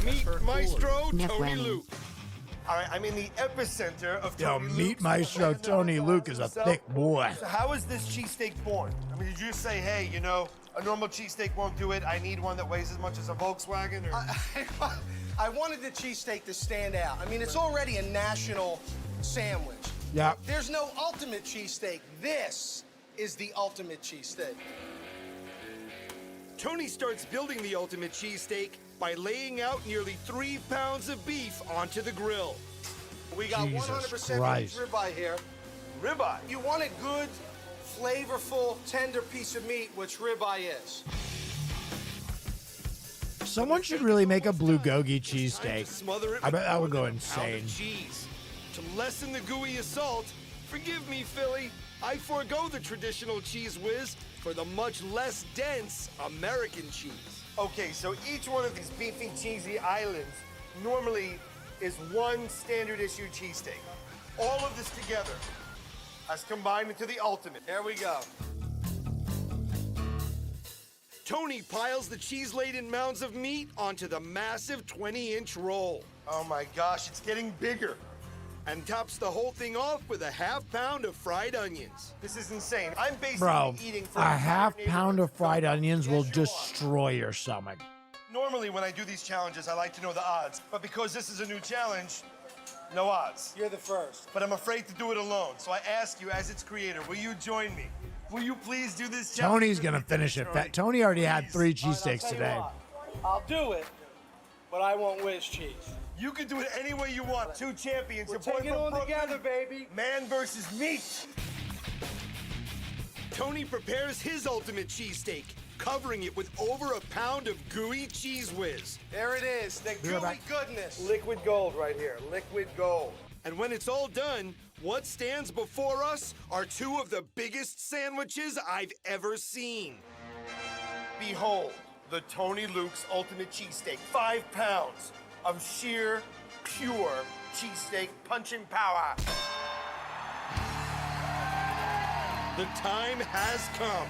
Meet Maestro Tony Luke. All right, I'm in the epicenter of Tony Luke. Meat Maestro Tony Luke is a thick boy. So how is this cheesesteak born? I mean, did you just say, hey, you know, a normal cheesesteak won't do it. I need one that weighs as much as a Volkswagen? Or... I wanted the cheesesteak to stand out. I mean, it's already a national sandwich. Yeah. There's no ultimate cheesesteak. This is the ultimate cheesesteak. Tony starts building the ultimate cheesesteak by laying out nearly 3 pounds of beef onto the grill. We got 100% beef ribeye here. Ribeye? You want a good, flavorful, tender piece of meat, which ribeye is. Someone should really make a bulgogi cheesesteak. Smother it I bet that would go with a pound of insane. cheese. To lessen the gooey assault, forgive me, Philly, I forego the traditional cheese whiz for the much less dense American cheese. Okay, so each one of these beefy, cheesy islands normally is one standard issue cheesesteak. All of this together has combined into the ultimate. There we go. Tony piles the cheese-laden mounds of meat onto the massive 20-inch roll. Oh my gosh, it's getting bigger. And tops the whole thing off with a ½ pound of fried onions. This is insane. I'm basically Bro, eating for a ½ pound of fried onions will destroy your stomach. Normally when I do these challenges, I like to know the odds. But because this is a new challenge, no odds. You're the first. But I'm afraid to do it alone. So I ask you, as its creator, will you join me? Will you please do this challenge? Tony's going to finish it. Tony already had 3 cheesesteaks today. I'll do it, but I won't whiz cheese. You can do it any way you want. 2 champions. We're taking it on together, baby. Man versus meat. Tony prepares his ultimate cheesesteak, covering it with over £1 pound of gooey cheese whiz. There it is, the gooey goodness. Liquid gold right here, liquid gold. And when it's all done, what stands before us are 2 of the biggest sandwiches I've ever seen. Behold, the Tony Luke's Ultimate Cheesesteak. 5 pounds of sheer, pure cheesesteak punching power. The time has come.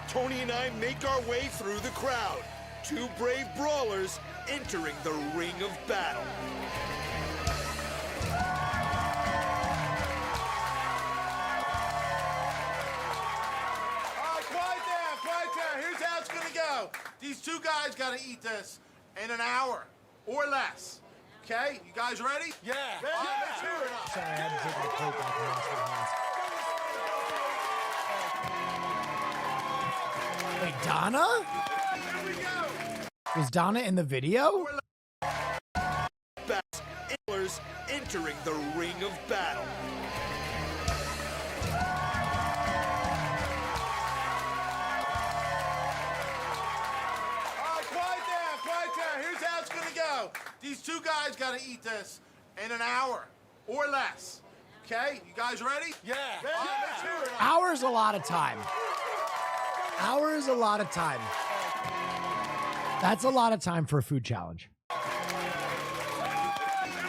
Tony and I make our way through the crowd. 2 brave brawlers entering the ring of battle. Quiet down. Here's how it's gonna go. These 2 guys gotta eat this in an hour or less. Okay? You guys ready? Yeah. All right, let's hear it. Sorry, I had to take my coat back and wash my hands. Wait, Donna? Here we go. Was Donna in the video? Antlers entering the ring of battle. Quiet down. Here's how it's gonna go. These 2 guys gotta eat this in an hour or less. Okay? You guys ready? Yeah. All right, let's hear it. Hour's a lot of time. Hour's a lot of time. That's a lot of time for a food challenge. Here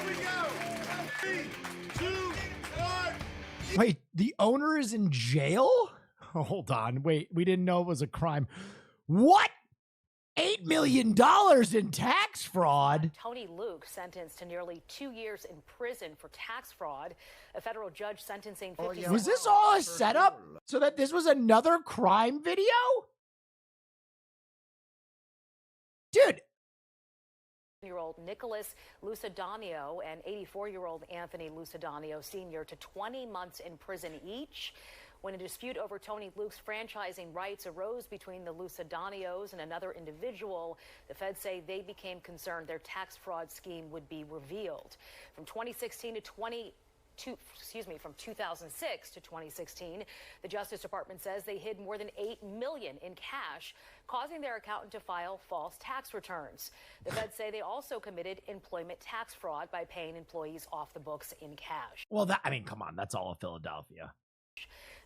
we go. 3, 2, 1. Wait, the owner is in jail? Hold on. Wait, we didn't know it was a crime. What? $8 million in tax fraud. Tony Luke sentenced to nearly 2 years in prison for tax fraud. A federal judge sentencing 50. Was this all a setup so that this was another crime video? Dude. Year-old Nicholas Lucidanio and 84-year-old Anthony Lucidanio Sr. to 20 months in prison each. When a dispute over Tony Luke's franchising rights arose between the Lucidanios and another individual, the feds say they became concerned their tax fraud scheme would be revealed. From 2006 to 2016, the Justice Department says they hid more than $8 million in cash, causing their accountant to file false tax returns. The feds say they also committed employment tax fraud by paying employees off the books in cash. Well, come on, that's all of Philadelphia.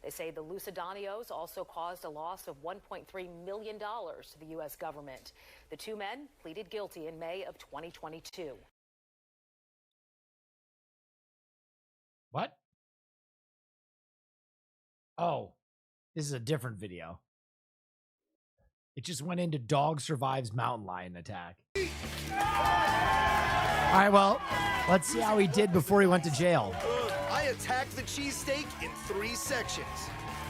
They say the Lucidanios also caused a loss of $1.3 million to the U.S. government. The 2 men pleaded guilty in May of 2022. What? Oh, this is a different video. It just went into dog survives mountain lion attack. All right, well, let's see how he did before he went to jail. I attacked the cheesesteak in 3 sections.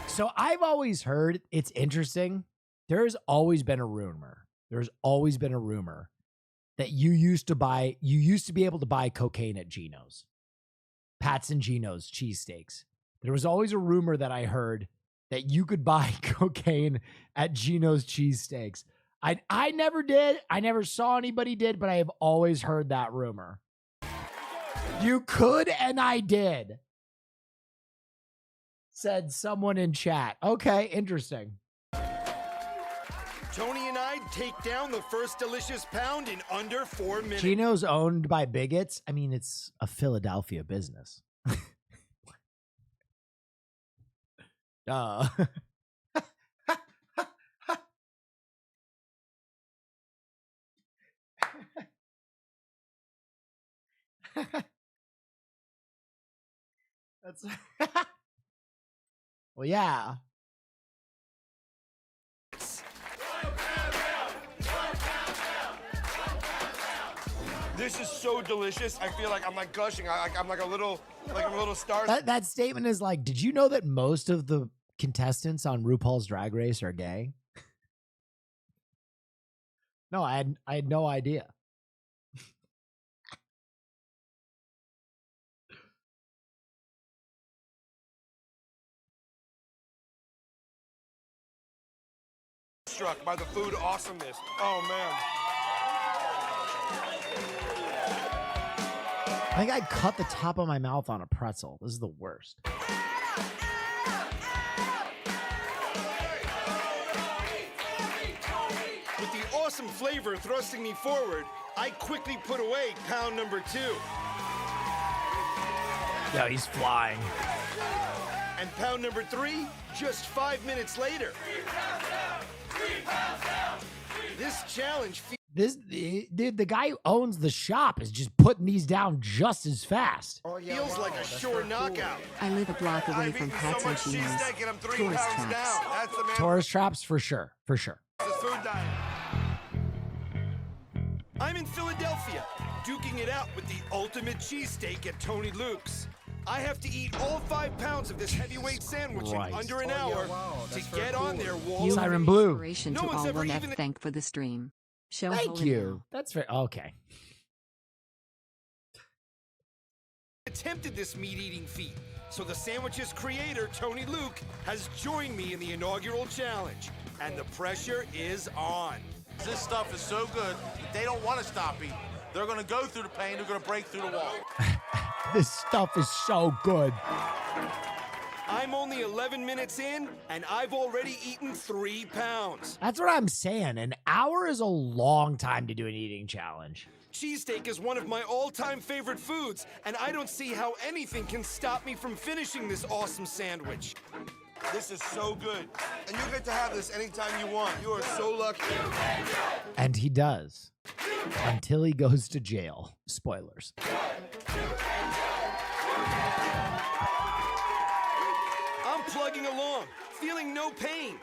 So I've always heard, it's interesting, there's always been a rumor that you used to be able to buy cocaine at Geno's. Pat's and Geno's cheesesteaks. There was always a rumor that I heard that you could buy cocaine at Geno's cheesesteaks. I never did. I never saw anybody did, but I have always heard that rumor. You could, and I did. Said someone in chat. Okay, interesting. Tony and I take down the first delicious pound in under 4 minutes. Geno's owned by bigots. I mean, it's a Philadelphia business. Duh. That's well, yeah. This is so delicious. I feel like I'm like gushing. I'm like a little star. That statement is like, did you know that most of the contestants on RuPaul's Drag Race are gay? No, I had no idea. Struck by the food awesomeness. Oh man. I think I cut the top of my mouth on a pretzel. This is the worst. With the awesome flavor thrusting me forward, I quickly put away pound number 2. Yeah, he's flying. And pound number 3, just 5 minutes later. This challenge the guy who owns the shop is just putting these down just as fast. Feels like a sure knockout. I live a block away from Pat's and Geno's. Tourist traps. Tourist traps for sure. For sure. Food diet. I'm in Philadelphia, duking it out with the ultimate cheesesteak at Tony Luke's. I have to eat all 5 pounds of this heavyweight sandwich in under an hour to get on their wall. Siren Blue. Inspiration to all will Neff thank for the stream. Show Thank you. That's very okay. Attempted this meat-eating feat, so the sandwich's creator, Tony Luke, has joined me in the inaugural challenge, and the pressure is on. This stuff is so good that they don't want to stop eating. They're going to go through the pain. They're going to break through the wall. This stuff is so good. I'm only 11 minutes in, and I've already eaten 3 pounds. That's what I'm saying. An hour is a long time to do an eating challenge. Cheesesteak is one of my all-time favorite foods, and I don't see how anything can stop me from finishing this awesome sandwich. This is so good. And you get to have this anytime you want. You are so lucky. And he does. Until he goes to jail. Spoilers. I'm plugging along, feeling no pain.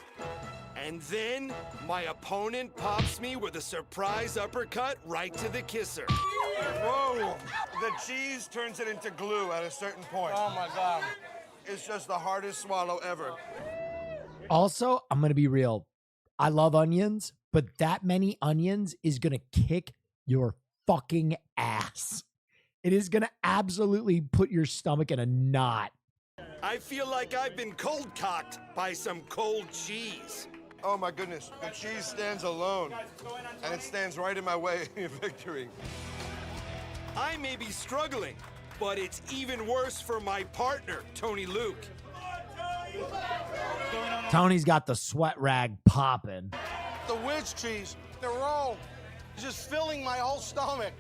And then my opponent pops me with a surprise uppercut right to the kisser. Whoa! The cheese turns it into glue at a certain point. Oh my God. It's just the hardest swallow ever. Also, I'm going to be real. I love onions, but that many onions is going to kick your fucking ass. It is going to absolutely put your stomach in a knot. I feel like I've been cold-cocked by some cold cheese. Oh my goodness, the cheese stands alone, and it stands right in my way of victory. I may be struggling, but it's even worse for my partner, Tony Luke. Tony's got the sweat rag popping. The wedge cheese, the roll, just filling my whole stomach.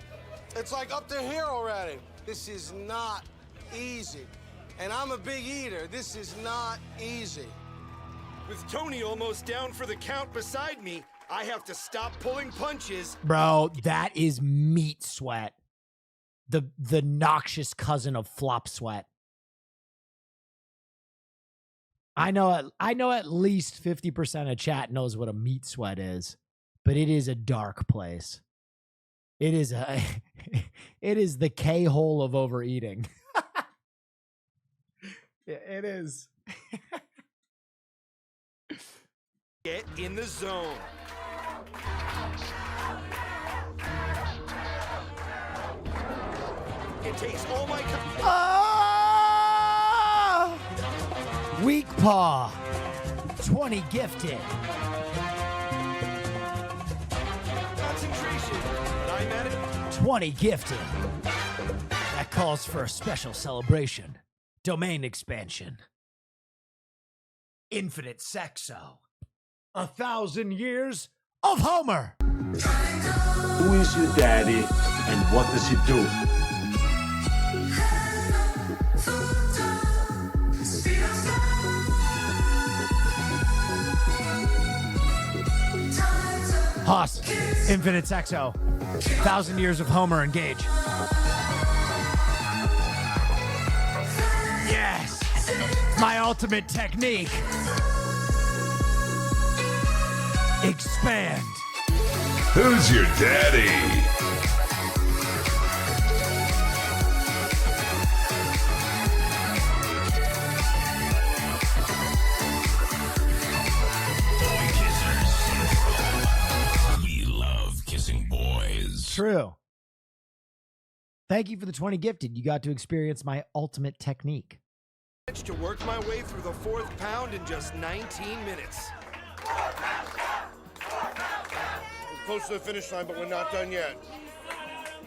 It's like up to here already. This is not easy. And I'm a big eater. This is not easy. With Tony almost down for the count beside me, I have to stop pulling punches. Bro, that is meat sweat. The noxious cousin of flop sweat. I know at least 50% of chat knows what a meat sweat is, but it is a dark place. It is it is the K-hole of overeating. Yeah, it is. Get in the zone. It takes all my... Weak paw. 20 gifted. Concentration. But I'm at it. 20 gifted. That calls for a special celebration. Domain expansion. Infinite Sexo. 1,000 years of Homer. Who is your daddy and what does he do? Hoss, Infinite Sexo, 1,000 years of Homer, engage. Yes, my ultimate technique. Expand. Who's your daddy? True. Thank you for the 20 gifted. You got to experience my ultimate technique. To work my way through the 4th pound in just 19 minutes. We're close to the finish line, but we're not done yet.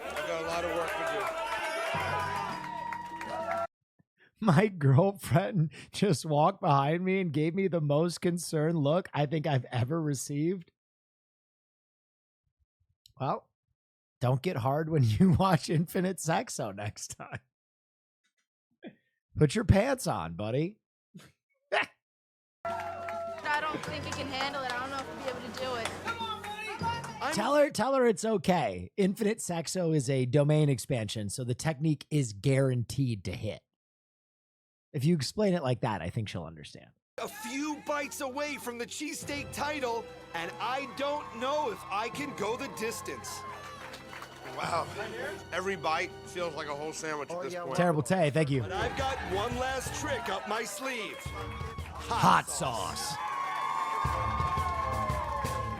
I've got a lot of work to do. My girlfriend just walked behind me and gave me the most concerned look I think I've ever received. Well, don't get hard when you watch Infinite Sexo next time. Put your pants on, buddy. I don't think you can handle it. I don't know if you'll be able to do it. Tell her it's okay. Infinite Sexo is a domain expansion, so the technique is guaranteed to hit. If you explain it like that, I think she'll understand. A few bites away from the cheesesteak title, and I don't know if I can go the distance. Wow. Every bite feels like a whole sandwich at this point. Terrible Tay, thank you. But I've got one last trick up my sleeve. Hot sauce.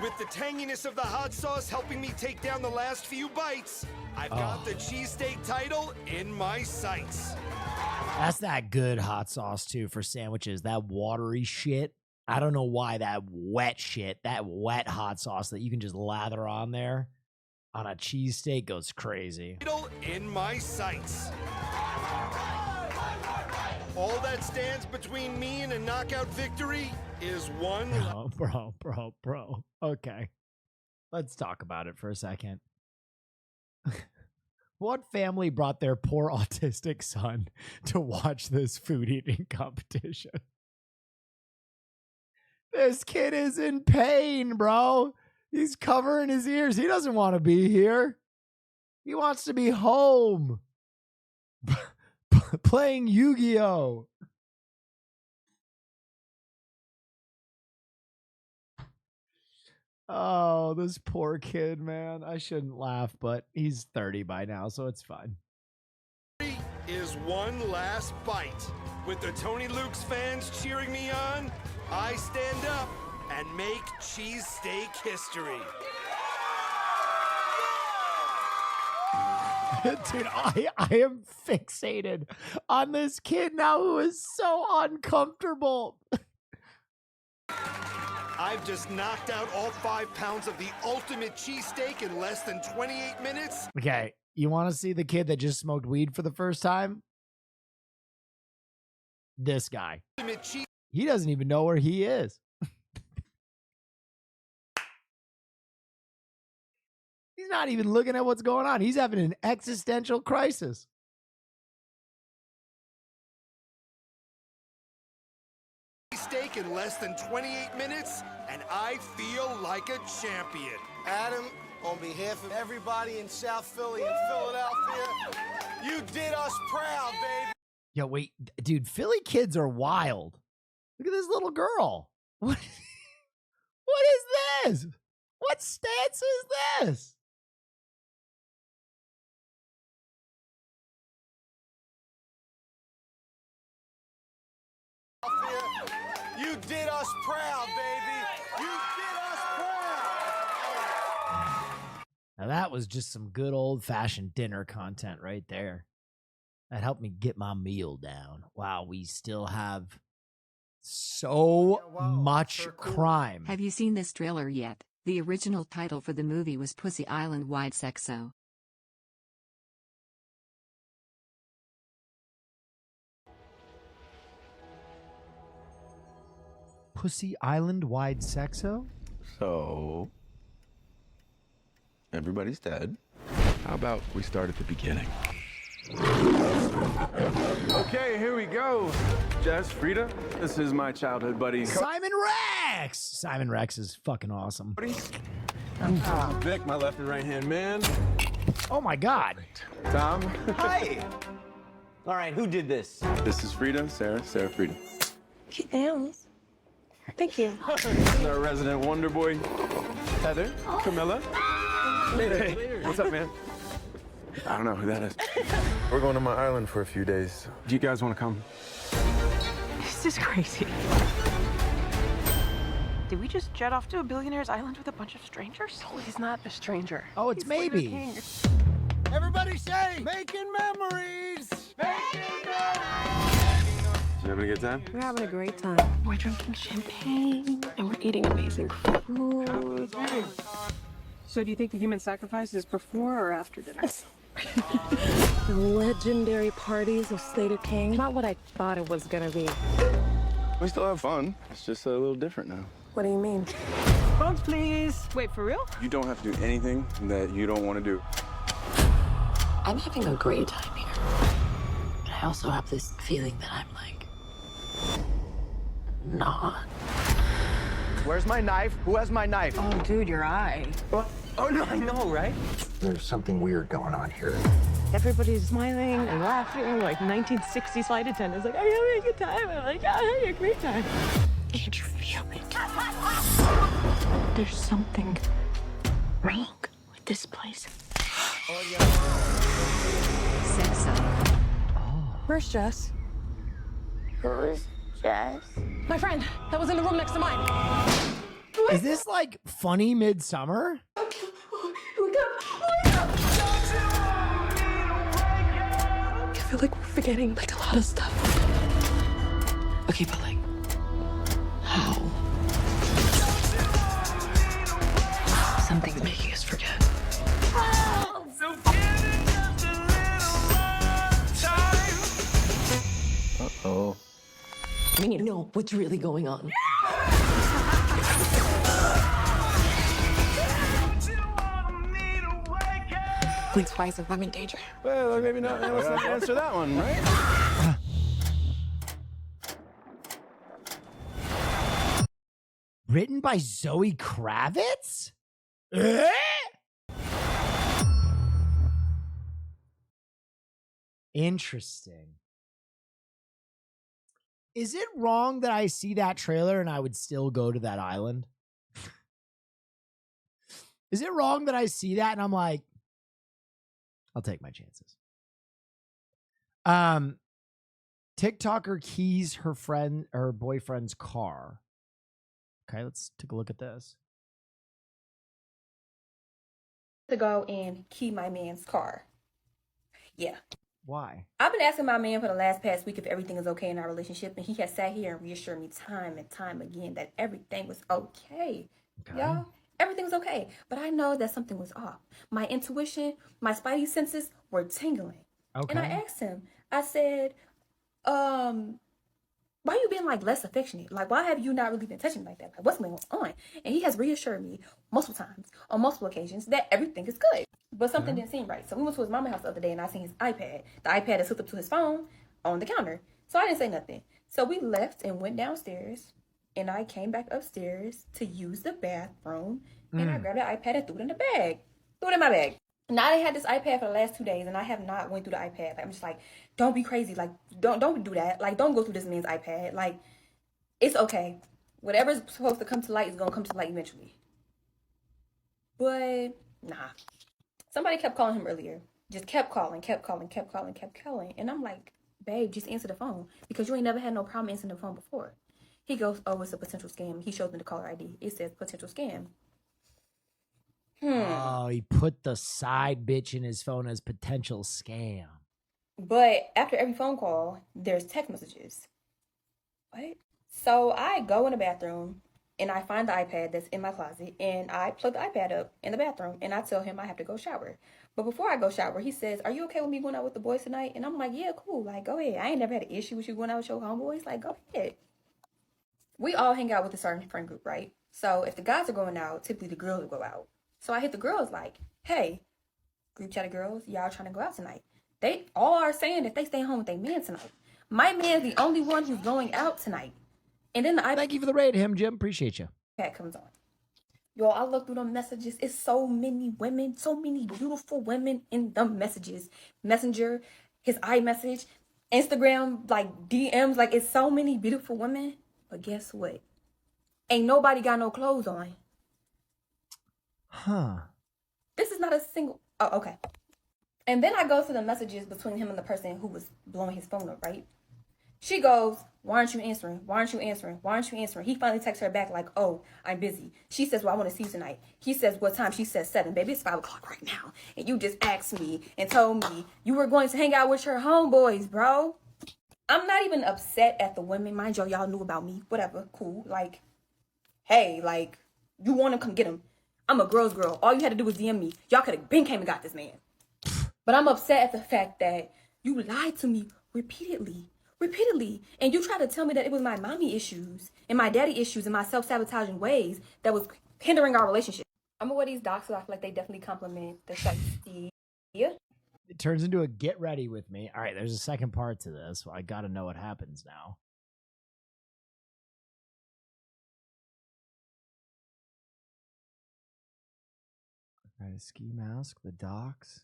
With the tanginess of the hot sauce helping me take down the last few bites, I've got the cheesesteak title in my sights. That's that good hot sauce, too, for sandwiches. That watery shit. I don't know why that wet shit, that wet hot sauce that you can just lather on there on a cheesesteak goes crazy. Title in my sights. All that stands between me and a knockout victory is one... Oh, bro. Okay. Let's talk about it for a second. What family brought their poor autistic son to watch this food eating competition? This kid is in pain, bro. He's covering his ears. He doesn't want to be here. He wants to be home. Playing Yu-Gi-Oh! Oh, this poor kid, man. I shouldn't laugh, but he's 30 by now, so it's fine. Is one last bite. With the Tony Luke's fans cheering me on, I stand up and make cheesesteak history. Dude, I am fixated on this kid now who is so uncomfortable. I've just knocked out all 5 pounds of the ultimate cheesesteak in less than 28 minutes. Okay, you want to see the kid that just smoked weed for the first time? This guy. He doesn't even know where he is. He's not even looking at what's going on. He's having an existential crisis. Steak in less than 28 minutes, and I feel like a champion. Adam, on behalf of everybody in South Philly and Philadelphia, you did us proud, baby. Yo, wait, dude, Philly kids are wild. Look at this little girl. What is this? What stance is this? You did us proud, baby. You did us proud. Now that was just some good old-fashioned dinner content right there. That helped me get my meal down. Wow, we still have so much crime. Have you seen this trailer yet? The original title for the movie was Pussy Island Wide Sexo. Pussy Island Wide Sexo? So, everybody's dead. How about we start at the beginning? Okay, here we go. Jess, Frida, this is my childhood buddy. Simon Rex! Simon Rex is fucking awesome. Vic, my left and right hand man. Oh my God. Tom. Hi. All right, who did this? This is Frida, Sarah, Frida. Cute nails. Thank you. This is our resident wonder boy, Heather, Camilla. Hey, what's up, man? I don't know who that is. We're going to my island for a few days. Do you guys want to come? This is crazy. Did we just jet off to a billionaire's island with a bunch of strangers? No, he's not a stranger. Oh, it's maybe. Everybody say, making memories! Making memories! You having a good time? We're having a great time. We're drinking champagne and we're eating amazing food. So do you think the human sacrifice is before or after dinner? The legendary parties of Slater King. Not what I thought it was gonna be. We still have fun. It's just a little different now. What do you mean? Phones, please. Wait, for real? You don't have to do anything that you don't want to do. I'm having a great time here. But I also have this feeling that I'm like, not. Where's my knife? Who has my knife? Oh, dude, your eye. What? Oh, no, I know, right? There's something weird going on here. Everybody's smiling and laughing like 1960s flight attendants. Like, are you having a good time? I'm like, yeah, I'm having a great time. Can't you feel it? There's something wrong with this place. Sexo. Where's Jess? Who's Jess? My friend that was in the room next to mine. Is this like funny midsummer? I feel like we're forgetting like a lot of stuff. Okay, but like, how? Something's making us forget. Uh-oh. We need to know what's really going on. Please, twice if I'm in danger. Well, maybe not. Let's not answer that one, right? Written by Zoe Kravitz? Eh? Interesting. Is it wrong that I see that trailer and I would still go to that island? Is it wrong that I see that and I'm like, I'll take my chances. TikToker keys her boyfriend's car. Okay, let's take a look at this. To go and key my man's car. Yeah. Why? I've been asking my man for the past week if everything is okay in our relationship, and he has sat here and reassured me time and time again that everything was okay. Y'all, everything's okay. But I know that something was off. My intuition, my spidey senses were tingling. Okay. And I asked him, I said, why you been like less affectionate? Like, why have you not really been touching me like that? Like, what's going on? And he has reassured me multiple times, on multiple occasions, that everything is good. But something didn't seem right. So we went to his mama's house the other day and I seen his iPad. The iPad is hooked up to his phone on the counter. So I didn't say nothing. So we left and went downstairs and I came back upstairs to use the bathroom and I grabbed the iPad and threw it in the bag. Threw it in my bag. Now I had this iPad for the last 2 days and I have not went through the iPad. Like, I'm just like, don't be crazy. Like, don't do that. Like, don't go through this man's iPad. Like, it's okay. Whatever's supposed to come to light is going to come to light eventually. But, nah. Somebody kept calling him earlier. Just kept calling. And I'm like, babe, just answer the phone. Because you ain't never had no problem answering the phone before. He goes, oh, it's a potential scam. He shows me the caller ID. It says potential scam. Oh, he put the side bitch in his phone as potential scam. But after every phone call, there's text messages. What? So I go in the bathroom and I find the iPad that's in my closet and I plug the iPad up in the bathroom and I tell him I have to go shower. But before I go shower, he says, "Are you okay with me going out with the boys tonight?" And I'm like, "Yeah, cool. Like, go ahead. I ain't never had an issue with you going out with your homeboys. Like, go ahead." We all hang out with a certain friend group, right? So if the guys are going out, typically the girls will go out. So I hit the girls like, "Hey, group chat of girls, y'all trying to go out tonight?" They all are saying that they stay home with their man tonight. My man's the only one who's going out tonight. And then Thank you for the raid, him, Jim. Appreciate you. iPad comes on. Yo, I look through the messages. It's so many women, so many beautiful women in the messages. Messenger, his iMessage, Instagram, like DMs, like it's so many beautiful women. But guess what? Ain't nobody got no clothes on. Huh. This is not a single. Oh, okay. And then I go to the messages between him and the person who was blowing his phone up, right? She goes, "Why aren't you answering? Why aren't you answering? Why aren't you answering?" He finally texts her back like, "Oh, I'm busy." She says, "Well, I want to see you tonight." He says, "What time?" She says 7. Baby, it's 5 o'clock right now. And you just asked me and told me you were going to hang out with your homeboys, bro. I'm not even upset at the women. Mind y'all knew about me. Whatever, cool. Like, hey, like, you want to come get him. I'm a girl's girl. All you had to do was DM me. Y'all could have been came and got this man. But I'm upset at the fact that you lied to me repeatedly. And you tried to tell me that it was my mommy issues and my daddy issues and my self-sabotaging ways that was hindering our relationship. I'm gonna wear these docs so I feel like they definitely compliment the shiesty. Yeah. It turns into a get ready with me. All right, there's a second part to this. I got to know what happens now. All right, a ski mask, the docs.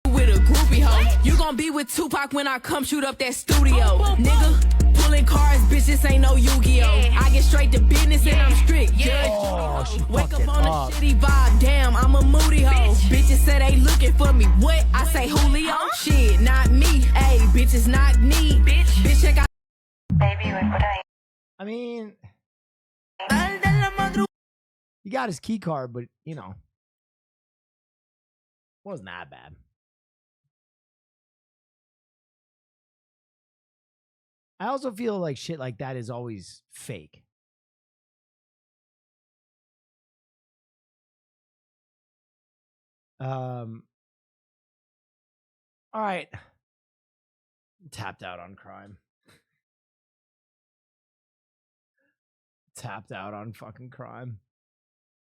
With a groupie hoe, you gon' be with Tupac when I come shoot up that studio. Nigga, pulling cars, bitch, this ain't no Yu-Gi-Oh! I get straight to business and I'm strict, judge. Wake up on a shitty vibe, damn, I'm a moody hoe. Bitches say they looking for me, what? I say Julio? Shit, not me, ayy, bitches not me. Bitch, check out. Baby, I mean, he got his key card, but, you know, wasn't that bad. I also feel like shit like that is always fake. All right. Tapped out on crime. Tapped out on fucking crime.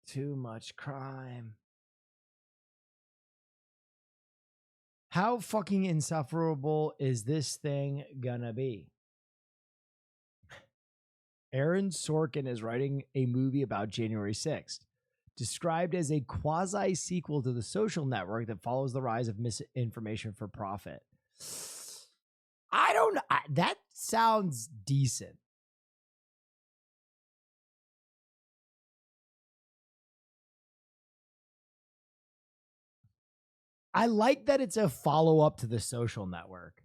Too much crime. How fucking insufferable is this thing gonna be? Aaron Sorkin is writing a movie about January 6th, described as a quasi-sequel to The Social Network that follows the rise of misinformation for profit. I don't know. That sounds decent. I like that it's a follow-up to The Social Network.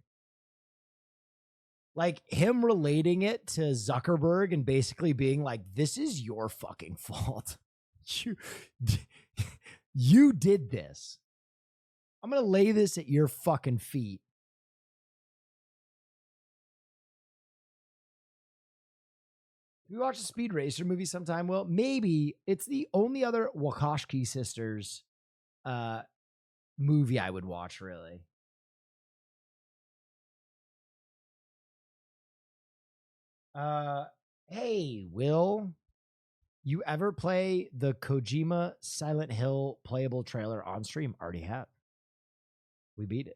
Like him relating it to Zuckerberg and basically being like, this is your fucking fault. You did this. I'm going to lay this at your fucking feet. We watch a Speed Racer movie sometime. Well, maybe. It's the only other Wachowski sisters movie I would watch, really. Hey, Will, you ever play the Kojima Silent Hill playable trailer on stream? Already have. We beat it.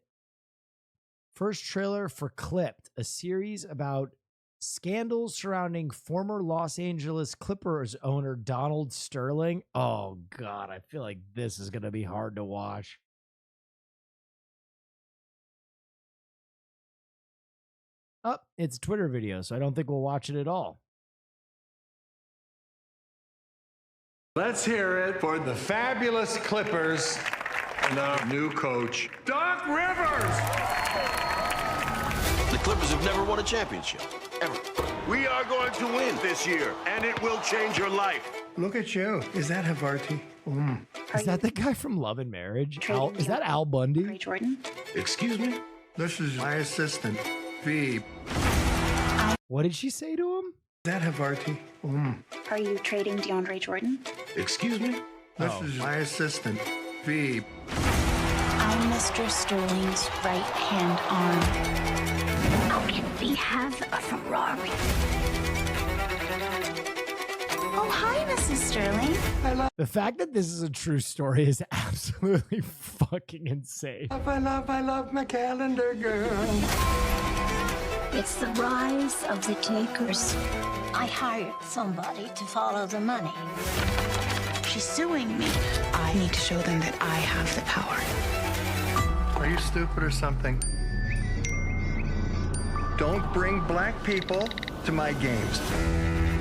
First trailer for Clipped, a series about scandals surrounding former Los Angeles Clippers owner Donald Sterling. Oh, God, I feel like this is going to be hard to watch. Oh, it's a Twitter video, so I don't think we'll watch it at all. Let's hear it for the fabulous Clippers and our new coach, Doc Rivers. The Clippers have never won a championship, ever. We are going to win this year, and it will change your life. Look at you. Is that Havarti? Is that the guy from Love and Marriage? Is that Al Bundy? Jordan? Excuse me? This is my assistant, V. What did she say to him? Is that Havarti? Are you trading DeAndre Jordan? Excuse me? This is my assistant, V. I'm Mr. Sterling's right-hand arm. How can we have a Ferrari? Oh, hi, Mrs. Sterling. The fact that this is a true story is absolutely fucking insane. I love my calendar girl. It's the rise of the takers. I hired somebody to follow the money. She's suing me. I need to show them that I have the power. Are you stupid or something? Don't bring black people to my games.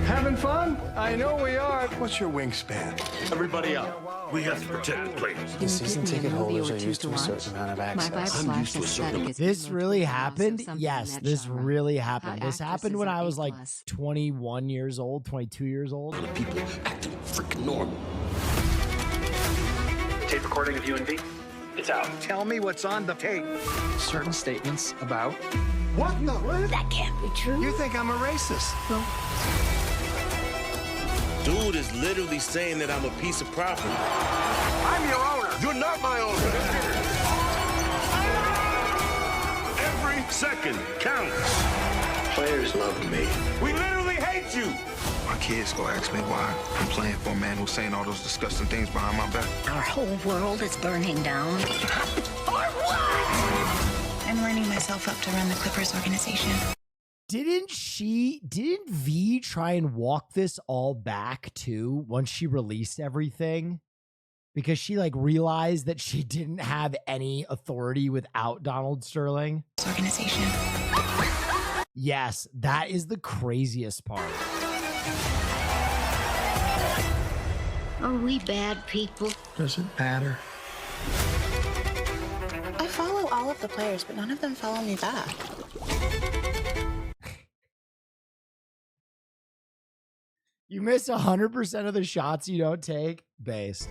Having fun? I know we are. What's your wingspan? Everybody up. We have to protect the players. The season ticket holders are used to a certain amount of access. I'm used to a certain This really happened? Yes, this really happened. This happened when I was like 21 years old, 22 years old. people acting freaking normal. Tape recording of you and V. It's out. Tell me what's on the tape. Certain statements about. What the? What? That can't be true. You think I'm a racist? Dude is literally saying that I'm a piece of property. I'm your owner. You're not my owner. Every second counts. Players love me. We literally hate you. My kids go ask me why I'm playing for a man who's saying all those disgusting things behind my back. Our whole world is burning down. For what? I'm lining myself up to run the Clippers organization. Didn't V try and walk this all back too once she released everything? Because she like realized that she didn't have any authority without Donald Sterling. Organization. Yes, that is the craziest part. Are we bad people? Does it matter? I follow all of the players, but none of them follow me back. You miss 100% of the shots you don't take. Based.